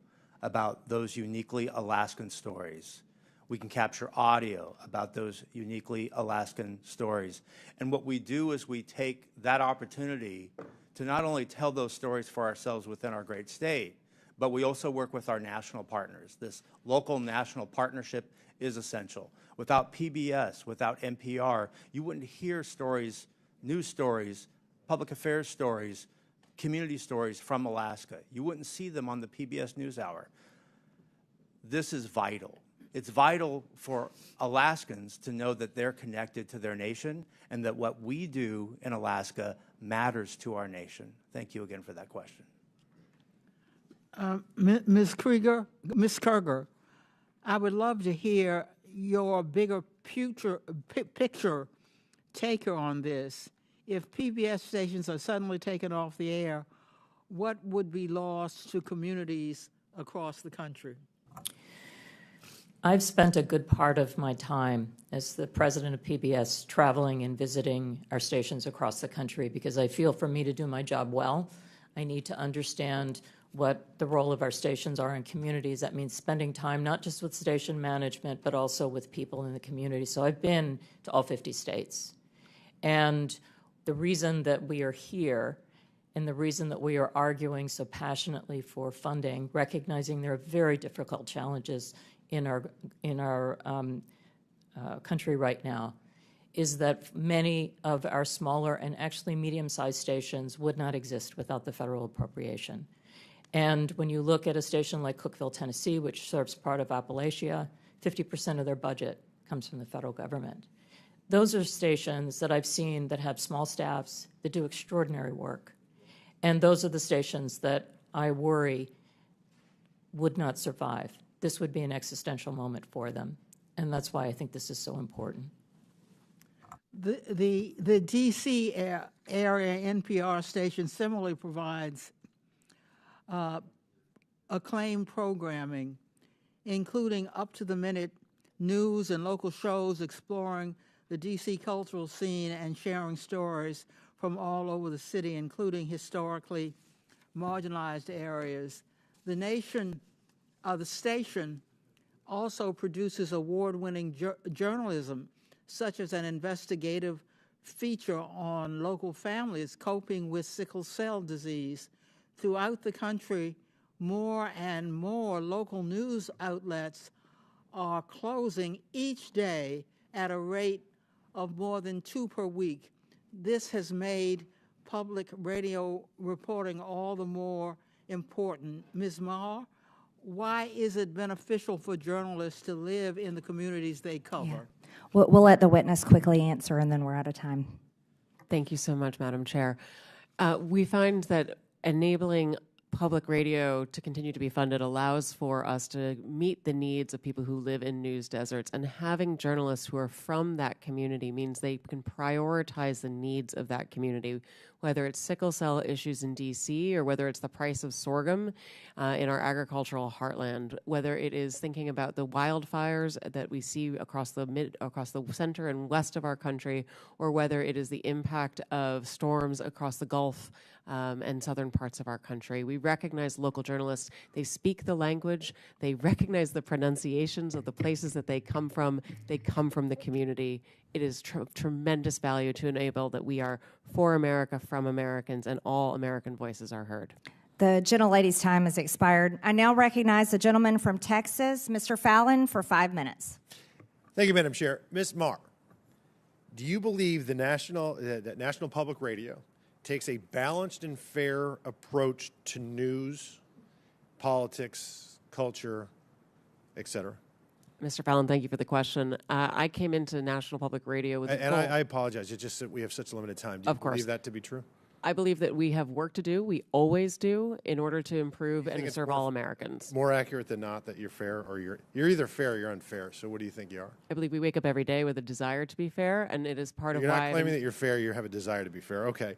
about those uniquely Alaskan stories. We can capture audio about those uniquely Alaskan stories. And what we do is we take that opportunity to not only tell those stories for ourselves within our great state, but we also work with our national partners. This local national partnership is essential. Without PBS, without NPR, you wouldn't hear stories, news stories, public affairs stories, community stories from Alaska. You wouldn't see them on the PBS NewsHour. This is vital. It's vital for Alaskans to know that they're connected to their nation and that what we do in Alaska matters to our nation. Thank you again for that question. Ms. Kerger, I would love to hear your bigger picture taker on this. If PBS stations are suddenly taken off the air, what would be lost to communities across the country? I've spent a good part of my time as the president of PBS traveling and visiting our stations across the country because I feel for me to do my job well, I need to understand what the role of our stations are in communities. That means spending time not just with station management, but also with people in the community. So I've been to all 50 states. And the reason that we are here and the reason that we are arguing so passionately for funding, recognizing there are very difficult challenges in our country right now is that many of our smaller and actually medium-sized stations would not exist without the federal appropriation. And when you look at a station like Cookeville, Tennessee, which serves part of Appalachia, 50% of their budget comes from the federal government. Those are stations that I've seen that have small staffs that do extraordinary work. And those are the stations that I worry would not survive. This would be an existential moment for them. And that's why I think this is so important. The D.C. area NPR station similarly provides acclaimed programming, including up-to-the-minute news and local shows exploring the D.C. cultural scene and sharing stories from all over the city, including historically marginalized areas. The station also produces award-winning journalism, such as an investigative feature on local families coping with sickle cell disease. Throughout the country, more and more local news outlets are closing each day at a rate of more than 2 per week. This has made public radio reporting all the more important. Ms. Maher, why is it beneficial for journalists to live in the communities they cover? Yeah. We'll let the witness quickly answer, and then we're out of time. Thank you so much, Madam Chair. We find that enabling public radio to continue to be funded allows for us to meet the needs of people who live in news deserts, and having journalists who are from that community means they can prioritize the needs of that community, whether it's sickle cell issues in D.C. or whether it's the price of sorghum in our agricultural heartland, whether it is thinking about the wildfires that we see across the center and west of our country, or whether it is the impact of storms across the Gulf and southern parts of our country. We recognize local journalists. They speak the language. They recognize the pronunciations of the places that they come from. They come from the community. It is tremendous value to enable that we are for America, from Americans, and all American voices are heard. The gentlelady's time has expired. I now recognize the gentleman from Texas, Mr. Fallon, for 5 minutes. Thank you, Madam Chair. Ms. Maher, do you believe that National Public Radio takes a balanced and fair approach to news, politics, culture, et cetera? Mr. Fallon, thank you for the question. I came into National Public Radio with I apologize. It's just that we have such limited time. Do you believe that to be true? I believe that we have work to do. We always do in order to improve and to serve all Americans. More accurate than not that you're fair, or you're either fair or you're unfair. So what do you think you are? I believe we wake up every day with a desire to be fair, and it is part of why. You're not claiming that you're fair. You have a desire to be fair. Okay.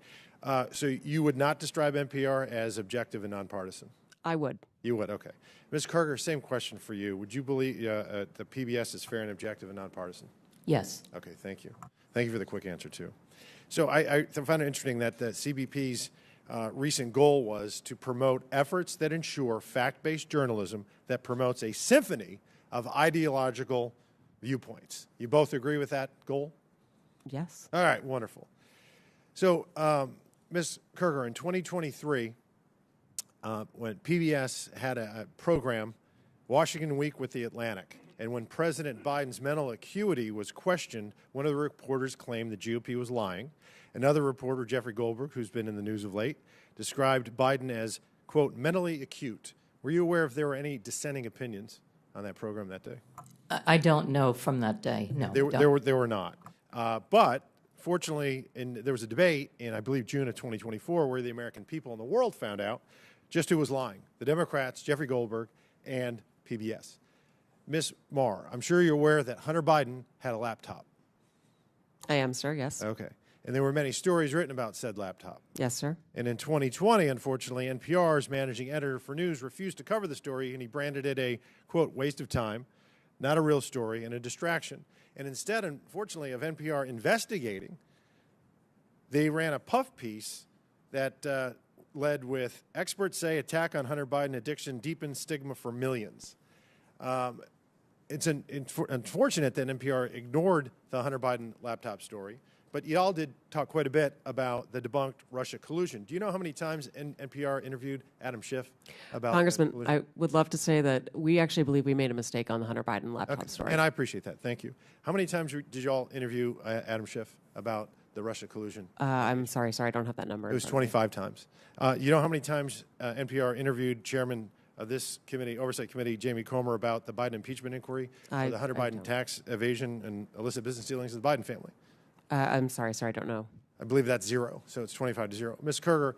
So you would not describe NPR as objective and nonpartisan? I would. You would, okay. Ms. Kerger, same question for you. Would you believe the PBS is fair and objective and nonpartisan? Yes. Okay, thank you. Thank you for the quick answer, too. So I found it interesting that the CBP's recent goal was to promote efforts that ensure fact-based journalism that promotes a symphony of ideological viewpoints. You both agree with that goal? Yes. All right, wonderful. So, Ms. Kerger, in 2023, when PBS had a program, Washington Week with the Atlantic, and when President Biden's mental acuity was questioned, one of the reporters claimed the GOP was lying. Another reporter, Jeffrey Goldberg, who's been in the news of late, described Biden as, quote, mentally acute. Were you aware if there were any dissenting opinions on that program that day? I don't know from that day. No, there were not. But fortunately, there was a debate in, I believe, June of 2024, where the American people and the world found out just who was lying: the Democrats, Jeffrey Goldberg, and PBS. Ms. Maher, I'm sure you're aware that Hunter Biden had a laptop. I am, sir, yes. Okay. And there were many stories written about said laptop. Yes, sir. And in 2020, unfortunately, NPR's managing editor for news refused to cover the story, and he branded it a, quote, waste of time, not a real story, and a distraction. And instead, unfortunately, of NPR investigating, they ran a puff piece that led with, experts say attack on Hunter Biden addiction deepens stigma for millions. It's unfortunate that NPR ignored the Hunter Biden laptop story, But y'all did talk quite a bit about the debunked Russia collusion. Do you know how many times NPR interviewed Adam Schiff about Congressman, collusion? I would love to say that we actually believe we made a mistake on the Hunter Biden laptop story. And I appreciate that. Thank you. How many times did y'all interview Adam Schiff about the Russia collusion? I'm sorry, I don't have that number. It was 25 times. You know how many times NPR interviewed Chairman of this committee, Oversight Committee, Jamie Comer, about the Biden impeachment inquiry, or the Hunter Biden tax evasion and illicit business dealings of the Biden family? I'm sorry, I don't know. I believe that's 0, so it's 25-0. Ms. Kerger,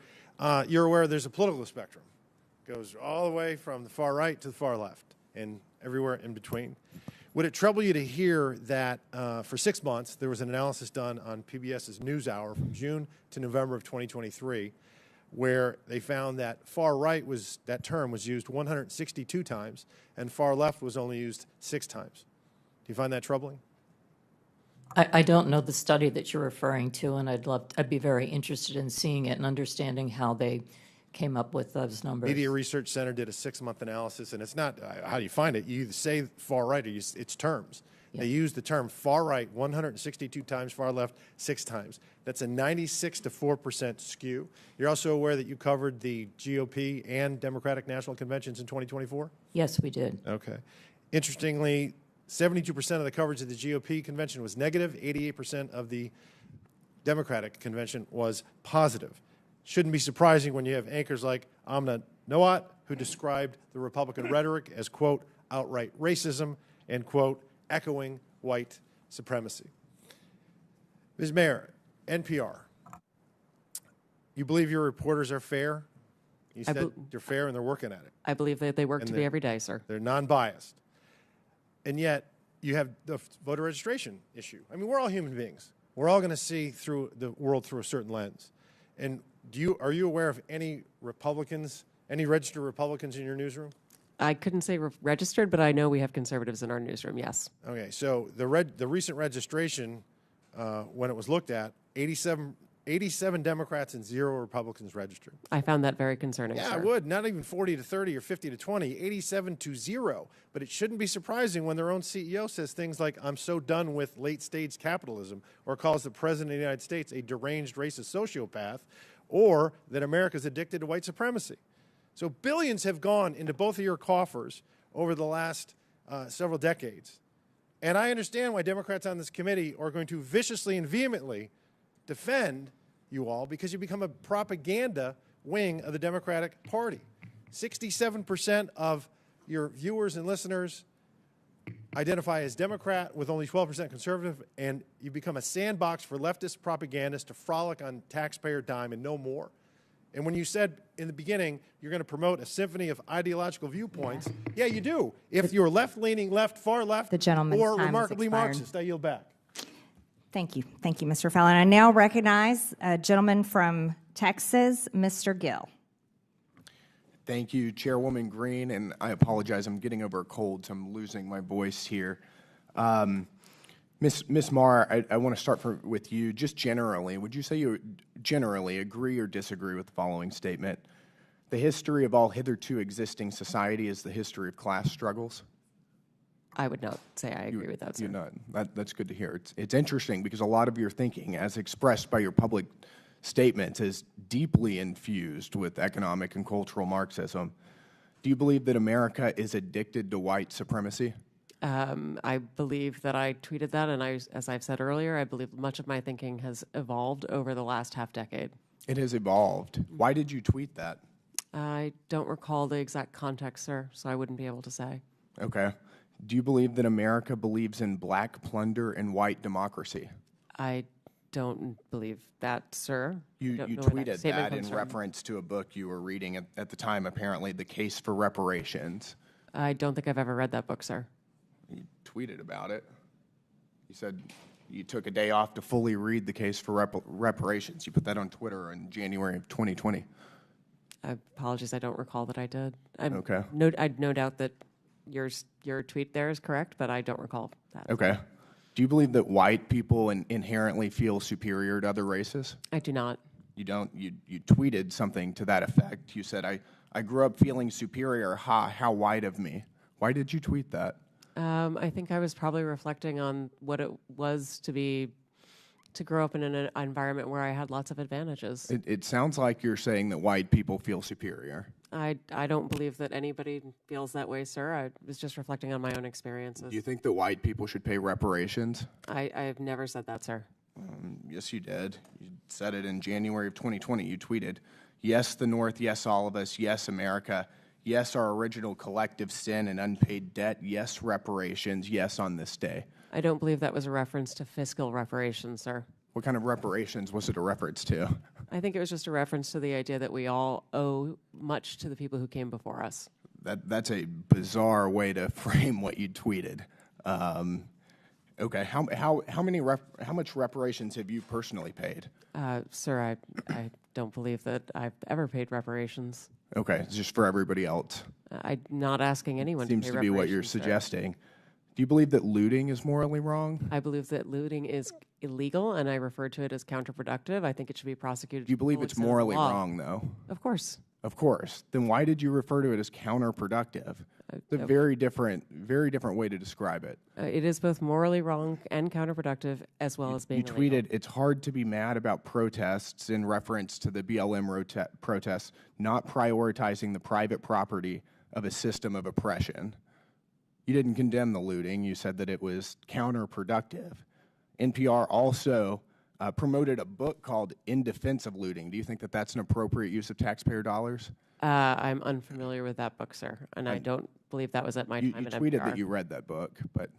you're aware there's a political spectrum. It goes all the way from the far right to the far left and everywhere in between. Would it trouble you to hear that for 6 months there was an analysis done on PBS's NewsHour from June to November of 2023 where they found that far right that term was used 162 times and far left was only used 6 times? Do you find that troubling? I don't know the study that you're referring to, and I'd be very interested in seeing it and understanding how they came up with those numbers. Media Research Center did a 6-month analysis, and it's not how do you find it. You either say far right or it's terms. Yeah. They use the term far right 162 times, far left 6 times. That's a 96 to 4% skew. You're also aware that you covered the GOP and Democratic National Conventions in 2024? Yes, we did. Okay. Interestingly, 72% of the coverage of the GOP convention was negative. 88% of the Democratic convention was positive. Shouldn't be surprising when you have anchors like Amna Noat, who described the Republican rhetoric as, quote, outright racism and, quote, echoing white supremacy. Ms. Maher, NPR, you believe your reporters are fair? You said they're fair and they're working at it. I believe that they work to be every day, sir. They're non-biased. And yet, you have the voter registration issue. I mean, we're all human beings. We're all going to see through the world through a certain lens. And are you aware of any Republicans, any registered Republicans in your newsroom? I couldn't say registered, but I know we have conservatives in our newsroom, yes. Okay, so the recent registration, when it was looked at, 87 Democrats and 0 Republicans registered. I found that very concerning, Yeah, sir. I would. Not even 40 to 30 or 50 to 20, 87 to 0. But it shouldn't be surprising when their own CEO says things like, I'm so done with late-stage capitalism, or calls the President of the United States a deranged racist sociopath, or that America's addicted to white supremacy. So billions have gone into both of your coffers over the last several decades. And I understand why Democrats on this committee are going to viciously and vehemently defend you all, because you become a propaganda wing of the Democratic Party. 67% of your viewers and listeners identify as Democrat with only 12% conservative, and you become a sandbox for leftist propagandists to frolic on taxpayer dime and no more. And when you said in the beginning you're going to promote a symphony of ideological viewpoints, yeah, you do. If you're left-leaning, left, far left, or remarkably Marxist, I yield back. Thank you. Thank you, Mr. Fallon. I now recognize a gentleman from Texas, Mr. Gill. Thank you, Chairwoman Green, and I apologize. I'm getting over a cold, so I'm losing my voice here. Ms. Maher, I want to start with you. Just generally, would you say you generally agree or disagree with the following statement? The history of all hitherto existing society is the history of class struggles? I would not say I agree with that, sir. You're not. That's good to hear. It's interesting because a lot of your thinking, as expressed by your public statements, is deeply infused with economic and cultural Marxism. Do you believe that America is addicted to white supremacy? I believe that I tweeted that, and as I've said earlier, I believe much of my thinking has evolved over the last half-decade. It has evolved. Why did you tweet that? I don't recall the exact context, sir, so I wouldn't be able to say. Okay. Do you believe that America believes in black plunder and white democracy? I don't believe that, sir. You tweeted that in reference to a book you were reading at the time, apparently, The Case for Reparations. I don't think I've ever read that book, sir. You tweeted about it. You said you took a day off to fully read The Case for Reparations. You put that on Twitter in January of 2020. Apologies, I don't recall that I did. Okay. I'd no doubt that your tweet there is correct, but I don't recall that. Okay. Do you believe that white people inherently feel superior to other races? I do not. You don't? You tweeted something to that effect. You said, I grew up feeling superior. How white of me. Why did you tweet that? I think I was probably reflecting on what it was to to grow up in an environment where I had lots of advantages. It sounds like you're saying that white people feel superior. I don't believe that anybody feels that way, sir. I was just reflecting on my own experiences. Do you think that white people should pay reparations? I've never said that, sir. Yes, you did. You said it in January of 2020. You tweeted, "Yes, the North. Yes, all of us. Yes, America. Yes, our original collective sin and unpaid debt. Yes, reparations. Yes, on this day." I don't believe that was a reference to fiscal reparations, sir. What kind of reparations was it a reference to? I think it was just a reference to the idea that we all owe much to the people who came before us. That's a bizarre way to frame what you tweeted. Okay, how much reparations have you personally paid? Sir, I don't believe that I've ever paid reparations. Okay, it's just for everybody else. I'm not asking anyone to pay reparations. Seems to be what you're suggesting. Do you believe that looting is morally wrong? I believe that looting is illegal, and I refer to it as counterproductive. I think it should be prosecuted. Do you believe it's morally wrong, though? Of course. Of course. Then why did you refer to it as counterproductive? It's a very different way to describe it. It is both morally wrong and counterproductive, as well as being illegal. You tweeted, "It's hard to be mad about protests," in reference to the BLM protests, not prioritizing the private property of a system of oppression. You didn't condemn the looting. You said that it was counterproductive. NPR also promoted a book called In Defense of Looting. Do you think that that's an appropriate use of taxpayer dollars? I'm unfamiliar with that book, sir, and I don't believe that was at my time at NPR. You tweeted that you read that book, but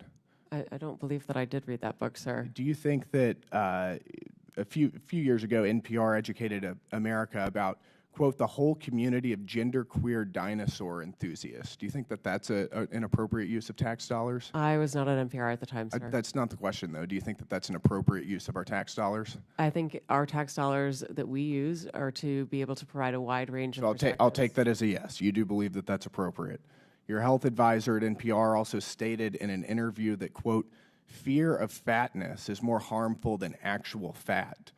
I don't believe that I did read that book, sir. Do you think that a few years ago, NPR educated America about, quote, the whole community of genderqueer dinosaur enthusiasts? Do you think that that's an appropriate use of tax dollars? I was not at NPR at the time, sir. That's not the question, though. Do you think that that's an appropriate use of our tax dollars? I think our tax dollars that we use are to be able to provide a wide range of perspectives. I'll take that as a yes. You do believe that that's appropriate. Your health advisor at NPR also stated in an interview that, quote, fear of fatness is more harmful than actual fat.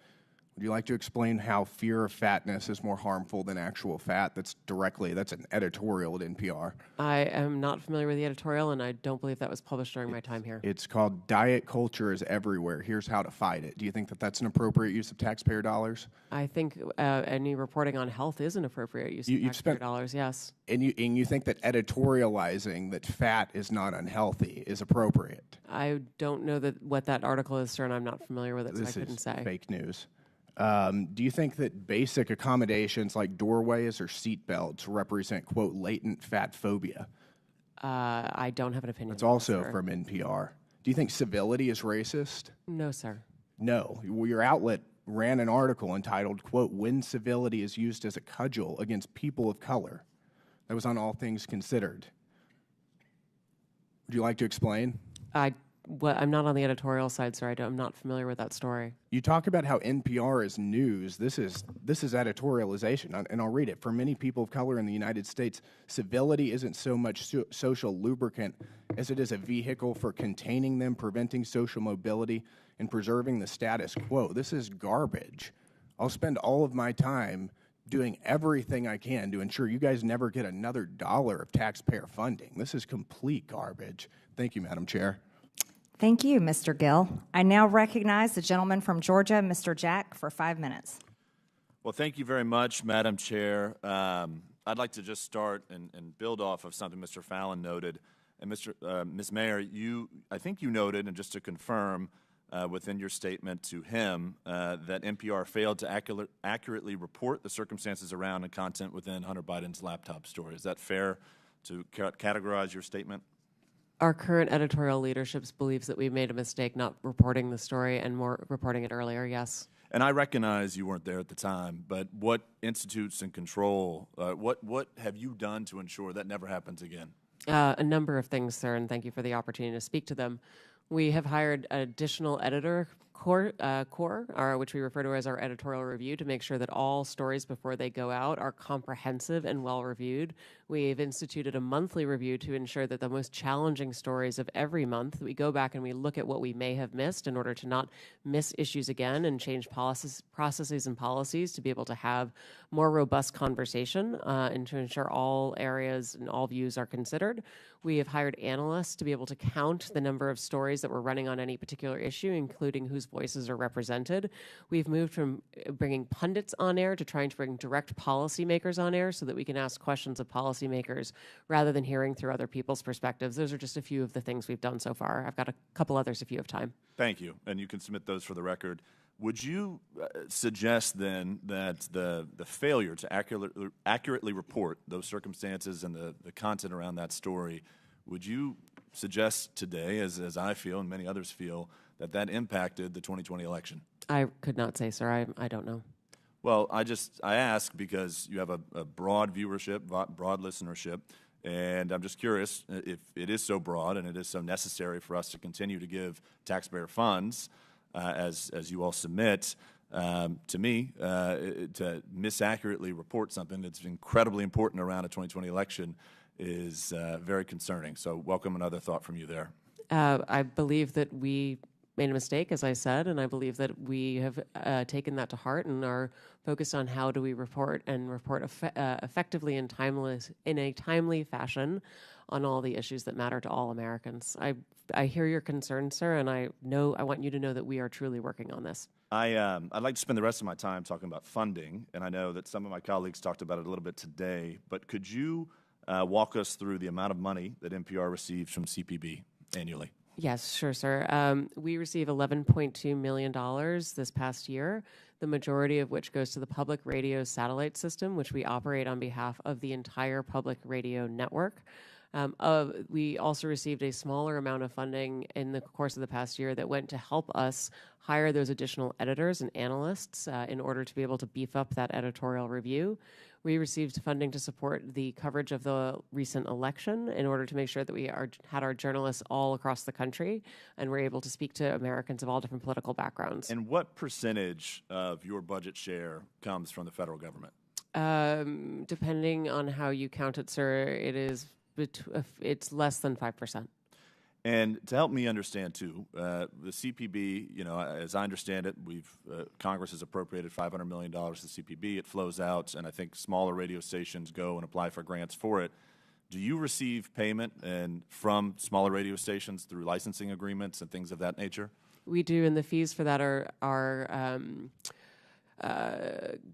Would you like to explain how fear of fatness is more harmful than actual fat? That's an editorial at NPR. I am not familiar with the editorial, and I don't believe that was published during my time here. It's called Diet Culture is Everywhere. Here's how to fight it. Do you think that that's an appropriate use of taxpayer dollars? I think any reporting on health is an appropriate use of taxpayer dollars, yes. And you think that editorializing that fat is not unhealthy is appropriate? I don't know what that article is, sir, and I'm not familiar with it, so I couldn't say. This is fake news. Do you think that basic accommodations like doorways or seat belts represent, quote, latent fat phobia? I don't have an opinion. That's also from NPR. Do you think civility is racist? No, sir. No. Your outlet ran an article entitled, quote, When Civility is Used as a Cudgel Against People of Color. That was on All Things Considered. Would you like to explain? I'm not on the editorial side, sir. I'm not familiar with that story. You talk about how NPR is news. This is editorialization, and I'll read it. For many people of color in the United States, civility isn't so much social lubricant as it is a vehicle for containing them, preventing social mobility, and preserving the status quo. This is garbage. I'll spend all of my time doing everything I can to ensure you guys never get another dollar of taxpayer funding. This is complete garbage. Thank you, Madam Chair. Thank you, Mr. Gill. I now recognize the gentleman from Georgia, Mr. Jack, for 5 minutes. Well, thank you very much, Madam Chair. I'd like to just start and build off of something Mr. Fallon noted. And Ms. Maher, I think you noted, and just to confirm within your statement to him, that NPR failed to accurately report the circumstances around and content within Hunter Biden's laptop story. Is that fair to categorize your statement? Our current editorial leadership believes that we made a mistake not reporting the story and more reporting it earlier, yes. And I recognize you weren't there at the time, but what institutes and control, what have you done to ensure that never happens again? A number of things, sir, and thank you for the opportunity to speak to them. We have hired an additional editor core, which we refer to as our editorial review, to make sure that all stories before they go out are comprehensive and well-reviewed. We've instituted a monthly review to ensure that the most challenging stories of every month, we go back and we look at what we may have missed in order to not miss issues again and change processes and policies to be able to have more robust conversation and to ensure all areas and all views are considered. We have hired analysts to be able to count the number of stories that we're running on any particular issue, including whose voices are represented. We've moved from bringing pundits on air to trying to bring direct policymakers on air so that we can ask questions of policymakers rather than hearing through other people's perspectives. Those are just a few of the things we've done so far. I've got a couple others if you have time. Thank you. And you can submit those for the record. Would you suggest then that the failure to accurately report those circumstances and the content around that story, would you suggest today, as I feel and many others feel, that impacted the 2020 election? I could not say, sir. I don't know. Well, I ask because you have a broad viewership, broad listenership, and I'm just curious if it is so broad and it is so necessary for us to continue to give taxpayer funds, as you all submit, to me, to misaccurately report something that's incredibly important around a 2020 election is very concerning. So welcome another thought from you there. I believe that we made a mistake, as I said, and I believe that we have taken that to heart and are focused on how do we report and report effectively and in a timely fashion on all the issues that matter to all Americans. I hear your concern, sir, and I want you to know that we are truly working on this. I'd like to spend the rest of my time talking about funding, and I know that some of my colleagues talked about it a little bit today, but could you walk us through the amount of money that NPR receives from CPB annually? Yes, sure, sir. We receive $11.2 million this past year, the majority of which goes to the public radio satellite system, which we operate on behalf of the entire public radio network. We also received a smaller amount of funding in the course of the past year that went to help us hire those additional editors and analysts in order to be able to beef up that editorial review. We received funding to support the coverage of the recent election in order to make sure that we had our journalists all across the country and were able to speak to Americans of all different political backgrounds. And what percentage of your budget share comes from the federal government? Depending on how you count it, sir, it's less than 5%. And to help me understand too, the CPB, as I understand it, Congress has appropriated $500 million to CPB. It flows out, and I think smaller radio stations go and apply for grants for it. Do you receive payment from smaller radio stations through licensing agreements and things of that nature? We do, and the fees for that are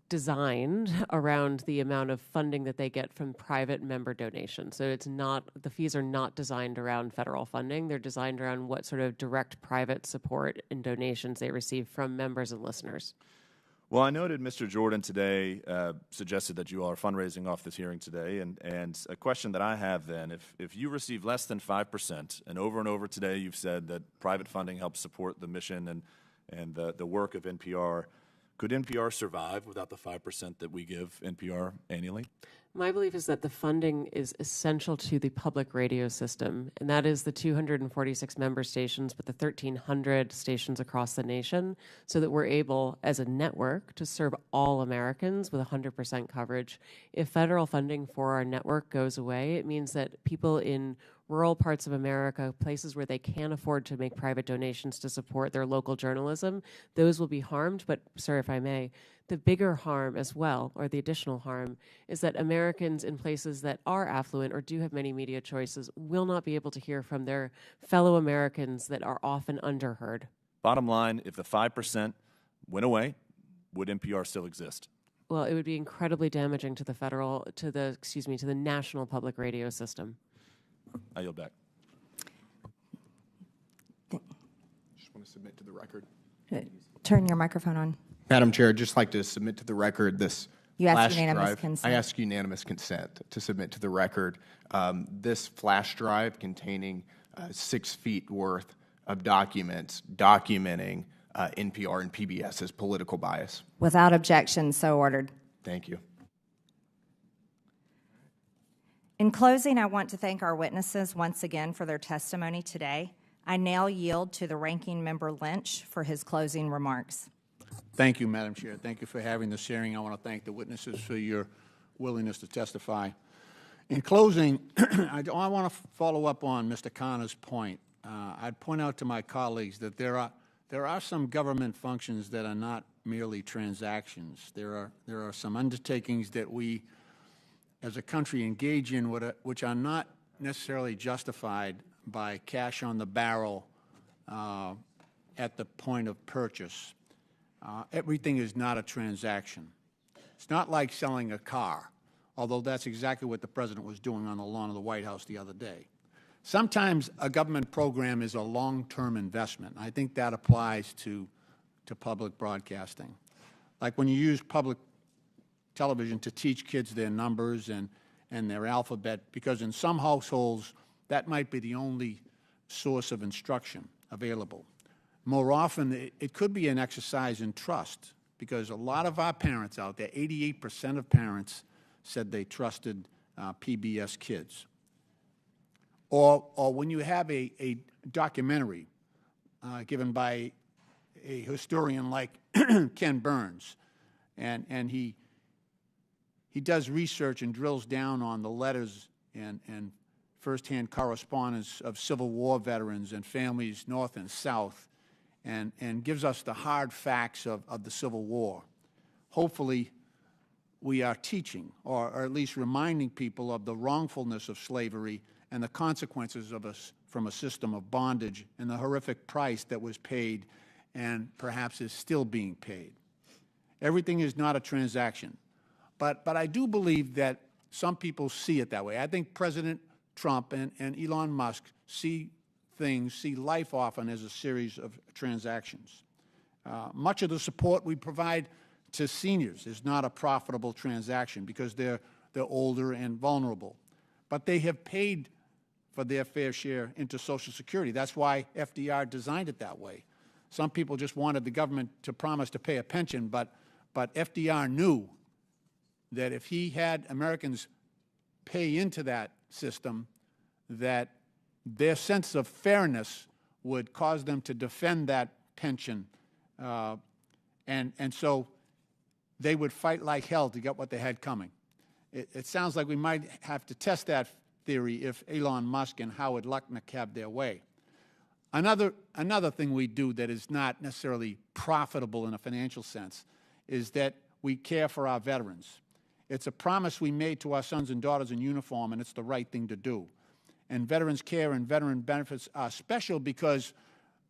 designed around the amount of funding that they get from private member donations. So the fees are not designed around federal funding. They're designed around what sort of direct private support and donations they receive from members and listeners. Well, I noted Mr. Jordan today suggested that you all are fundraising off this hearing today, and a question that I have then, if you receive less than 5%, and over today you've said that private funding helps support the mission and the work of NPR, could NPR survive without the 5% that we give NPR annually? My belief is that the funding is essential to the public radio system, and that is the 246 member stations with the 1,300 stations across the nation, so that we're able, as a network, to serve all Americans with 100% coverage. If federal funding for our network goes away, it means that people in rural parts of America, places where they can't afford to make private donations to support their local journalism, those will be harmed. But, sir, if I may, the bigger harm as well, or the additional harm, is that Americans in places that are affluent or do have many media choices will not be able to hear from their fellow Americans that are often underheard. Bottom line, if the 5% went away, would NPR still exist? Well, it would be incredibly damaging to the national public radio system. I yield back. Just want to submit to the record. Turn your microphone on. Madam Chair, I'd just like to submit to the record this You ask flash unanimous drive. consent. I ask unanimous consent to submit to the record this flash drive containing 6 feet worth of documents documenting NPR and PBS's political bias. Without objection, so ordered. Thank you. In closing, I want to thank our witnesses once again for their testimony today. I now yield to the Ranking Member Lynch for his closing remarks. Thank you, Madam Chair. Thank you for having this hearing. I want to thank the witnesses for your willingness to testify. In closing, I want to follow up on Mr. Connor's point. I'd point out to my colleagues that there are some government functions that are not merely transactions. There are some undertakings that we as a country engage in which are not necessarily justified by cash on the barrel at the point of purchase. Everything is not a transaction. It's not like selling a car, although that's exactly what the President was doing on the lawn of the White House the other day. Sometimes a government program is a long-term investment. I think that applies to public broadcasting. Like when you use public television to teach kids their numbers and their alphabet, because in some households that might be the only source of instruction available. More often, it could be an exercise in trust, because a lot of our parents out there, 88% of parents said they trusted PBS Kids. Or when you have a documentary given by a historian like Ken Burns, and he does research and drills down on the letters and firsthand correspondence of Civil War veterans and families north and south, and gives us the hard facts of the Civil War. Hopefully, we are teaching, or at least reminding people of the wrongfulness of slavery and the consequences of us from a system of bondage and the horrific price that was paid and perhaps is still being paid. Everything is not a transaction. But I do believe that some people see it that way. I think President Trump and Elon Musk see life often as a series of transactions. Much of the support we provide to seniors is not a profitable transaction because they're older and vulnerable. But they have paid for their fair share into Social Security. That's why FDR designed it that way. Some people just wanted the government to promise to pay a pension, but FDR knew that if he had Americans pay into that system, that their sense of fairness would cause them to defend that pension, and so they would fight like hell to get what they had coming. It sounds like we might have to test that theory if Elon Musk and Howard Lutnick have their way. Another thing we do that is not necessarily profitable in a financial sense is that we care for our veterans. It's a promise we made to our sons and daughters in uniform, and it's the right thing to do. And veterans care and veteran benefits are special because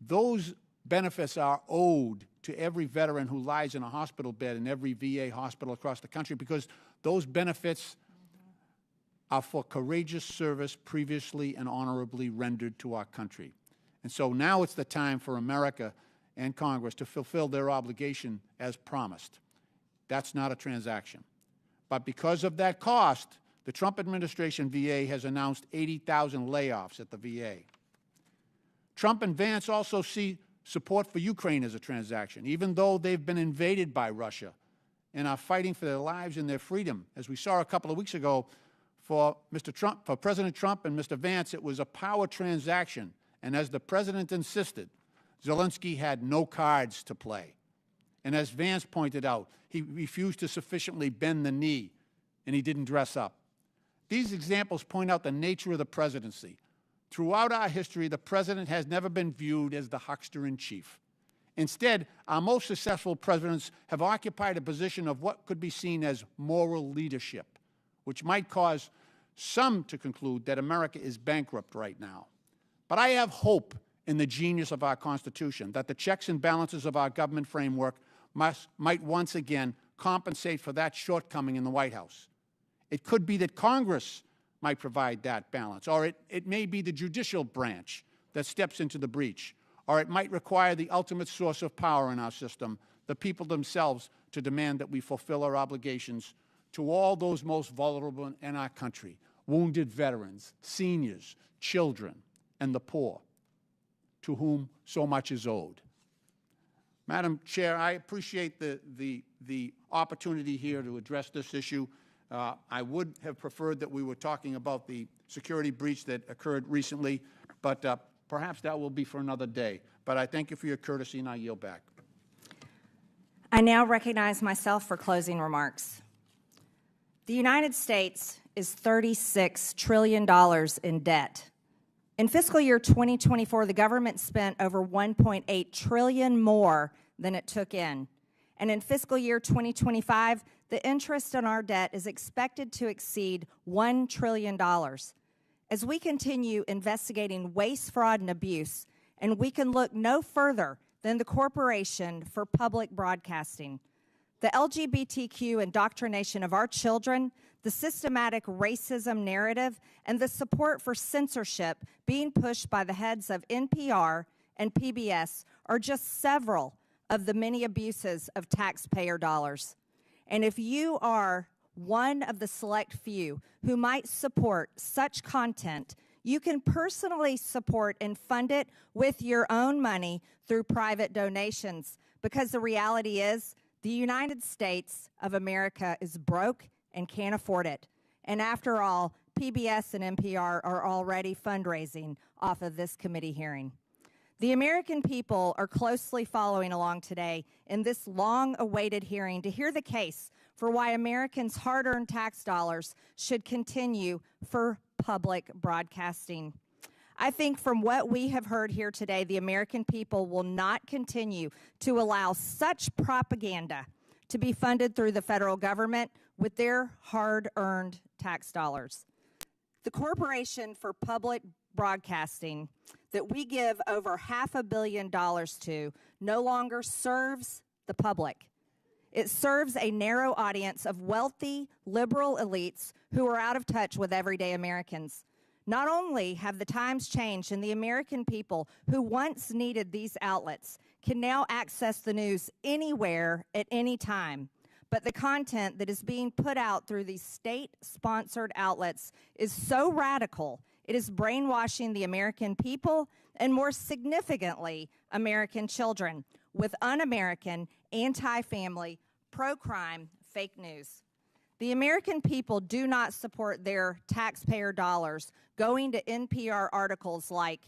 those benefits are owed to every veteran who lies in a hospital bed in every VA hospital across the country, because those benefits are for courageous service previously and honorably rendered to our country. And so now it's the time for America and Congress to fulfill their obligation as promised. That's not a transaction. But because of that cost, the Trump administration VA has announced 80,000 layoffs at the VA. Trump and Vance also see support for Ukraine as a transaction, even though they've been invaded by Russia and are fighting for their lives and their freedom. As we saw a couple of weeks ago, for President Trump and Mr. Vance, it was a power transaction. And as the president insisted, Zelensky had no cards to play. And as Vance pointed out, he refused to sufficiently bend the knee, and he didn't dress up. These examples point out the nature of the presidency. Throughout our history, the president has never been viewed as the huckster-in-chief. Instead, our most successful presidents have occupied a position of what could be seen as moral leadership, which might cause some to conclude that America is bankrupt right now. But I have hope in the genius of our Constitution, that the checks and balances of our government framework might once again compensate for that shortcoming in the White House. It could be that Congress might provide that balance, or it may be the judicial branch that steps into the breach, or it might require the ultimate source of power in our system, the people themselves, to demand that we fulfill our obligations to all those most vulnerable in our country, wounded veterans, seniors, children, and the poor, to whom so much is owed. Madam Chair, I appreciate the opportunity here to address this issue. I would have preferred that we were talking about the security breach that occurred recently, but perhaps that will be for another day. But I thank you for your courtesy, and I yield back. I now recognize myself for closing remarks. The United States is $36 trillion in debt. In fiscal year 2024, the government spent over $1.8 trillion more than it took in. And in fiscal year 2025, the interest on our debt is expected to exceed $1 trillion. As we continue investigating waste, fraud, and abuse, and we can look no further than the Corporation for Public Broadcasting. The LGBTQ indoctrination of our children, the systematic racism narrative, and the support for censorship being pushed by the heads of NPR and PBS are just several of the many abuses of taxpayer dollars. And if you are one of the select few who might support such content, you can personally support and fund it with your own money through private donations, because the reality is the United States of America is broke and can't afford it. And after all, PBS and NPR are already fundraising off of this committee hearing. The American people are closely following along today in this long-awaited hearing to hear the case for why Americans' hard-earned tax dollars should continue for public broadcasting. I think from what we have heard here today, the American people will not continue to allow such propaganda to be funded through the federal government with their hard-earned tax dollars. The Corporation for Public Broadcasting that we give over $500 million to no longer serves the public. It serves a narrow audience of wealthy, liberal elites who are out of touch with everyday Americans. Not only have the times changed and the American people who once needed these outlets can now access the news anywhere at any time, but the content that is being put out through these state-sponsored outlets is so radical, it is brainwashing the American people and, more significantly, American children with un-American, anti-family, pro-crime fake news. The American people do not support their taxpayer dollars going to NPR articles like,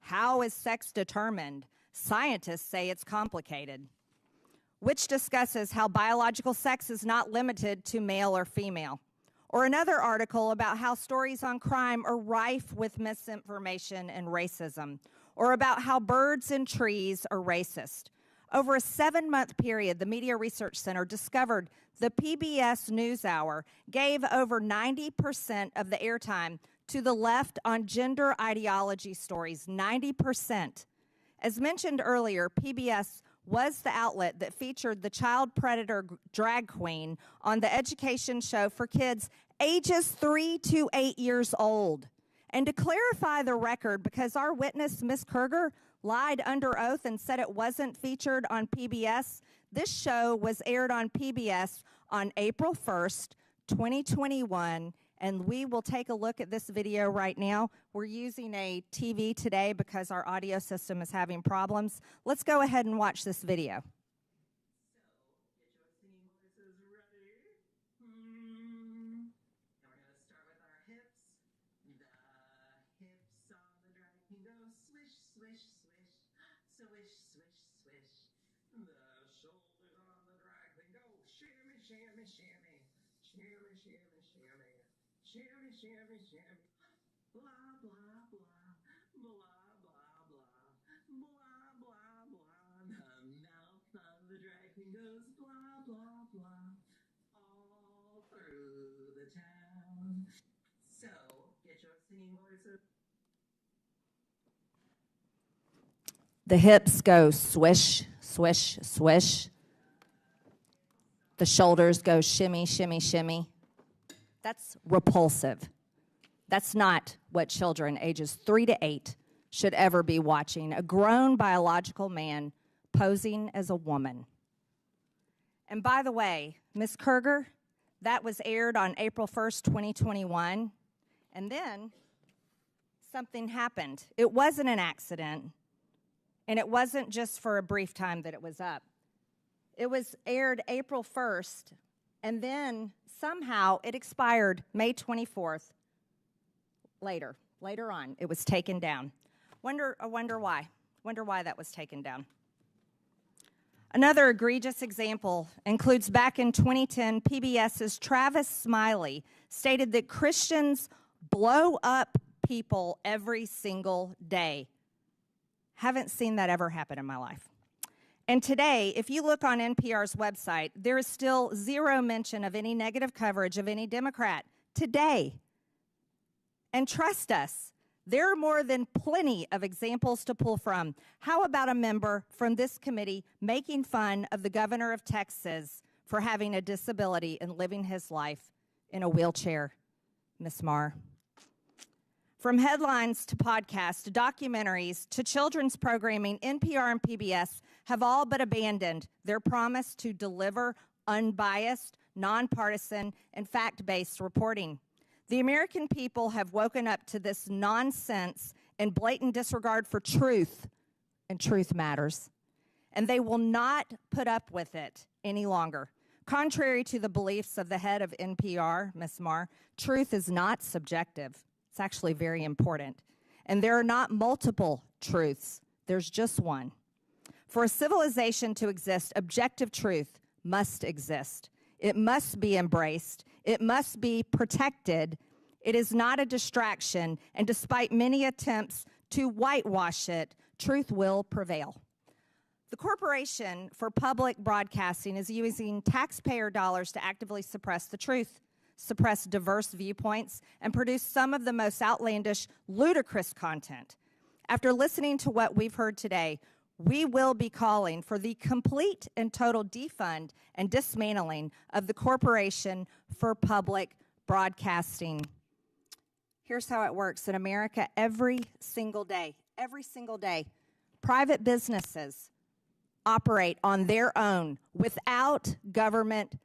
"How is sex determined? Scientists say it's complicated," which discusses how biological sex is not limited to male or female. Or another article about how stories on crime are rife with misinformation and racism. Or about how birds and trees are racist. Over a 7-month period, the Media Research Center discovered the PBS NewsHour gave over 90% of the airtime to the left on gender ideology stories, 90%. As mentioned earlier, PBS was the outlet that featured the child predator drag queen on the education show for kids ages 3 to 8 years old. And to clarify the record, because our witness, Ms. Kerger, lied under oath and said it wasn't featured on PBS, this show was aired on PBS on April 1st, 2021, and we will take a look at this video right now. We're using a TV today because our audio system is having problems. Let's go ahead and watch this video. Shimmy, shimmy, shimmy, blah, blah, blah, blah, blah, blah, blah, blah, blah. The mouth of the drag queen goes blah, blah, blah, all through the town. So, get your singing voices. The hips go swish, swish, swish. The shoulders go shimmy, shimmy, shimmy. That's repulsive. That's not what children ages 3 to 8 should ever be watching. A grown biological man posing as a woman. And by the way, Ms. Kerger, that was aired on April 1st, 2021. And then something happened. It wasn't an accident. And it wasn't just for a brief time that it was up. It was aired April 1st, and then somehow it expired May 24th. Later on, it was taken down. I wonder why. Wonder why that was taken down. Another egregious example includes back in 2010, PBS's Travis Smiley stated that Christians blow up people every single day. Haven't seen that ever happen in my life. And today, if you look on NPR's website, there is still zero mention of any negative coverage of any Democrat today. And trust us, There are more than plenty of examples to pull from. How about a member from this committee making fun of the governor of Texas for having a disability and living his life in a wheelchair? Ms. Maher. From headlines to podcasts to documentaries to children's programming, NPR and PBS have all but abandoned their promise to deliver unbiased, nonpartisan, and fact-based reporting. The American people have woken up to this nonsense and blatant disregard for truth, and truth matters. And they will not put up with it any longer. Contrary to the beliefs of the head of NPR, Ms. Maher, truth is not subjective. It's actually very important. And there are not multiple truths. There's just one. For a civilization to exist, objective truth must exist. It must be embraced. It must be protected. It is not a distraction, and despite many attempts to whitewash it, truth will prevail. The Corporation for Public Broadcasting is using taxpayer dollars to actively suppress the truth, suppress diverse viewpoints, and produce some of the most outlandish, ludicrous content. After listening to what we've heard today, we will be calling for the complete and total defund and dismantling of the Corporation for Public Broadcasting. Here's how it works in America every single day, private businesses operate on their own without government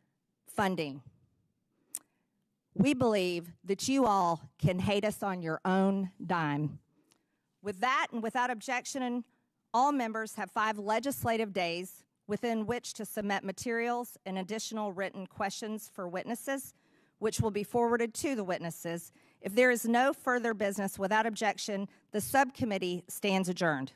funding. We believe that you all can hate us on your own dime. With that and without objection, all members have 5 legislative days within which to submit materials and additional written questions for witnesses, which will be forwarded to the witnesses. If there is no further business without objection, the subcommittee stands adjourned.